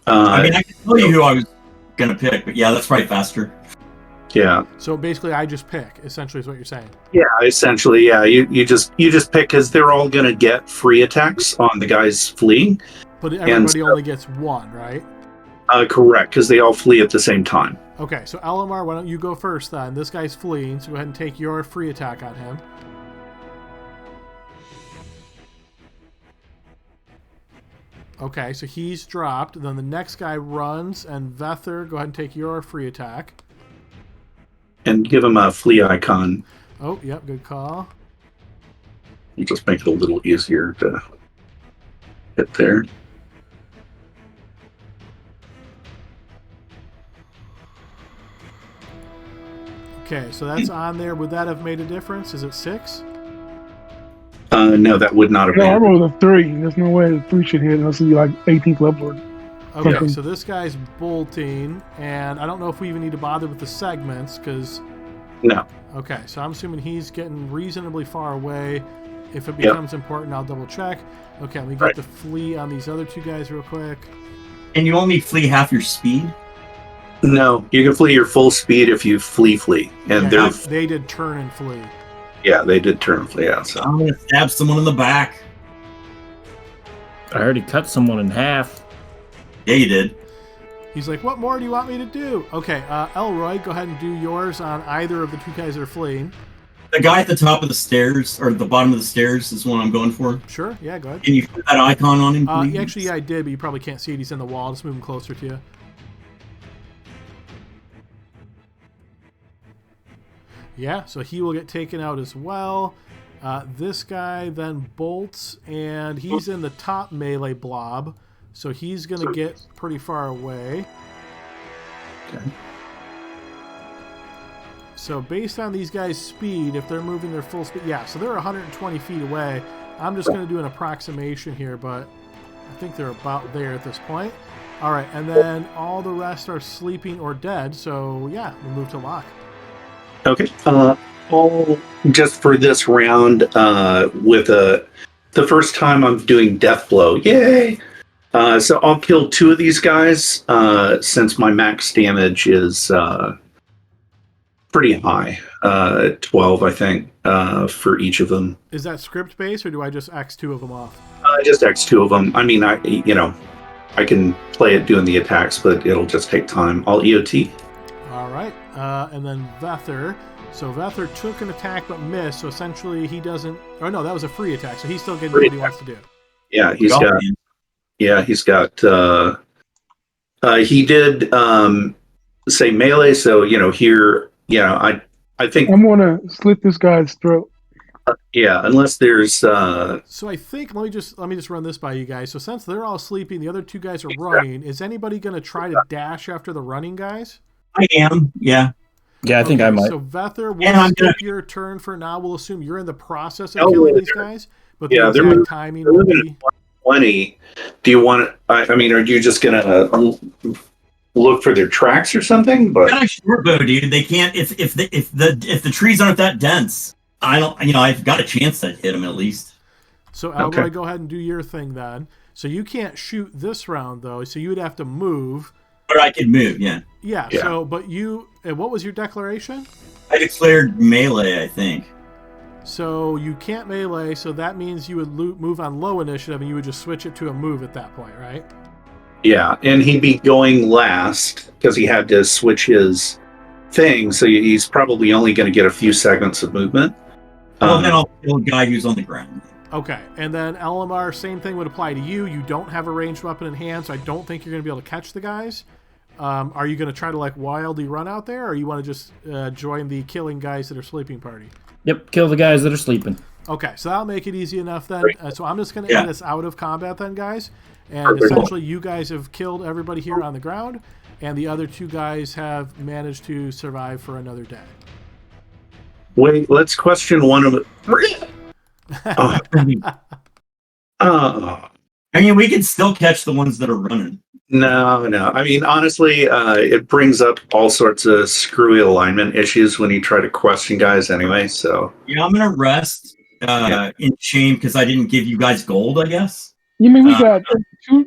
Speaker 2: I can tell you who I was going to pick, but yeah, that's probably faster.
Speaker 3: Yeah.
Speaker 1: So basically, I just pick, essentially, is what you're saying.
Speaker 3: Yeah, essentially, yeah. You just pick because they're all going to get free attacks on the guys fleeing.
Speaker 1: But everybody only gets one, right?
Speaker 3: Correct, because they all flee at the same time.
Speaker 1: Okay, so Elamar, why don't you go first then? This guy's fleeing, so go ahead and take your free attack on him. Okay, so he's dropped. Then the next guy runs, and Vether, go ahead and take your free attack.
Speaker 3: And give him a flee icon.
Speaker 1: Oh, yep, good call.
Speaker 3: You just make it a little easier to hit there.
Speaker 1: Okay, so that's on there. Would that have made a difference? Is it 6?
Speaker 3: No, that would not have
Speaker 4: No, I
Speaker 3: been.
Speaker 4: rolled a 3. There's no way the 3 should hit unless he's like 18th level.
Speaker 1: Okay,
Speaker 4: something.
Speaker 1: so this guy's bolting, and I don't know if we even need to bother with the segments, because...
Speaker 3: No.
Speaker 1: Okay, so I'm assuming he's getting reasonably far away. If it becomes important, I'll double check. Okay, let me get the flee on these other two guys real quick.
Speaker 2: And you only flee half your speed?
Speaker 3: No, you can flee your full speed if you flee. And
Speaker 1: they did turn and flee.
Speaker 3: Yeah, they did turn and flee, yeah. So.
Speaker 2: I'm going to stab someone in the back.
Speaker 5: I already cut someone in half.
Speaker 2: Yeah, you did.
Speaker 1: He's like, what more do you want me to do? Okay, Elroy, go ahead and do yours on either of the two guys that are fleeing.
Speaker 2: The guy at the top of the stairs, or the bottom of the stairs, is one I'm going for.
Speaker 1: Sure, yeah, go ahead.
Speaker 2: Can you put that icon on him, please?
Speaker 1: Actually, yeah, I did, but you probably can't see it. He's in the wall. Just move him closer to you. Yeah, so he will get taken out as well. This guy then bolts, and he's in the top melee blob, so he's going to get pretty far away.
Speaker 3: Okay.
Speaker 1: So based on these guys' speed, if they're moving their full speed, yeah, so they're 120 feet away. I'm just going to do an approximation here, but I think they're about there at this point. All right, and then all the rest are sleeping or dead, so yeah, we'll move to lock.
Speaker 3: Okay. All just for this round, with the first time I'm doing Death Blow. Yay! So I'll kill 2 of these guys, since my max damage is pretty high. 12, I think, for each of them.
Speaker 1: Is that script based, or do I just X 2 of them off?
Speaker 3: Just X 2 of them. I mean, I can play it doing the attacks, but it'll just take time. I'll EOT.
Speaker 1: All right, and then Vether. So Vether took an attack but missed, so essentially he doesn't... Oh, no, that was a free attack, so he's still getting what he wants to do.
Speaker 3: Yeah, he's got... he did say melee, so, here, I think...
Speaker 4: I'm going to slit this guy's throat.
Speaker 3: Yeah, unless there's...
Speaker 1: So I think, let me just run this by you guys. So since they're all sleeping, the other 2 guys are running, is anybody going to try to dash after the running guys?
Speaker 2: I am, yeah.
Speaker 5: Yeah, I think I might.
Speaker 1: So Vether, we'll skip your turn for now. We'll assume you're in the process of killing these guys, but the exact timing will be...
Speaker 3: 20. Do you want... I mean, are you just going to look for their tracks or something? But
Speaker 2: got a short bow, dude. They can't... If the trees aren't that dense, I've got a chance to hit them at least.
Speaker 1: So Elroy, go ahead and do your thing then. So you can't shoot this round though, so you would have to move.
Speaker 2: But I could move, yeah.
Speaker 1: Yeah. So, but you... what was your declaration?
Speaker 2: I declared melee, I think.
Speaker 1: So you can't melee, so that means you would move on low initiative, and you would just switch it to a move at that point, right?
Speaker 3: Yeah, and he'd be going last because he had to switch his thing, so he's probably only going to get a few segments of movement.
Speaker 2: Well, then I'll kill a guy who's on the ground.
Speaker 1: Okay, and then Elamar, same thing would apply to you. You don't have a ranged weapon in hand, so I don't think you're going to be able to catch the guys. Are you going to try to like wildly run out there, or you want to just join the killing guys that are sleeping party?
Speaker 5: Yep, kill the guys that are sleeping.
Speaker 1: Okay, so that'll make it easy enough then. So I'm just going to end this out of combat then, guys. And essentially, you guys have killed everybody here on the ground, and the other two guys have managed to survive for another day.
Speaker 3: Wait, let's question one of them.
Speaker 2: I mean, we can still catch the ones that are running.
Speaker 3: No. I mean, honestly, it brings up all sorts of screwy alignment issues when you try to question guys anyway. So
Speaker 2: yeah, I'm gonna rest in shame because I didn't give you guys gold, I guess.
Speaker 4: You mean we got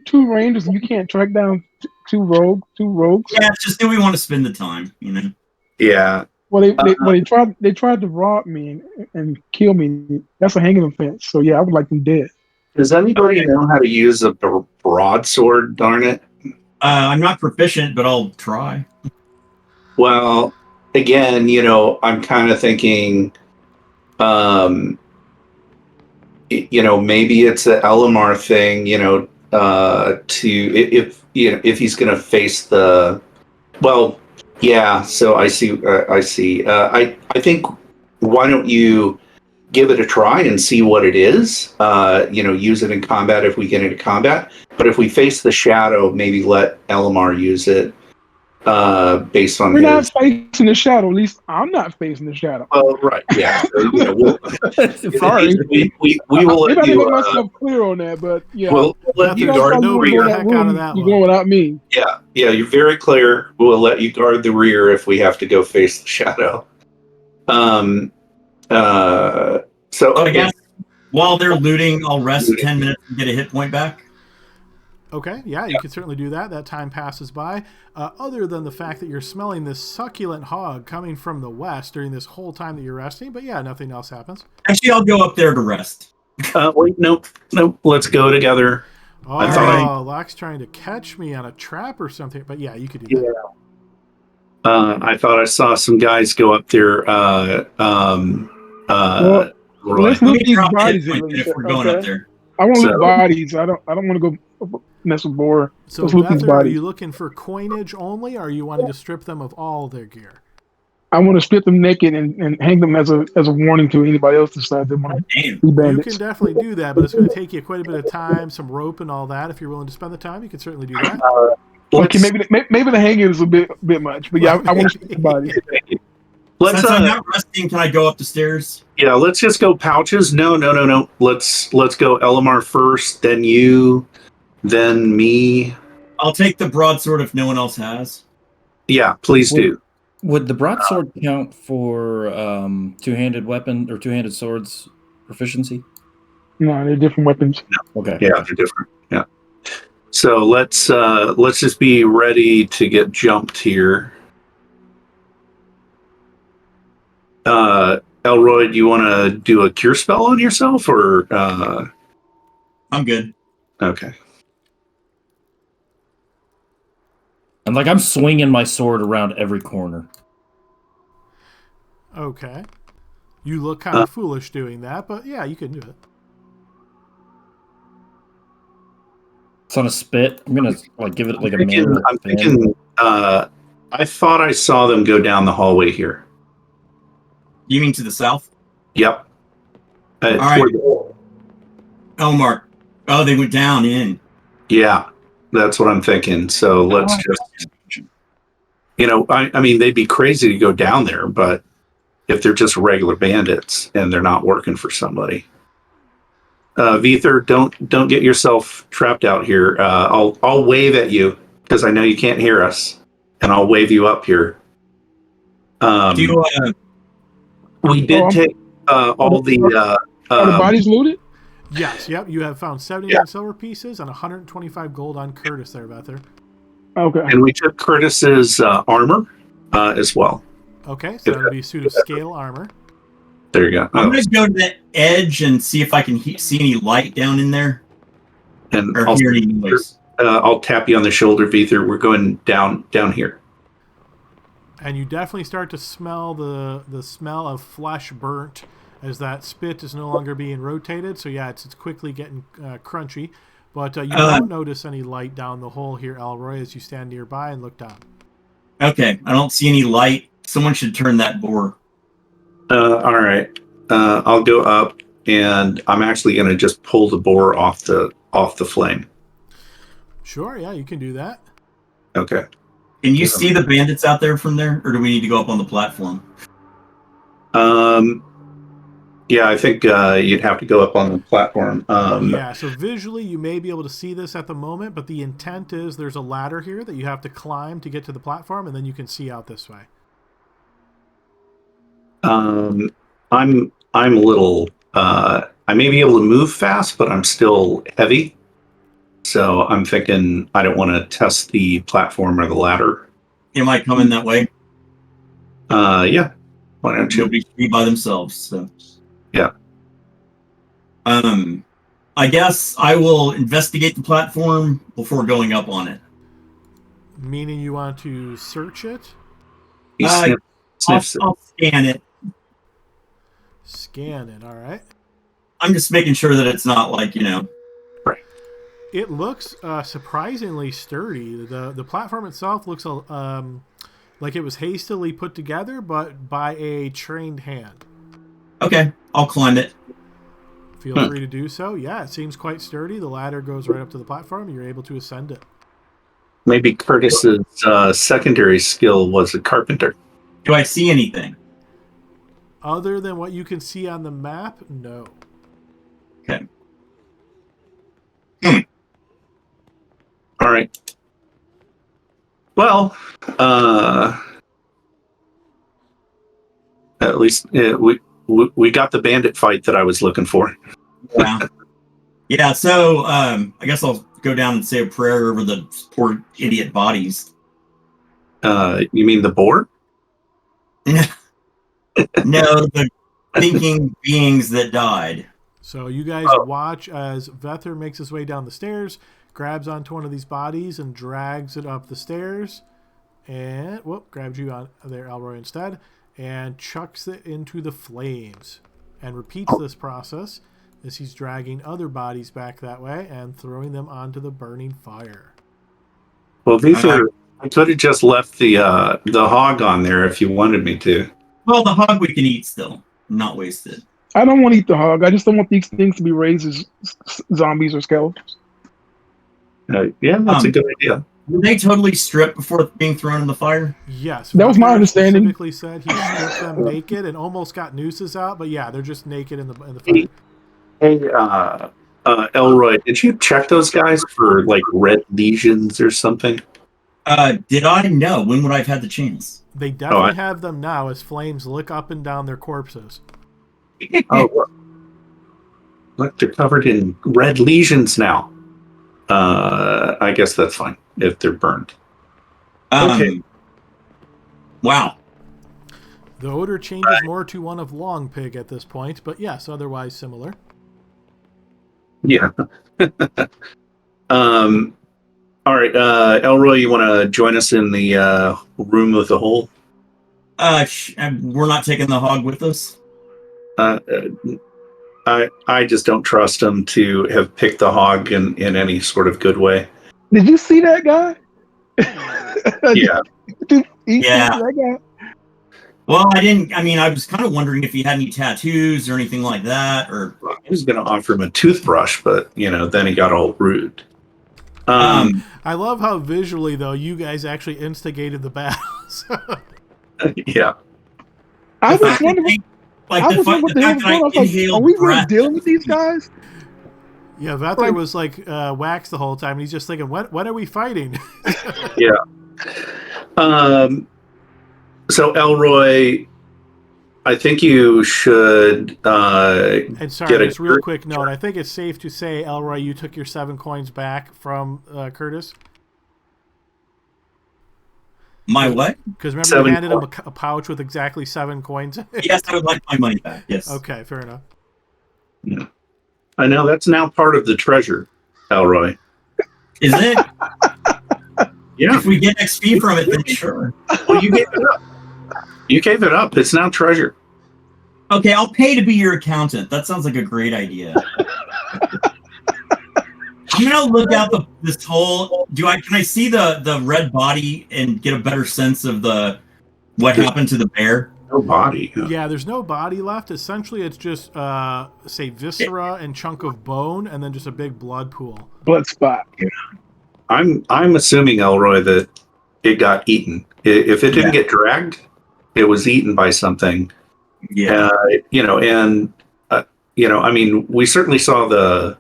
Speaker 4: two rangers and you can't track down two rogues?
Speaker 2: Yeah, it's just do we want to spend the time, you know?
Speaker 3: Yeah.
Speaker 4: Well, they tried to rob me and kill me. That's a hanging offense. So yeah, I would like them dead.
Speaker 3: Does anybody know how to use a broadsword? Darn it!
Speaker 2: I'm not proficient, but I'll try.
Speaker 3: Well, again, I'm kind of thinking, maybe it's an Elamar thing, if he's going to face the, well, yeah. So I see. I think why don't you give it a try and see what it is? Use it in combat if we get into combat. But if we face the shadow, maybe let Elamar use it based on.
Speaker 4: We're not facing the shadow. At least I'm not facing the shadow.
Speaker 3: Well, right, yeah. So,
Speaker 4: sorry,
Speaker 3: we will let you.
Speaker 4: Make myself clear on that, but yeah,
Speaker 3: we'll let you guard the rear.
Speaker 1: Heck out of that
Speaker 4: you go without me.
Speaker 3: Yeah, you're very clear. We'll let you guard the rear if we have to go face the shadow. So
Speaker 2: I guess while they're looting, I'll rest 10 minutes and get a hit point back.
Speaker 1: Okay, yeah, you can certainly do that. That time passes by. Other than the fact that you're smelling this succulent hog coming from the west during this whole time that you're resting, but yeah, nothing else happens.
Speaker 2: Actually, I'll go up there to rest.
Speaker 3: Wait, nope. Let's go together.
Speaker 1: Oh, Locke's trying to catch me on a trap or something, but yeah, you could do that.
Speaker 3: I thought I saw some guys go up there.
Speaker 4: Let's look at these bodies
Speaker 2: if we're going up there.
Speaker 4: I want to look bodies. I don't want to go mess with Boar.
Speaker 1: So, Bethard, are you looking for coinage only, or are you wanting to strip them of all their gear?
Speaker 4: I want to strip them naked and hang them as a warning to anybody else to decide they want to be bandits.
Speaker 1: You can definitely do that, but it's going to take you quite a bit of time, some rope and all that. If you're willing to spend the time, you can certainly do that.
Speaker 4: Okay, maybe the hanging is a bit much, but yeah, I want to strip the bodies.
Speaker 2: Since I'm not resting, can I go up the stairs?
Speaker 3: Yeah, let's just go pouches. No. Let's go Elamar first, then you, then me.
Speaker 2: I'll take the broadsword if no one else has.
Speaker 3: Yeah, please do.
Speaker 5: Would the broadsword count for two-handed weapon or two-handed swords proficiency?
Speaker 4: No, they're different weapons.
Speaker 3: No. Okay. Yeah, they're different. Yeah. So let's just be ready to get jumped here. Elroy, do you want to do a cure spell on yourself, or?
Speaker 2: I'm good.
Speaker 3: Okay.
Speaker 5: And I'm swinging my sword around every corner.
Speaker 1: Okay. You look kind of foolish doing that, but yeah, you can do it.
Speaker 5: It's on a spit. I'm gonna give it a minute.
Speaker 3: I'm thinking. I thought I saw them go down the hallway here.
Speaker 2: You mean to the south?
Speaker 3: Yep.
Speaker 2: All right. Mark. Oh, they went down in.
Speaker 3: Yeah, that's what I'm thinking. So let's just, I mean, they'd be crazy to go down there, but if they're just regular bandits and they're not working for somebody, Vether, don't get yourself trapped out here. I'll wave at you because I know you can't hear us, and I'll wave you up here.
Speaker 2: Do you?
Speaker 3: We did take all the
Speaker 4: bodies looted?
Speaker 1: Yes, yep. You have found 79 silver pieces and 125 gold on Curtis there, Bether.
Speaker 4: Okay.
Speaker 3: And we took Curtis's armor as well.
Speaker 1: Okay, so that would be a suit of scale armor.
Speaker 3: There you go.
Speaker 2: I'm going to go to the edge and see if I can see any light down in there.
Speaker 3: And
Speaker 2: or hear any noise.
Speaker 3: I'll tap you on the shoulder, Vether. We're going down here.
Speaker 1: And you definitely start to smell the smell of flesh burnt as that spit is no longer being rotated. So yeah, it's quickly getting crunchy. But you don't notice any light down the hole here, Elroy, as you stand nearby and look down.
Speaker 2: Okay, I don't see any light. Someone should turn that bore.
Speaker 3: All right. I'll go up, and I'm actually going to just pull the bore off the flame.
Speaker 1: Sure, yeah, you can do that.
Speaker 3: Okay.
Speaker 2: Can you see the bandits out there from there, or do we need to go up on the platform?
Speaker 3: Yeah, I think you'd have to go up on the platform.
Speaker 1: Yeah, so visually you may be able to see this at the moment, but the intent is there's a ladder here that you have to climb to get to the platform, and then you can see out this way.
Speaker 3: I'm a little. I may be able to move fast, but I'm still heavy. So I'm thinking I don't want to test the platform or the ladder.
Speaker 2: Am I coming that way?
Speaker 3: Yeah. Why don't you?
Speaker 2: Nobody should be by themselves. So.
Speaker 3: Yeah.
Speaker 2: I guess I will investigate the platform before going up on it.
Speaker 1: Meaning you want to search it?
Speaker 2: I'll scan it.
Speaker 1: Scan it, all right.
Speaker 2: I'm just making sure that it's not like,
Speaker 3: Right.
Speaker 1: It looks surprisingly sturdy. The platform itself looks like it was hastily put together, but by a trained hand.
Speaker 2: Okay, I'll climb it.
Speaker 1: Feel free to do so. Yeah, it seems quite sturdy. The ladder goes right up to the platform. You're able to ascend it.
Speaker 3: Maybe Curtis's secondary skill was a carpenter.
Speaker 2: Do I see anything?
Speaker 1: Other than what you can see on the map, no.
Speaker 2: Okay.
Speaker 3: All right. Well, at least we got the bandit fight that I was looking for.
Speaker 2: Yeah. Yeah. So I guess I'll go down and say a prayer over the poor idiot bodies.
Speaker 3: You mean the boar?
Speaker 2: No, the thinking beings that died.
Speaker 1: So you guys watch as Vether makes his way down the stairs, grabs onto one of these bodies and drags it up the stairs, and grabs you on there, Elroy, instead, and chucks it into the flames, and repeats this process as he's dragging other bodies back that way and throwing them onto the burning fire.
Speaker 3: Well, I could have just left the hog on there if you wanted me to.
Speaker 2: Well, the hog we can eat still, not wasted.
Speaker 4: I don't want to eat the hog. I just don't want these things to be raised as zombies or skeletons.
Speaker 3: Yeah, that's a good idea.
Speaker 2: Were they totally stripped before being thrown in the fire?
Speaker 1: Yes.
Speaker 4: That was my understanding.
Speaker 1: Specifically said he stripped them naked and almost got nooses out, but yeah, they're just naked in the fire.
Speaker 3: Hey, Elroy, did you check those guys for like red lesions or something?
Speaker 2: Did I? No. When would I have had the chance?
Speaker 1: They definitely have them now as flames lick up and down their corpses.
Speaker 3: Look, they're covered in red lesions now. I guess that's fine if they're burned.
Speaker 2: Okay. Wow.
Speaker 1: The odor changes more to one of long pig at this point, but yes, otherwise similar.
Speaker 3: Yeah. All right, Elroy, you want to join us in the room with the hole?
Speaker 2: We're not taking the hog with us.
Speaker 3: I just don't trust him to have picked the hog in any sort of good way.
Speaker 4: Did you see that guy?
Speaker 3: Yeah.
Speaker 4: That guy?
Speaker 2: Well, I didn't. I mean, I was kind of wondering if he had any tattoos or anything like that. Or
Speaker 3: I was going to offer him a toothbrush, but then he got all rude.
Speaker 1: I love how visually, though, you guys actually instigated the battles.
Speaker 3: Yeah.
Speaker 4: I was wondering.
Speaker 2: Like
Speaker 4: I was wondering what the hell was going on. I was like, are we really dealing with these guys?
Speaker 1: Yeah, Vether was like waxed the whole time. And he's just thinking, when are we fighting?
Speaker 3: Yeah. So, Elroy, I think you should
Speaker 1: and sorry, just real quick note. I think it's safe to say, Elroy, you took your 7 coins back from Curtis.
Speaker 2: My what?
Speaker 1: Because remember, you handed him a pouch with exactly 7 coins in it?
Speaker 2: Yes, I would like my money back. Yes.
Speaker 1: Okay, fair enough.
Speaker 3: Yeah. I know that's now part of the treasure, Elroy.
Speaker 2: Is it?
Speaker 3: Yeah.
Speaker 2: If we get XP from it, then sure.
Speaker 3: Well, you gave it up. You gave it up. It's now treasure.
Speaker 2: Okay, I'll pay to be your accountant. That sounds like a great idea. I'm gonna look out this hole. Can I see the red body and get a better sense of what happened to the bear?
Speaker 3: No body.
Speaker 1: Yeah, there's no body left. Essentially, it's just say viscera and chunk of bone, and then just a big blood pool.
Speaker 4: Blood spot.
Speaker 3: Yeah. I'm assuming, Elroy, that it got eaten. If it didn't get dragged, it was eaten by something.
Speaker 2: Yeah.
Speaker 3: I mean, we certainly saw the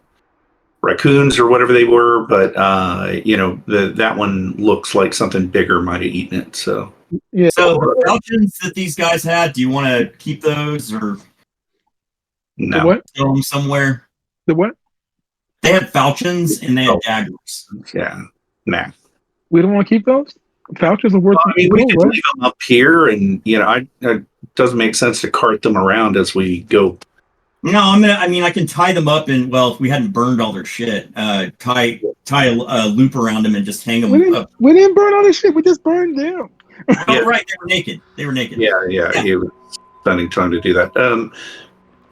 Speaker 3: raccoons or whatever they were, but that one looks like something bigger might have eaten it. So
Speaker 4: yeah.
Speaker 2: So the falchions that these guys had, do you want to keep those or
Speaker 3: no?
Speaker 4: The what?
Speaker 2: throw them somewhere?
Speaker 4: The what?
Speaker 2: They had falchions and they had daggers.
Speaker 3: Yeah, nah.
Speaker 4: We don't want to keep those. Falchions are worth.
Speaker 3: I mean, we could leave them up here, and it doesn't make sense to cart them around as we go.
Speaker 2: No, I can tie them up and if we hadn't burned all their shit, tie a loop around them and just hang them up.
Speaker 4: We didn't burn all this shit. We just burned them.
Speaker 2: Oh, right, they were naked.
Speaker 3: Yeah. He was spending time to do that.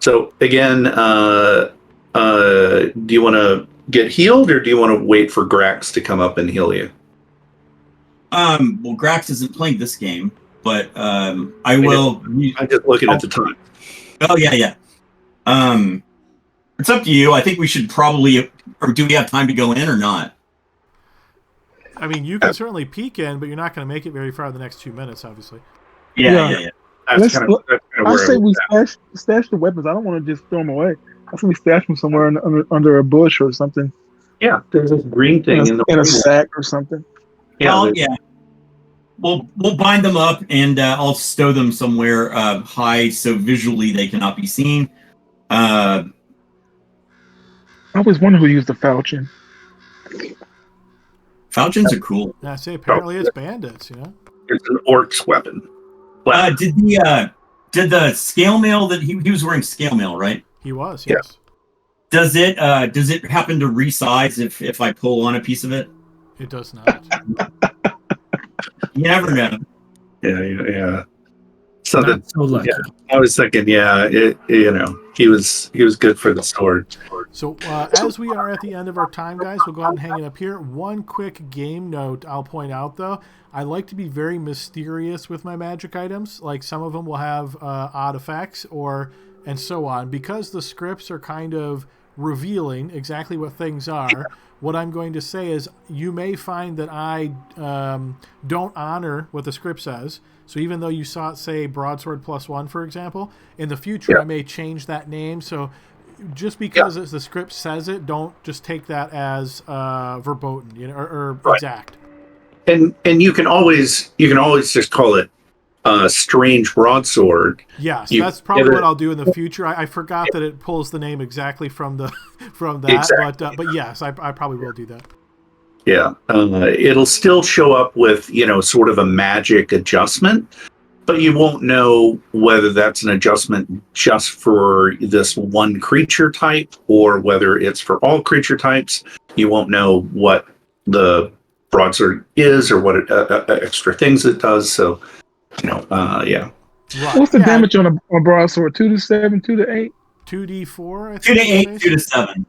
Speaker 3: So again, do you want to get healed, or do you want to wait for Grax to come up and heal you?
Speaker 2: Well, Grax isn't playing this game, but I will.
Speaker 3: I'm just looking at the time.
Speaker 2: Oh yeah. It's up to you. I think we should probably, or do we have time to go in or not?
Speaker 1: I mean, you can certainly peek in, but you're not going to make it very far the next 2 minutes, obviously.
Speaker 2: Yeah.
Speaker 3: That's kind of
Speaker 4: I say we stash the weapons. I don't want to just throw them away. I think we stash them somewhere under a bush or something.
Speaker 3: Yeah, there's this green thing
Speaker 4: in a sack or something.
Speaker 2: Yeah, We'll bind them up and I'll stow them somewhere high so visually they cannot be seen.
Speaker 4: I always wonder who used the falchion.
Speaker 2: Falchions are cool.
Speaker 1: Yeah, I say apparently it's bandits.
Speaker 3: It's an orc's weapon.
Speaker 2: Did the scale mail that he was wearing scale mail, right?
Speaker 1: He was, yes.
Speaker 2: Does it happen to resize if I pull on a piece of it?
Speaker 1: It does not.
Speaker 2: You never know.
Speaker 3: Yeah. So
Speaker 5: lucky.
Speaker 3: I was thinking, he was good for the sword.
Speaker 1: So as we are at the end of our time, guys, we'll go ahead and hang it up here. One quick game note I'll point out, though. I like to be very mysterious with my magic items. Like some of them will have odd effects and so on. Because the scripts are kind of revealing exactly what things are, what I'm going to say is you may find that I don't honor what the script says. So even though you saw it say broadsword +1, for example, in the future I may change that name. So just because the script says it, don't just take that as verboten, or exact.
Speaker 3: And you can always just call it strange broadsword.
Speaker 1: Yes, that's probably what I'll do in the future. I forgot that it pulls the name exactly from that. Exactly. But yes, I probably will do that.
Speaker 3: Yeah, it'll still show up with sort of a magic adjustment, but you won't know whether that's an adjustment just for this one creature type or whether it's for all creature types. You won't know what the broadsword is or what extra things it does. So, yeah.
Speaker 1: Right.
Speaker 4: What's the damage on a broadsword? 2 to 7, 2 to 8?
Speaker 1: 2d4. I think
Speaker 2: 2 to 8, 2 to 7.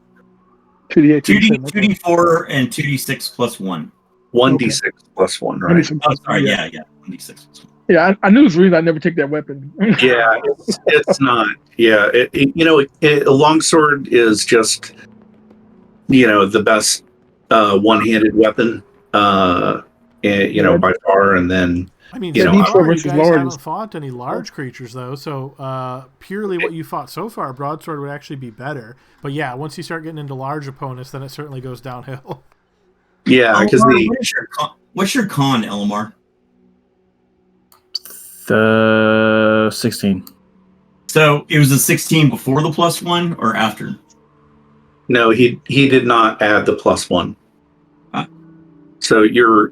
Speaker 4: 2d8,
Speaker 2: 2d4 and 2d6 +1.
Speaker 3: 1d6 +1, right?
Speaker 2: Oh, sorry, yeah, 1d6 +1.
Speaker 4: Yeah, I knew this reason I never take that weapon.
Speaker 3: Yeah, it's not. Yeah, a longsword is just the best one-handed weapon, by far, and then.
Speaker 1: I mean, so far, you guys haven't fought any large creatures, though, so purely what you fought so far, broadsword would actually be better. But yeah, once you start getting into large opponents, then it certainly goes downhill.
Speaker 3: Yeah, because
Speaker 2: what's your con, Elmar?
Speaker 5: 16.
Speaker 2: So it was a 16 before the +1 or after?
Speaker 3: No, he did not add the +1. So your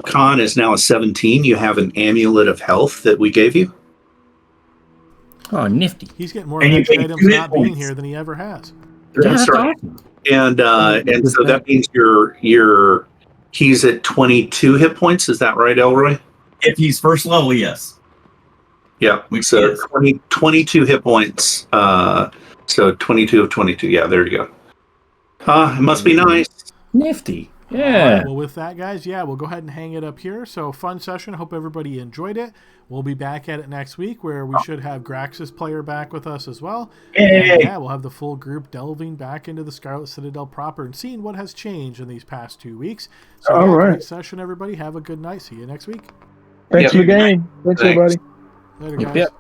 Speaker 3: con is now a 17. You have an amulet of health that we gave you.
Speaker 5: Oh, nifty!
Speaker 1: He's getting more magic items not being here than he ever has.
Speaker 3: That's right. And so that means he's at 22 hit points. Is that right, Elroy?
Speaker 2: If he's first level, yes.
Speaker 3: Yeah. So 22 hit points. So 22 of 22. Yeah, there you go. It must be nice.
Speaker 5: Nifty.
Speaker 1: All
Speaker 5: Yeah.
Speaker 1: right, well, with that, guys, we'll go ahead and hang it up here. So, fun session. Hope everybody enjoyed it. We'll be back at it next week, where we should have Grax's player back with us as well.
Speaker 2: Yay.
Speaker 1: And, we'll have the full group delving back into the Scarlet Citadel proper and seeing what has changed in these past 2 weeks. So,
Speaker 4: All right.
Speaker 1: great session, everybody. Have a good night. See you next week.
Speaker 4: Thanks for the game. Thanks, everybody.
Speaker 1: Later, guys.
Speaker 5: Yep.